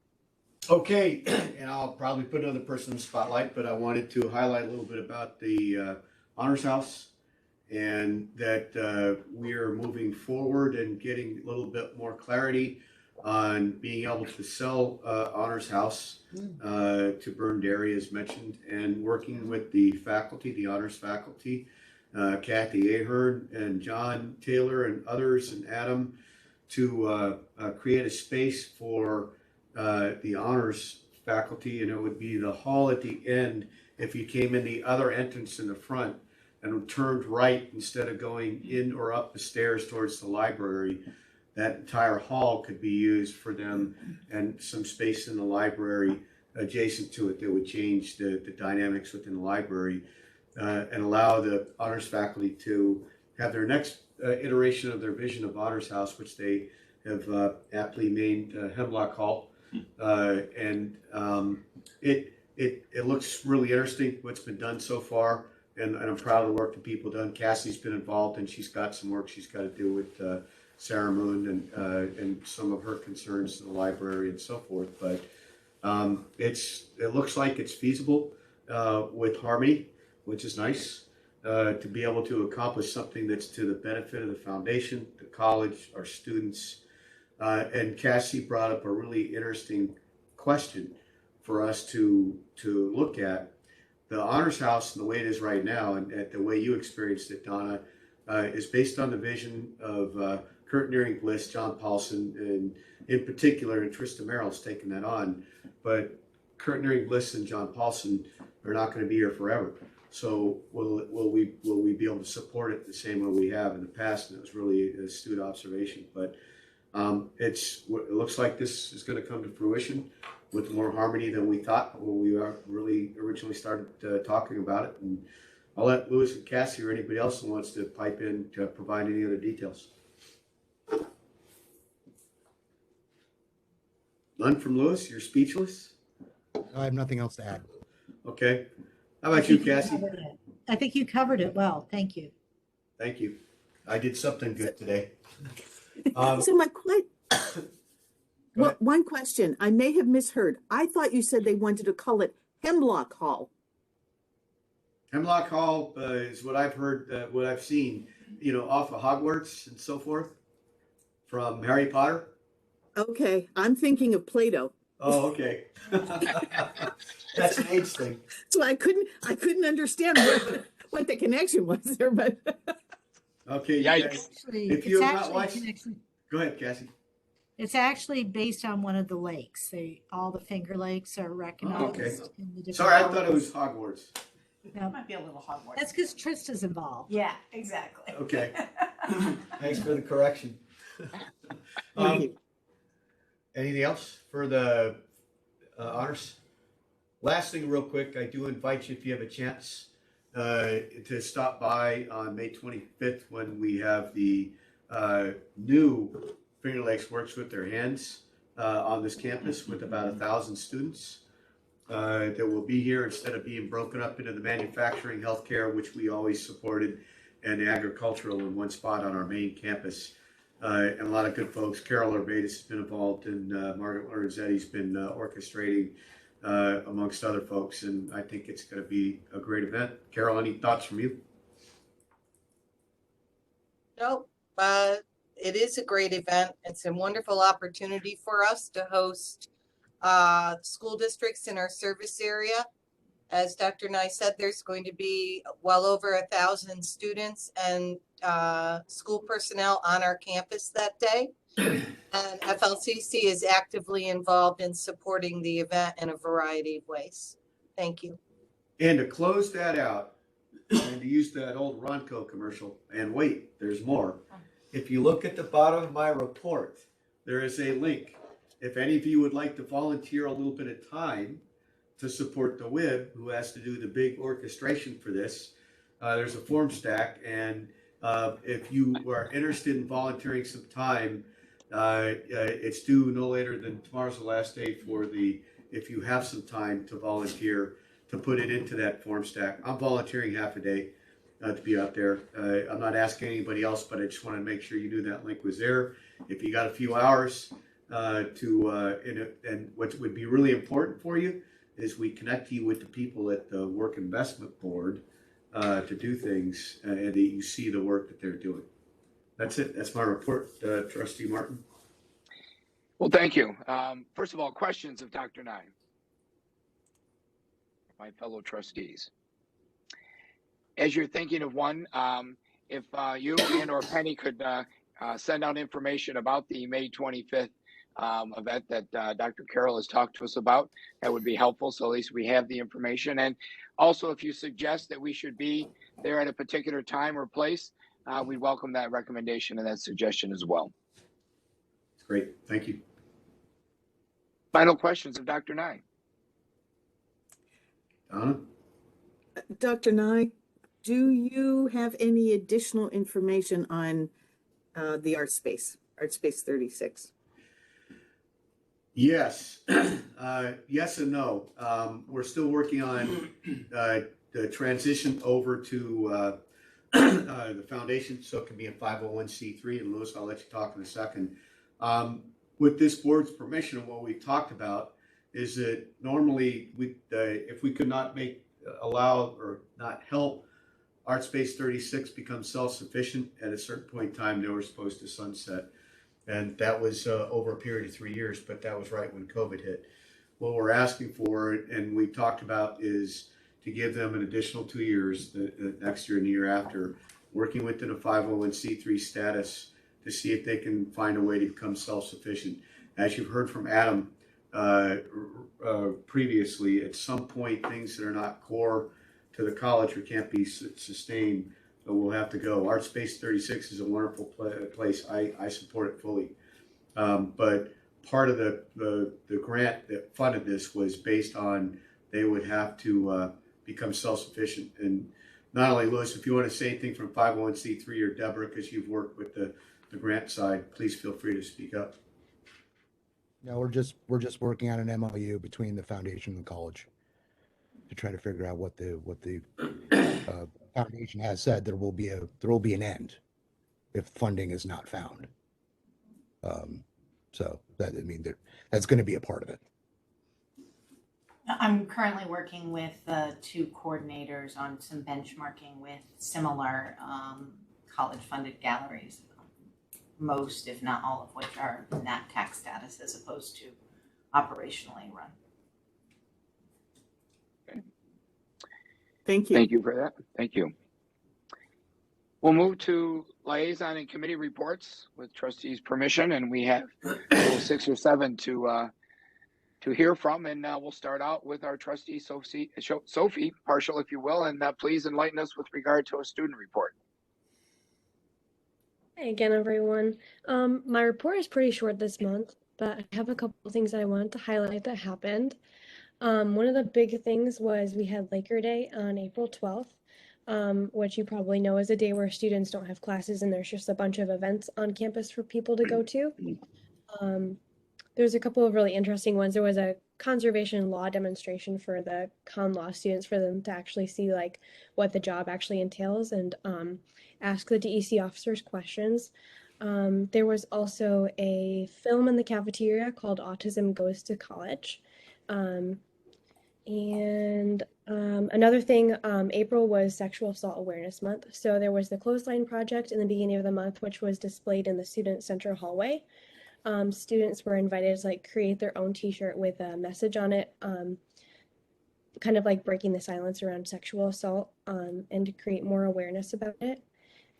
Okay, and I'll probably put another person in the spotlight, but I wanted to highlight a little bit about the Honors House, and that we are moving forward and getting a little bit more clarity on being able to sell Honors House to Byrne Dairy, as mentioned, and working with the faculty, the honors faculty, Kathy Ahern and John Taylor and others, and Adam, to create a space for the honors faculty, and it would be the hall at the end. If you came in the other entrance in the front and turned right instead of going in or up the stairs towards the library, that entire hall could be used for them, and some space in the library adjacent to it that would change the dynamics within the library, and allow the honors faculty to have their next iteration of their vision of Honors House, which they have aptly named Hemlock Hall. And it looks really interesting what's been done so far, and I'm proud of the work that people done. Cassie's been involved, and she's got some work she's got to do with Sarah Moon and some of her concerns in the library and so forth. But it looks like it's feasible with Harmony, which is nice, to be able to accomplish something that's to the benefit of the foundation, the college, our students. And Cassie brought up a really interesting question for us to look at. The Honors House and the way it is right now, and the way you experienced it, Donna, is based on the vision of Kurt Nearing Bliss, John Paulson, and in particular, and Trista Merrill's taken that on. But Kurt Nearing Bliss and John Paulson are not going to be here forever. So will we be able to support it the same way we have in the past? And it was really an astute observation. But it looks like this is going to come to fruition. with more harmony than we thought when we really originally started talking about it. And I'll let Lewis and Cassie or anybody else who wants to pipe in to provide any other details. None from Lewis? You're speechless? I have nothing else to add. Okay. How about you, Cassie? I think you covered it well. Thank you. Thank you. I did something good today. So one question, I may have misheard. I thought you said they wanted to call it Hemlock Hall. Hemlock Hall is what I've heard, what I've seen, you know, off of Hogwarts and so forth from Harry Potter. Okay, I'm thinking of Play-Doh. Oh, okay. That's an age thing. So I couldn't understand what the connection was there, but. Okay. Yikes. If you have not watched, go ahead, Cassie. It's actually based on one of the lakes. All the Finger Lakes are recognized. Oh, okay. In the different Sorry, I thought it was Hogwarts. It might be a little Hogwarts. That's because Trista's involved. Yeah, exactly. Okay. Thanks for the correction. Anything else for the honors? Last thing real quick, I do invite you, if you have a chance, to stop by on May 25th when we have the new Finger Lakes Works with Their Hands on this campus with about 1,000 students that will be here instead of being broken up into the manufacturing, healthcare, which we always supported, and agricultural in one spot on our main campus. And a lot of good folks. Carol Urbatus has been involved, and Margaret Lorenzetti's been orchestrating amongst other folks, and I think it's going to be a great event. Carol, any thoughts from you? No, it is a great event. It's a wonderful opportunity for us to host school districts in our service area. As Dr. Nye said, there's going to be well over 1,000 students and school personnel on our campus that day. And FLCC is actively involved in supporting the event in a variety of ways. Thank you. And to close that out, and to use that old Ronco commercial, and wait, there's more. If you look at the bottom of my report, there is a link. If any of you would like to volunteer a little bit of time to support the WIB, who has to do the big orchestration for this, there's a form stack. And if you are interested in volunteering some time, it's due no later than tomorrow's the last day for if you have some time to volunteer, to put it into that form stack. I'm volunteering half a day to be out there. I'm not asking anybody else, but I just wanted to make sure you knew that link was there. If you got a few hours and what would be really important for you is we connect you with the people at the Work Investment Board to do things, and that you see the work that they're doing. That's it. That's my report, Trustee Martin. Well, thank you. First of all, questions of Dr. Nye, my fellow trustees. As you're thinking of one, if you and or Penny could send out information about the May 25th event that Dr. Carroll has talked to us about, that would be helpful. So at least we have the information. And also, if you suggest that we should be there at a particular time or place, we welcome that recommendation and that suggestion as well. Great. Thank you. Final questions of Dr. Nye. Donna? Dr. Nye, do you have any additional information on the art space 36? Yes. Yes and no. We're still working on the transition over to the foundation, so it can be a 501c3. And Louis, I'll let you talk in a second. With this board's permission, what we talked about is that normally if we could not allow or not help Art Space 36 become self-sufficient at a certain point in time, they were supposed to sunset. And that was over a period of 3 years, but that was right when COVID hit. What we're asking for, and we talked about, is to give them an additional 2 years, the next year and the year after, working within a 501c3 status to see if they can find a way to become self-sufficient. As you've heard from Adam previously, at some point, things that are not core to the college or can't be sustained, we'll have to go. Art Space 36 is a wonderful place. I support it fully. But part of the grant that funded this was based on they would have to become self-sufficient. And not only, Louis, if you want to say anything from 501c3 or Deborah, because you've worked with the grant side, please feel free to speak up. No, we're just working on an MOU between the foundation and the college to try to figure out what the foundation has said. There will be an end if funding is not found. So that, I mean, that's going to be a part of it. I'm currently working with the two coordinators on some benchmarking with similar college-funded galleries, most, if not all of which are in that tax status as opposed to operationally run. Okay. Thank you. Thank you for that. Thank you. We'll move to liaison and committee reports with trustees' permission, and we have 6 or 7 to hear from, and we'll start out with our trustee Sophie Partial, if you will, and please enlighten us with regard to a student report. Hey again, everyone. My report is pretty short this month, but I have a couple of things that I wanted to highlight that happened. One of the big things was we had Laker Day on April 12th, which you probably know is a day where students don't have classes and there's just a bunch of events on campus for people to go to. There's a couple of really interesting ones. There was a conservation law demonstration for the con law students for them to actually see like what the job actually entails and ask the DEC officers questions. There was also a film in the cafeteria called Autism Goes to College. Another thing, April was Sexual Assault Awareness Month. So there was the Clothesline Project in the beginning of the month, which was displayed in the student center hallway. Students were invited to like create their own t-shirt with a message on it, kind of like breaking the silence around sexual assault, and to create more awareness about it.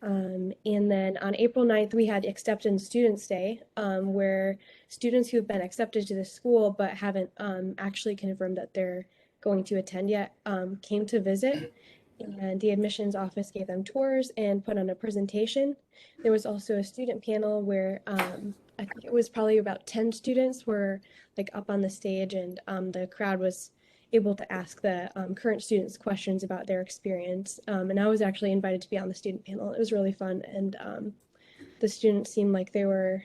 And then on April 9th, we had Acceptance Students Day, where students who've been accepted to the school but haven't actually confirmed that they're going to attend yet came to visit. And the admissions office gave them tours and put on a presentation. There was also a student panel where I think it was probably about 10 students were like up on the stage, and the crowd was able to ask the current students questions about their experience. And I was actually invited to be on the student panel. It was really fun, and the students seemed like they were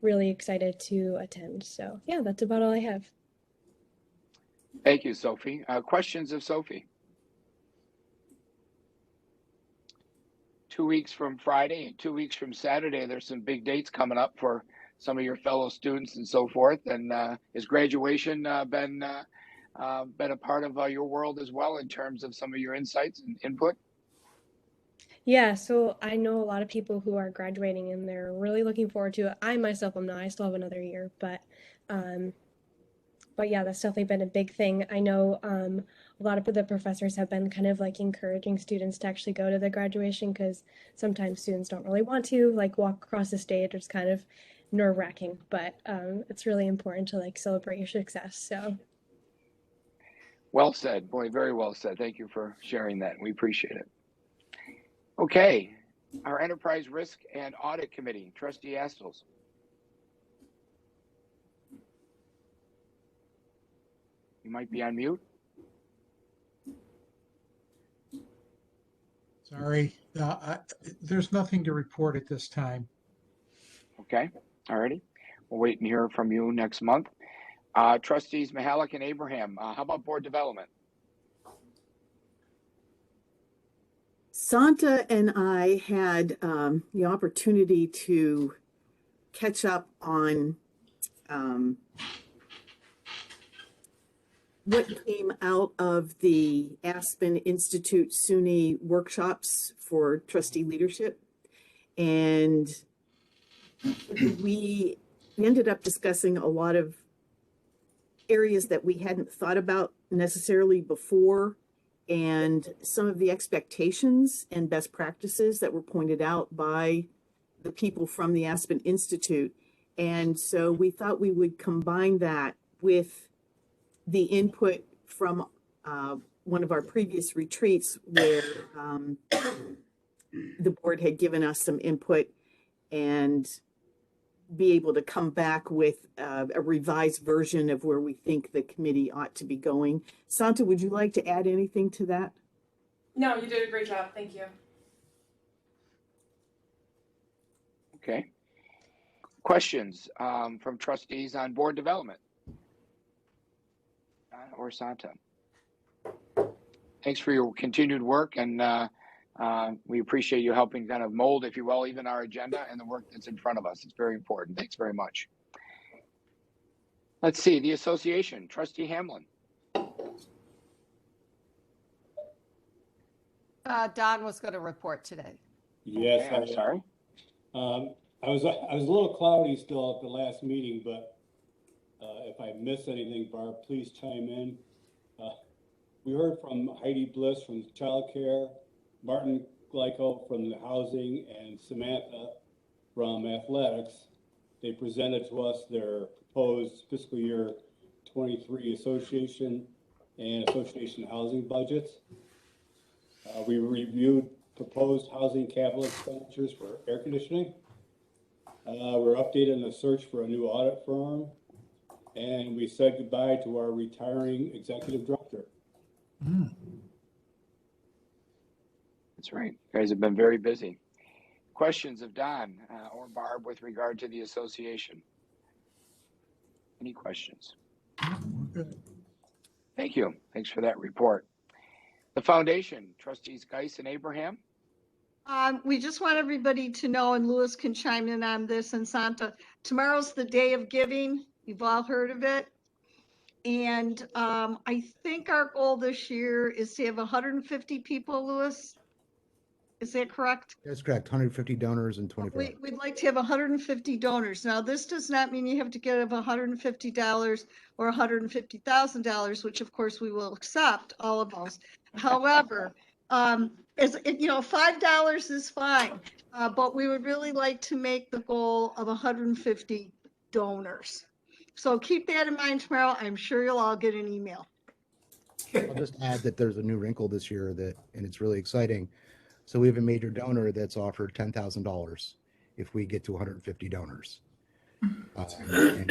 really excited to attend. So yeah, that's about all I have. Thank you, Sophie. Questions of Sophie? 2 weeks from Friday and 2 weeks from Saturday, there's some big dates coming up for some of your fellow students and so forth. And has graduation been a part of your world as well in terms of some of your insights and input? Yeah, so I know a lot of people who are graduating and they're really looking forward to it. I myself am not. I still have another year, but yeah, that's definitely been a big thing. I know a lot of the professors have been kind of like encouraging students to actually go to the graduation, because sometimes students don't really want to like walk across the stage. It's kind of nerve-wracking, but it's really important to like celebrate your success. So well said, boy, very well said. Thank you for sharing that. We appreciate it. Okay, our Enterprise Risk and Audit Committee, Trustee Astles. You might be on mute. Sorry, there's nothing to report at this time. Okay, all righty. We'll wait and hear from you next month. Trustees Mihalik and Abraham, how about board development? Santa and I had the opportunity to catch up on what came out of the Aspen Institute SUNY workshops for trustee leadership. And we ended up discussing a lot of areas that we hadn't thought about necessarily before, and some of the expectations and best practices that were pointed out by the people from the Aspen Institute. And so we thought we would combine that with the input from one of our previous retreats where the board had given us some input, and be able to come back with a revised version of where we think the committee ought to be going. Santa, would you like to add anything to that? No, you did a great job. Thank you. Okay. Questions from trustees on board development? Or Santa? Thanks for your continued work, and we appreciate you helping kind of mold, if you will, even our agenda and the work that's in front of us. It's very important. Thanks very much. Let's see, the association, Trustee Hamlin. Don was going to report today. Yes, Okay, I'm sorry. I was a little cloudy still at the last meeting, but if I miss anything, Barb, please chime in. We heard from Heidi Bliss from Child Care, Martin Glyco from the Housing, and Samantha from Athletics. They presented to us their proposed fiscal year 23 association and association housing budgets. We reviewed proposed housing capital expenditures for air conditioning. We're updating the search for a new audit firm, and we said goodbye to our retiring executive director. That's right. You guys have been very busy. Questions of Don or Barb with regard to the association? Any questions? Thank you. Thanks for that report. The foundation, trustees Geis and Abraham. We just want everybody to know, and Louis can chime in on this, and Santa, tomorrow's the day of giving. You've all heard of it. And I think our goal this year is to have 150 people, Louis. Is that correct? That's correct. 150 donors and 24. We'd like to have 150 donors. Now, this does not mean you have to give $150 or $150,000, which of course we will accept all of those. However, as you know, $5 is fine, but we would really like to make the goal of 150 donors. So keep that in mind tomorrow. I'm sure you'll all get an email. I'll just add that there's a new wrinkle this year and it's really exciting. So we have a major donor that's offered $10,000 if we get to 150 donors. And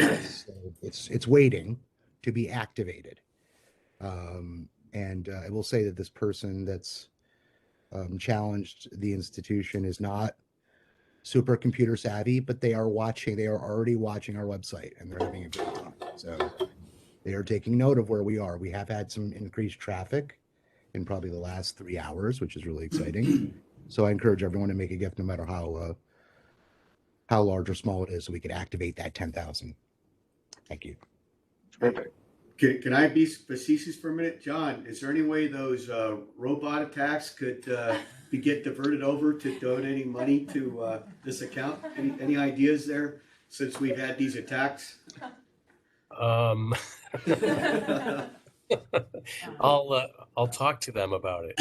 it's waiting to be activated. And I will say that this person that's challenged the institution is not super computer savvy, but they are already watching our website, and they're having a great time. So they are taking note of where we are. We have had some increased traffic in probably the last 3 hours, which is really exciting. So I encourage everyone to make a gift, no matter how large or small it is, so we could activate that 10,000. Thank you. Perfect. Can I be facetious for a minute? John, is there any way those robot attacks could get diverted over to donating money to this account? Any ideas there since we've had these attacks? I'll talk to them about it.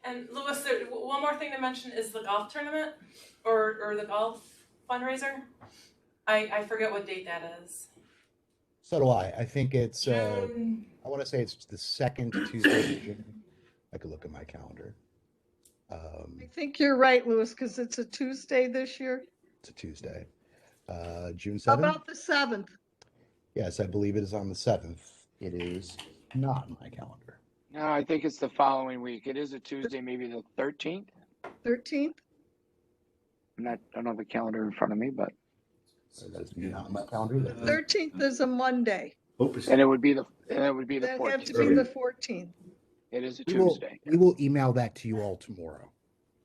And Louis, one more thing to mention is the golf tournament or the golf fundraiser. I forget what date that is. So do I. I think it's, I want to say it's the second Tuesday of June. I could look at my calendar. I think you're right, Louis, because it's a Tuesday this year. It's a Tuesday. June 7th? How about the 7th? Yes, I believe it is on the 7th. It is not on my calendar. No, I think it's the following week. It is a Tuesday, maybe the 13th. 13th? I don't have the calendar in front of me, but that's not on my calendar. 13th is a Monday. And it would be the 14th. That have to be the 14th. It is a Tuesday. We will email that to you all tomorrow.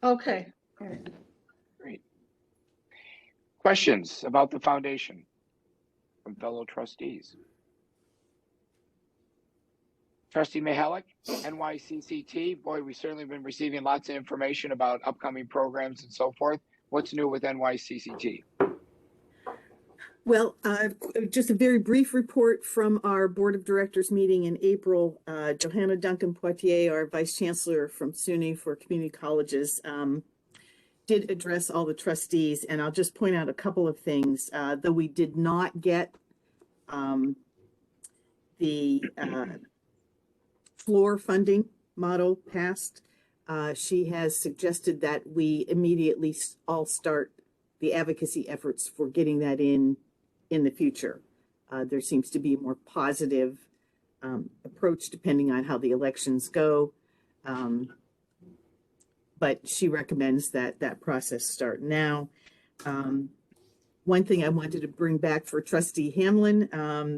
Okay. Great. Questions about the foundation from fellow trustees? Trustee Mihalik, NYCCT. Boy, we've certainly been receiving lots of information about upcoming programs and so forth. What's new with NYCCT? Well, just a very brief report from our Board of Directors meeting in April. Johanna Duncan-Poitier, our Vice Chancellor from SUNY for Community Colleges, did address all the trustees, and I'll just point out a couple of things. Though we did not get the floor funding model passed, she has suggested that we immediately all start the advocacy efforts for getting that in the future. There seems to be a more positive approach depending on how the elections go. But she recommends that that process start now. One thing I wanted to bring back for Trustee Hamlin,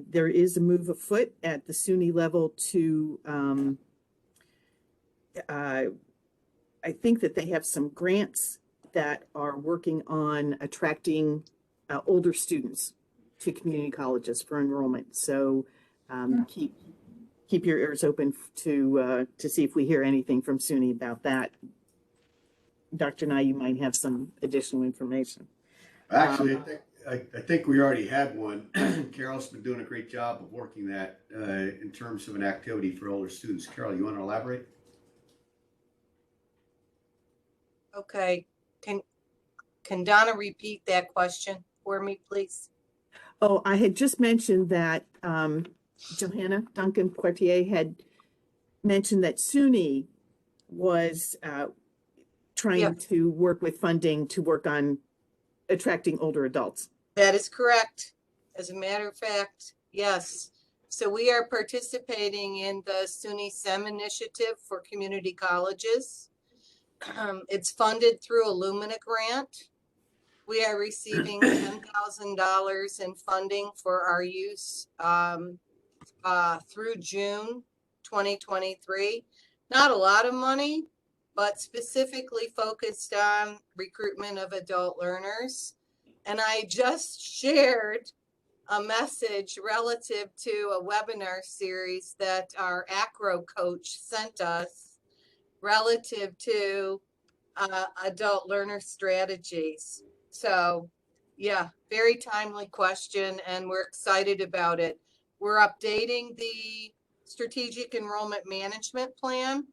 there is a move afoot at the SUNY level to, I think that they have some grants that are working on attracting older students to community colleges for enrollment. So keep your ears open to see if we hear anything from SUNY about that. Dr. Nye, you might have some additional information. Actually, I think we already had one. Carol's been doing a great job of working that in terms of an activity for older students. Carol, you want to elaborate? Okay, can Donna repeat that question for me, please? Oh, I had just mentioned that Johanna Duncan Poitier had mentioned that SUNY was trying to work with funding to work on attracting older adults. That is correct. As a matter of fact, yes. So we are participating in the SUNY SEM initiative for community colleges. It's funded through a Lumina grant. We are receiving $10,000 in funding for our use through June 2023. Not a lot of money, but specifically focused on recruitment of adult learners. And I just shared a message relative to a webinar series that our acro coach sent us relative to adult learner strategies. So yeah, very timely question, and we're excited about it. We're updating the strategic enrollment management plan.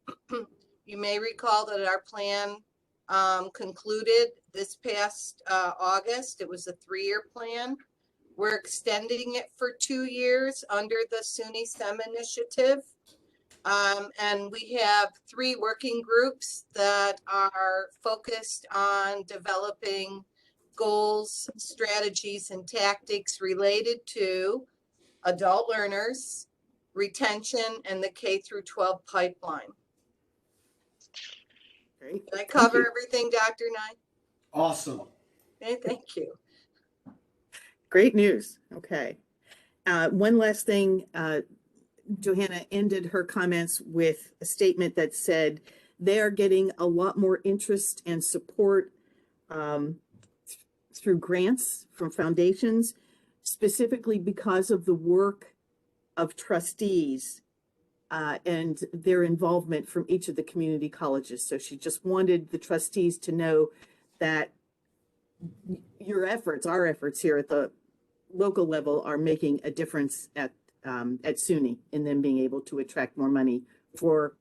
You may recall that our plan concluded this past August. It was a 3-year plan. We're extending it for 2 years under the SUNY SEM initiative. And we have 3 working groups that are focused on developing goals, strategies, and tactics related to adult learners, retention, and the K through 12 pipeline. Great. Did I cover everything, Dr. Nye? Awesome. Okay, thank you. Great news. Okay. One last thing. Johanna ended her comments with a statement that said they are getting a lot more interest and support through grants from foundations, specifically because of the work of trustees and their involvement from each of the community colleges. So she just wanted the trustees to know that your efforts, our efforts here at the local level, are making a difference at SUNY in them being able to attract more money for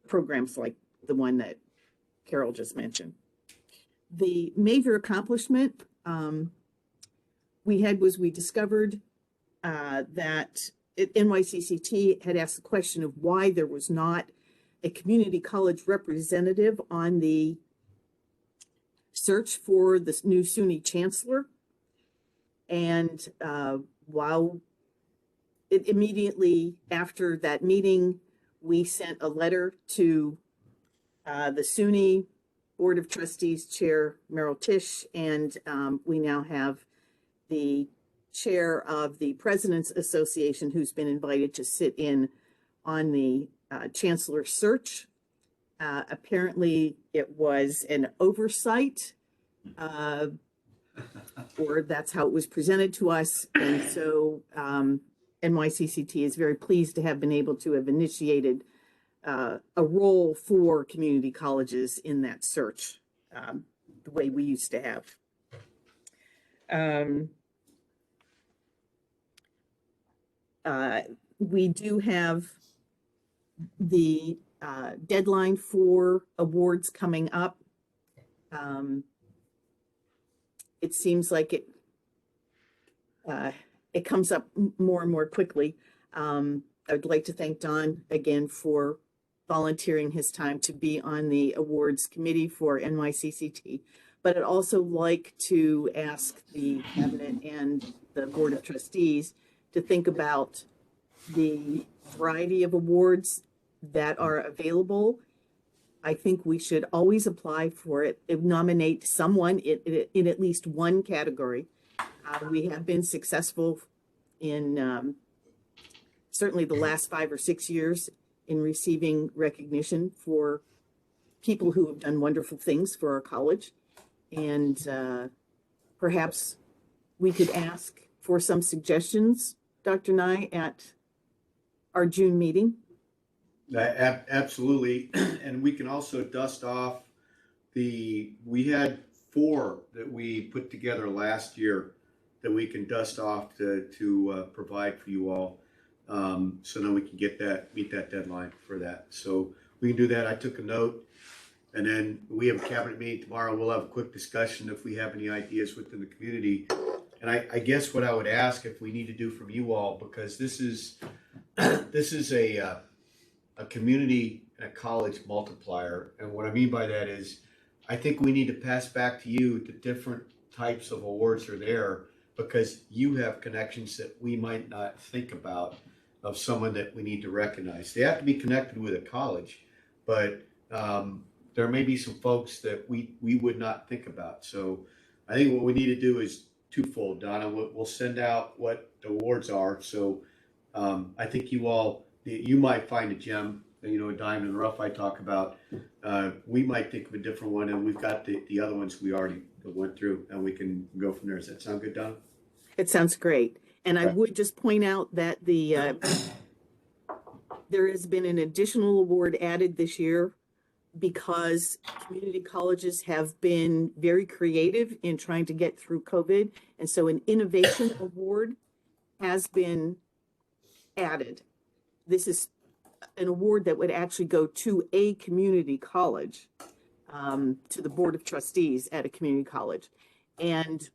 programs like the one that Carol just mentioned. The major accomplishment we had was we discovered that NYCCT had asked the question of why there was not a community college representative on the search for this new SUNY chancellor. And while immediately after that meeting, we sent a letter to the SUNY Board of Trustees Chair Merrill Tisch, and we now have the chair of the President's Association who's been invited to sit in on the chancellor search. Apparently it was an oversight, or that's how it was presented to us. And so NYCCT is very pleased to have been able to have initiated a role for community colleges in that search, the way we used to have. We do have the deadline for awards coming up. It seems like it comes up more and more quickly. I'd like to thank Don again for volunteering his time to be on the awards committee for NYCCT. But I'd also like to ask the cabinet and the board of trustees to think about the variety of awards that are available. I think we should always apply for it, nominate someone in at least one category. We have been successful in certainly the last 5 or 6 years in receiving recognition for people who have done wonderful things for our college. And perhaps we could ask for some suggestions, Dr. Nye, at our June meeting. Absolutely. And we can also dust off we had 4 that we put together last year that we can dust off to provide for you all. So then we can meet that deadline for that. So we can do that. I took a note, and then we have a cabinet meeting tomorrow. We'll have a quick discussion if we have any ideas within the community. And I guess what I would ask if we need to do from you all, because this is a community and a college multiplier. And what I mean by that is I think we need to pass back to you the different types of awards are there, because you have connections that we might not think about of someone that we need to recognize. They have to be connected with a college, but there may be some folks that we would not think about. So I think what we need to do is twofold, Donna. We'll send out what the awards are. So I think you might find a gem, a diamond in the rough I talk about. We might think of a different one, and we've got the other ones we already went through, and we can go from there. Does that sound good, Donna? It sounds great. And I would just point out that there has been an additional award added this year because community colleges have been very creative in trying to get through COVID. And so an innovation award has been added. This is an award that would actually go to a community college, to the board of trustees at a community college. And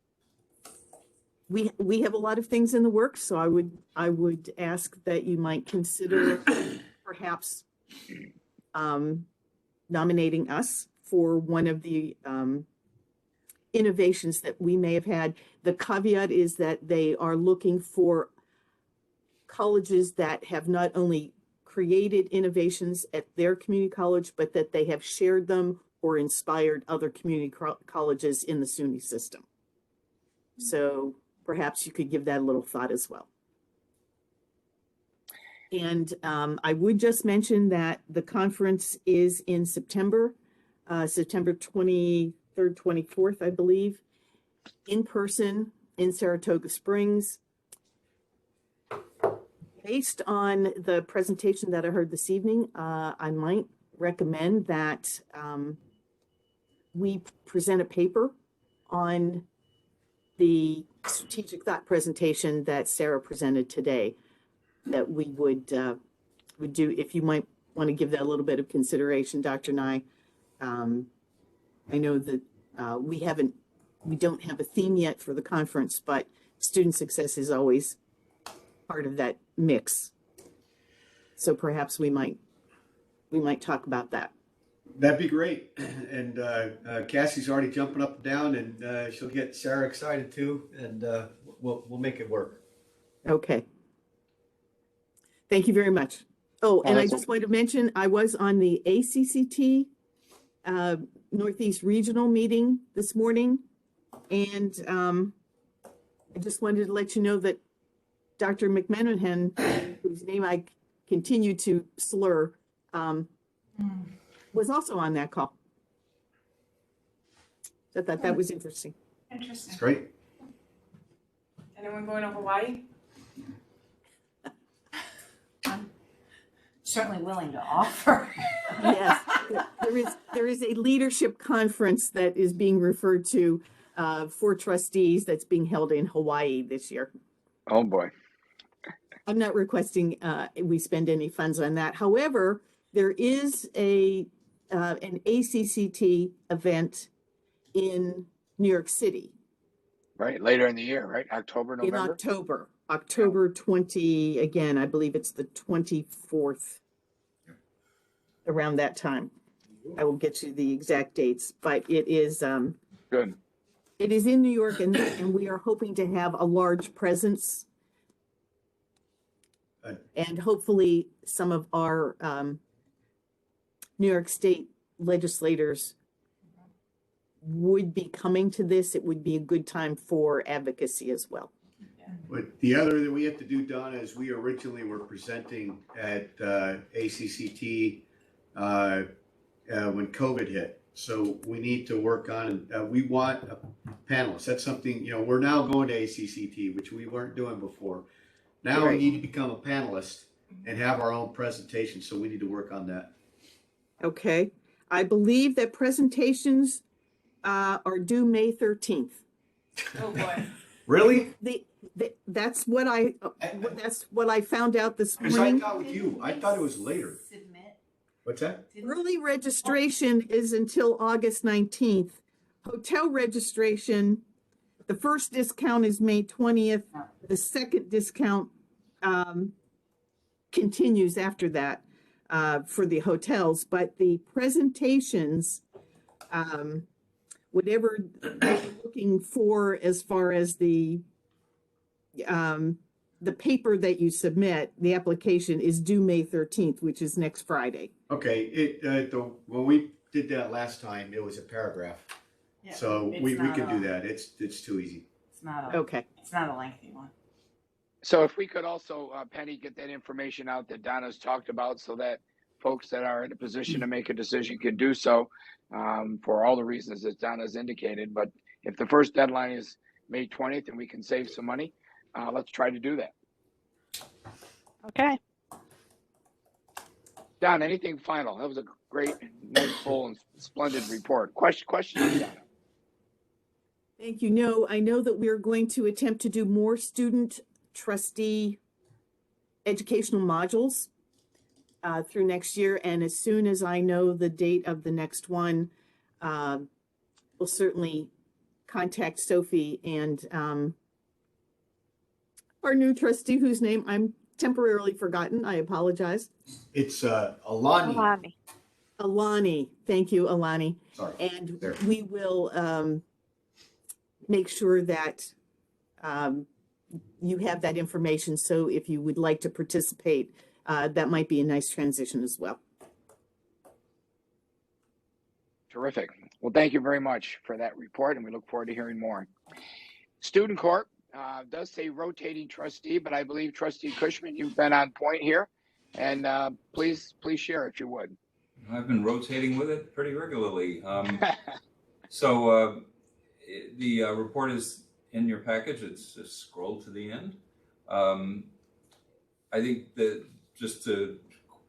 we have a lot of things in the works, so I would ask that you might consider perhaps nominating us for one of the innovations that we may have had. The caveat is that they are looking for colleges that have not only created innovations at their community college, but that they have shared them or inspired other community colleges in the SUNY system. So perhaps you could give that a little thought as well. And I would just mention that the conference is in September, September 23rd, 24th, I believe, in person in Saratoga Springs. Based on the presentation that I heard this evening, I might recommend that we present a paper on the strategic thought presentation that Sarah presented today, that we would do, if you might want to give that a little bit of consideration, Dr. Nye. I know that we don't have a theme yet for the conference, but student success is always part of that mix. So perhaps we might talk about that. That'd be great. And Cassie's already jumping up and down, and she'll get Sarah excited too, and we'll make it work. Okay. Thank you very much. Oh, and I just wanted to mention, I was on the ACCT Northeast Regional meeting this morning, and I just wanted to let you know that Dr. McMenahan, whose name I continue to slur, was also on that call. So I thought that was interesting. Interesting. That's great. Anyone going to Hawaii? I'm certainly willing to offer. Yes, there is a leadership conference that is being referred to for trustees that's being held in Hawaii this year. Oh boy. I'm not requesting we spend any funds on that. However, there is an ACCT event in New York City. Right, later in the year, right? October, November? In October 20, again, I believe it's the 24th. around that time. I will get you the exact dates, but it is, Good. it is in New York, and we are hoping to have a large presence. And hopefully some of our New York State legislators would be coming to this. It would be a good time for advocacy as well. But the other that we have to do, Donna, is we originally were presenting at ACCT when COVID hit. So we need to work on, we want a panelist. That's something, we're now going to ACCT, which we weren't doing before. Now we need to become a panelist and have our own presentation. So we need to work on that. Okay. I believe that presentations are due May 13th. Oh boy. Really? That's what I found out this Because I morning. thought with you, I thought it was later. What's that? Early registration is until August 19th. Hotel registration, the first discount is May 20th. The second discount continues after that for the hotels, but the presentations, whatever they're looking for as far as the paper that you submit, the application is due May 13th, which is next Friday. Okay, when we did that last time, it was a paragraph. Yeah, So it's we not can do a- that. It's too easy. It's not a, Okay. it's not a lengthy one. So if we could also, Penny, get that information out that Donna's talked about so that folks that are in a position to make a decision can do so for all the reasons that Donna's indicated. But if the first deadline is May 20th and we can save some money, let's try to do that. Okay. Don, anything final? That was a great, nice, full, and splendid report. Questions, Donna? Thank you. No, I know that we're going to attempt to do more student trustee educational modules through next year. And as soon as I know the date of the next one, we'll certainly contact Sophie and our new trustee, whose name I'm temporarily forgotten. I apologize. It's Alani. Alani. Thank you, Alani. Sorry. And There. we will make sure that you have that information. So if you would like to participate, that might be a nice transition as well. Terrific. Well, thank you very much for that report, and we look forward to hearing more. Student Corp does say rotating trustee, but I believe Trustee Cushman, you've been on point here, and please share if you would. I've been rotating with it pretty regularly. So the report is in your package. It's just scroll to the end. I think that just to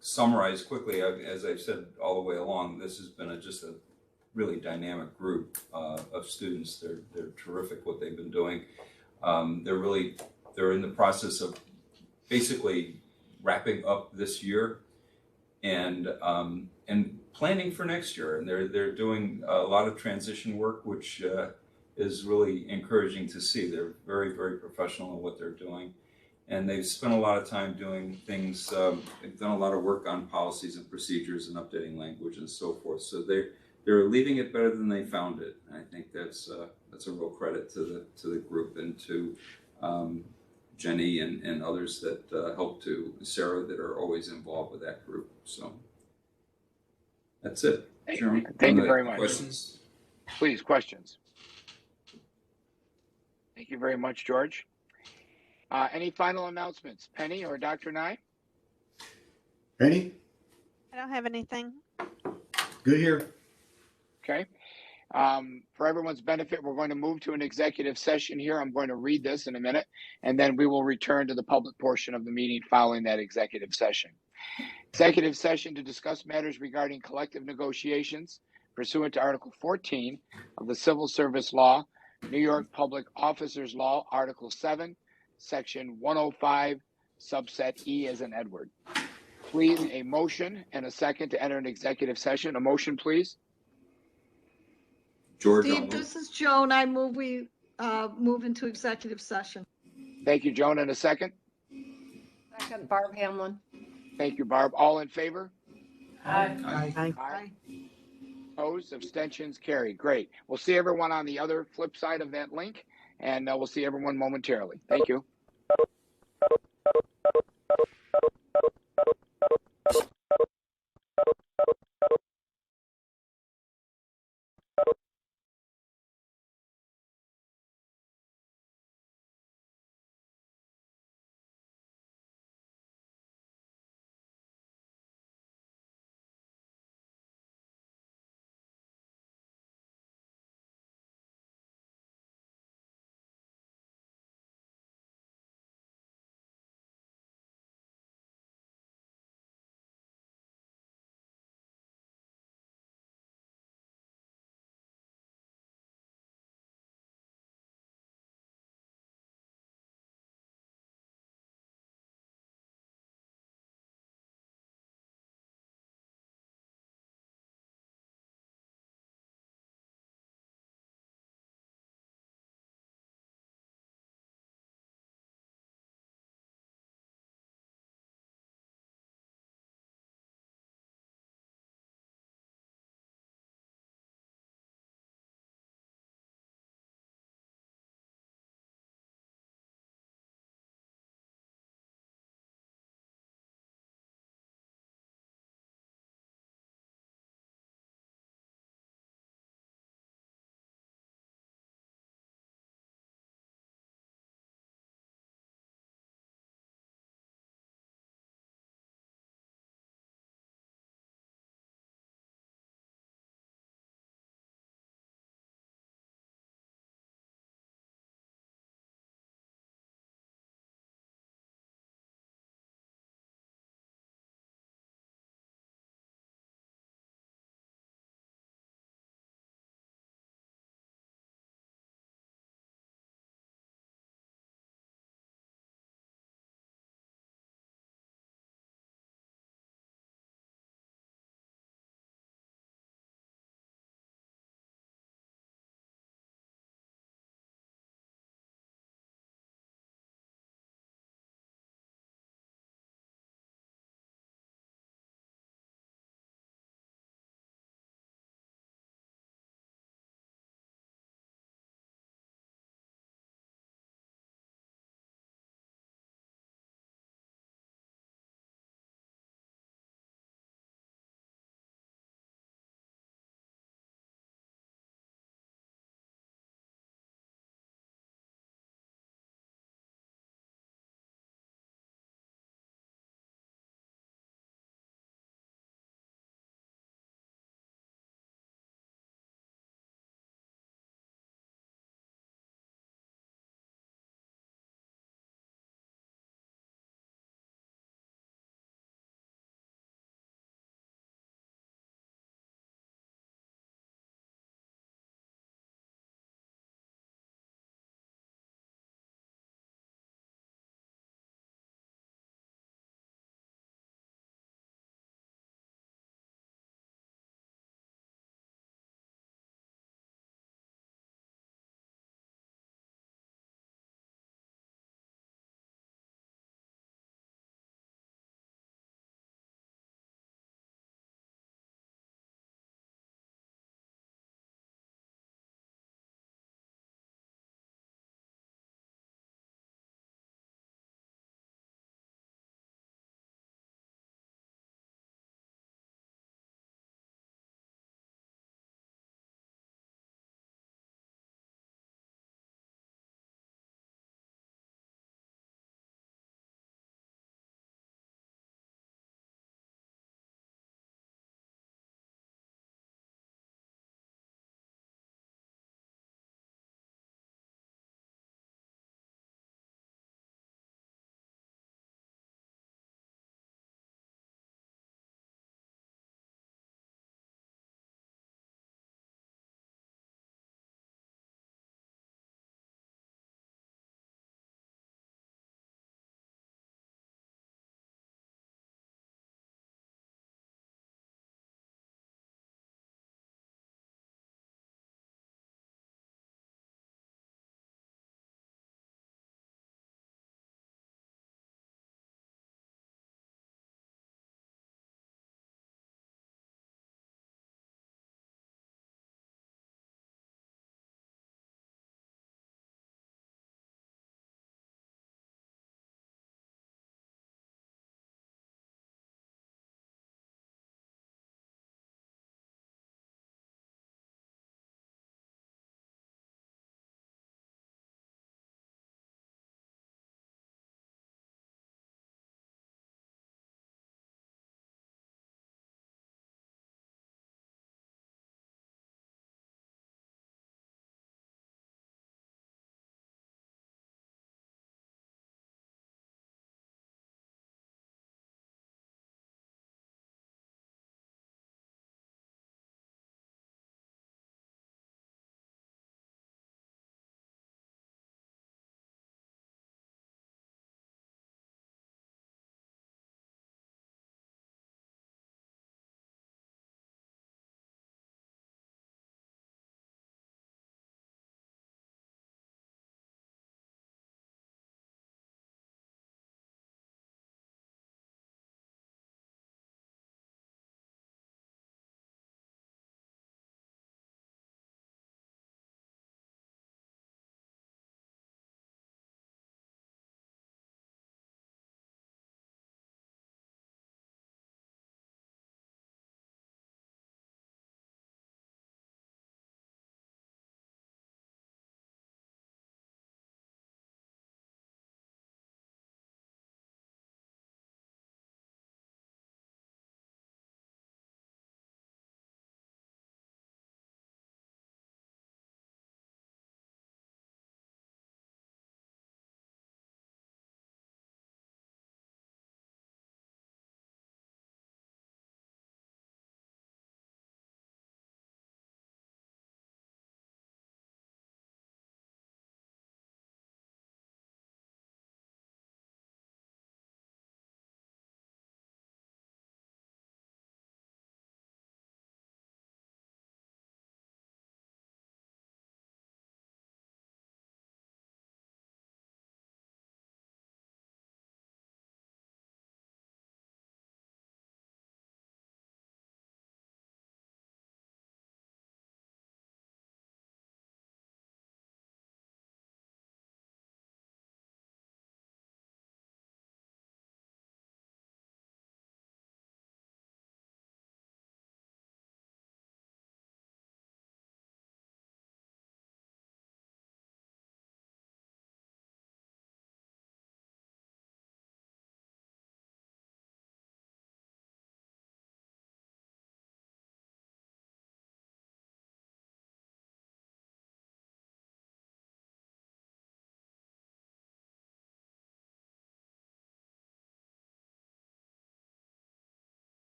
summarize quickly, as I've said all the way along, this has been just a really dynamic group of students. They're terrific what they've been doing. They're in the process of basically wrapping up this year and planning for next year. And they're doing a lot of transition work, which is really encouraging to see. They're very, very professional in what they're doing. And they've spent a lot of time doing things, they've done a lot of work on policies and procedures and updating language and so forth. So they're leaving it better than they found it. And I think that's a real credit to the group and to Jenny and others that help to Sarah that are always involved with that group. So that's it. Chairman, Thank you very much. Questions? Please, questions. Thank you very much, George. Any final announcements, Penny or Dr. Nye? Penny? I don't have anything. Good here. Okay. For everyone's benefit, we're going to move to an executive session here. I'm going to read this in a minute, and then we will return to the public portion of the meeting following that executive session. Executive session to discuss matters regarding collective negotiations pursuant to Article 14 of the Civil Service Law, New York Public Officers Law, Article 7, Section 105, subset E as in Edward. Please, a motion and a second to enter an executive session. A motion, please. George, Steve, this is Joan. I move we move into executive session. Thank you, Joan. And a second. Second, Barb Hamlin. Thank you, Barb. All in favor? Aye. Aye. Opposed, abstentions, carried. Great. We'll see everyone on the other flip side of that link, and we'll see everyone momentarily. Thank you.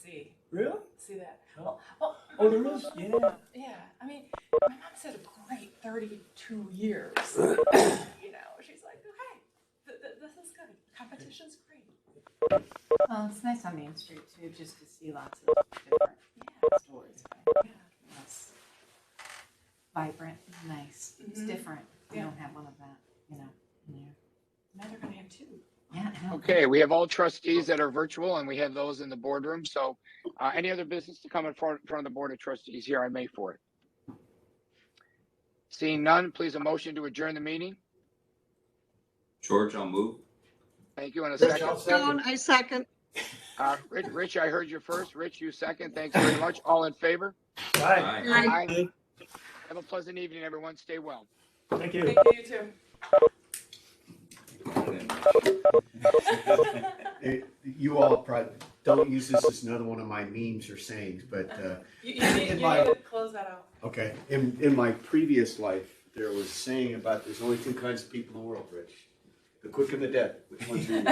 see. Really? See that? Oh. Well, Oh, there is? Yeah. Yeah. I mean, my mom said a great 32 years. You know, she's like, okay, this is good. Competition's great. Well, it's nice on Main Street too, just to see lots of different stores. It's vibrant, nice. It's Mhm. different. We Yeah. don't have one of that, in there. Now they're gonna have two. Yeah, I know. Okay, we have all trustees that are virtual and we have those in the boardroom. So any other business to come in front of the Board of Trustees here on May 4th? Seeing none, please a motion to adjourn the meeting. George, I'll move. Thank you. And a This second. is Joan, I second. Rich, I heard you first. Rich, you second. Thanks very much. All in favor? Aye. Aye. Have a pleasant evening, everyone. Stay well. Thank you. Thank you, you too. You all probably don't use this as another one of my memes or sayings, but You need to close that out. okay. In my previous life, there was saying about there's only two kinds of people in the world, Rich: the quick and the dead. Which one's are you?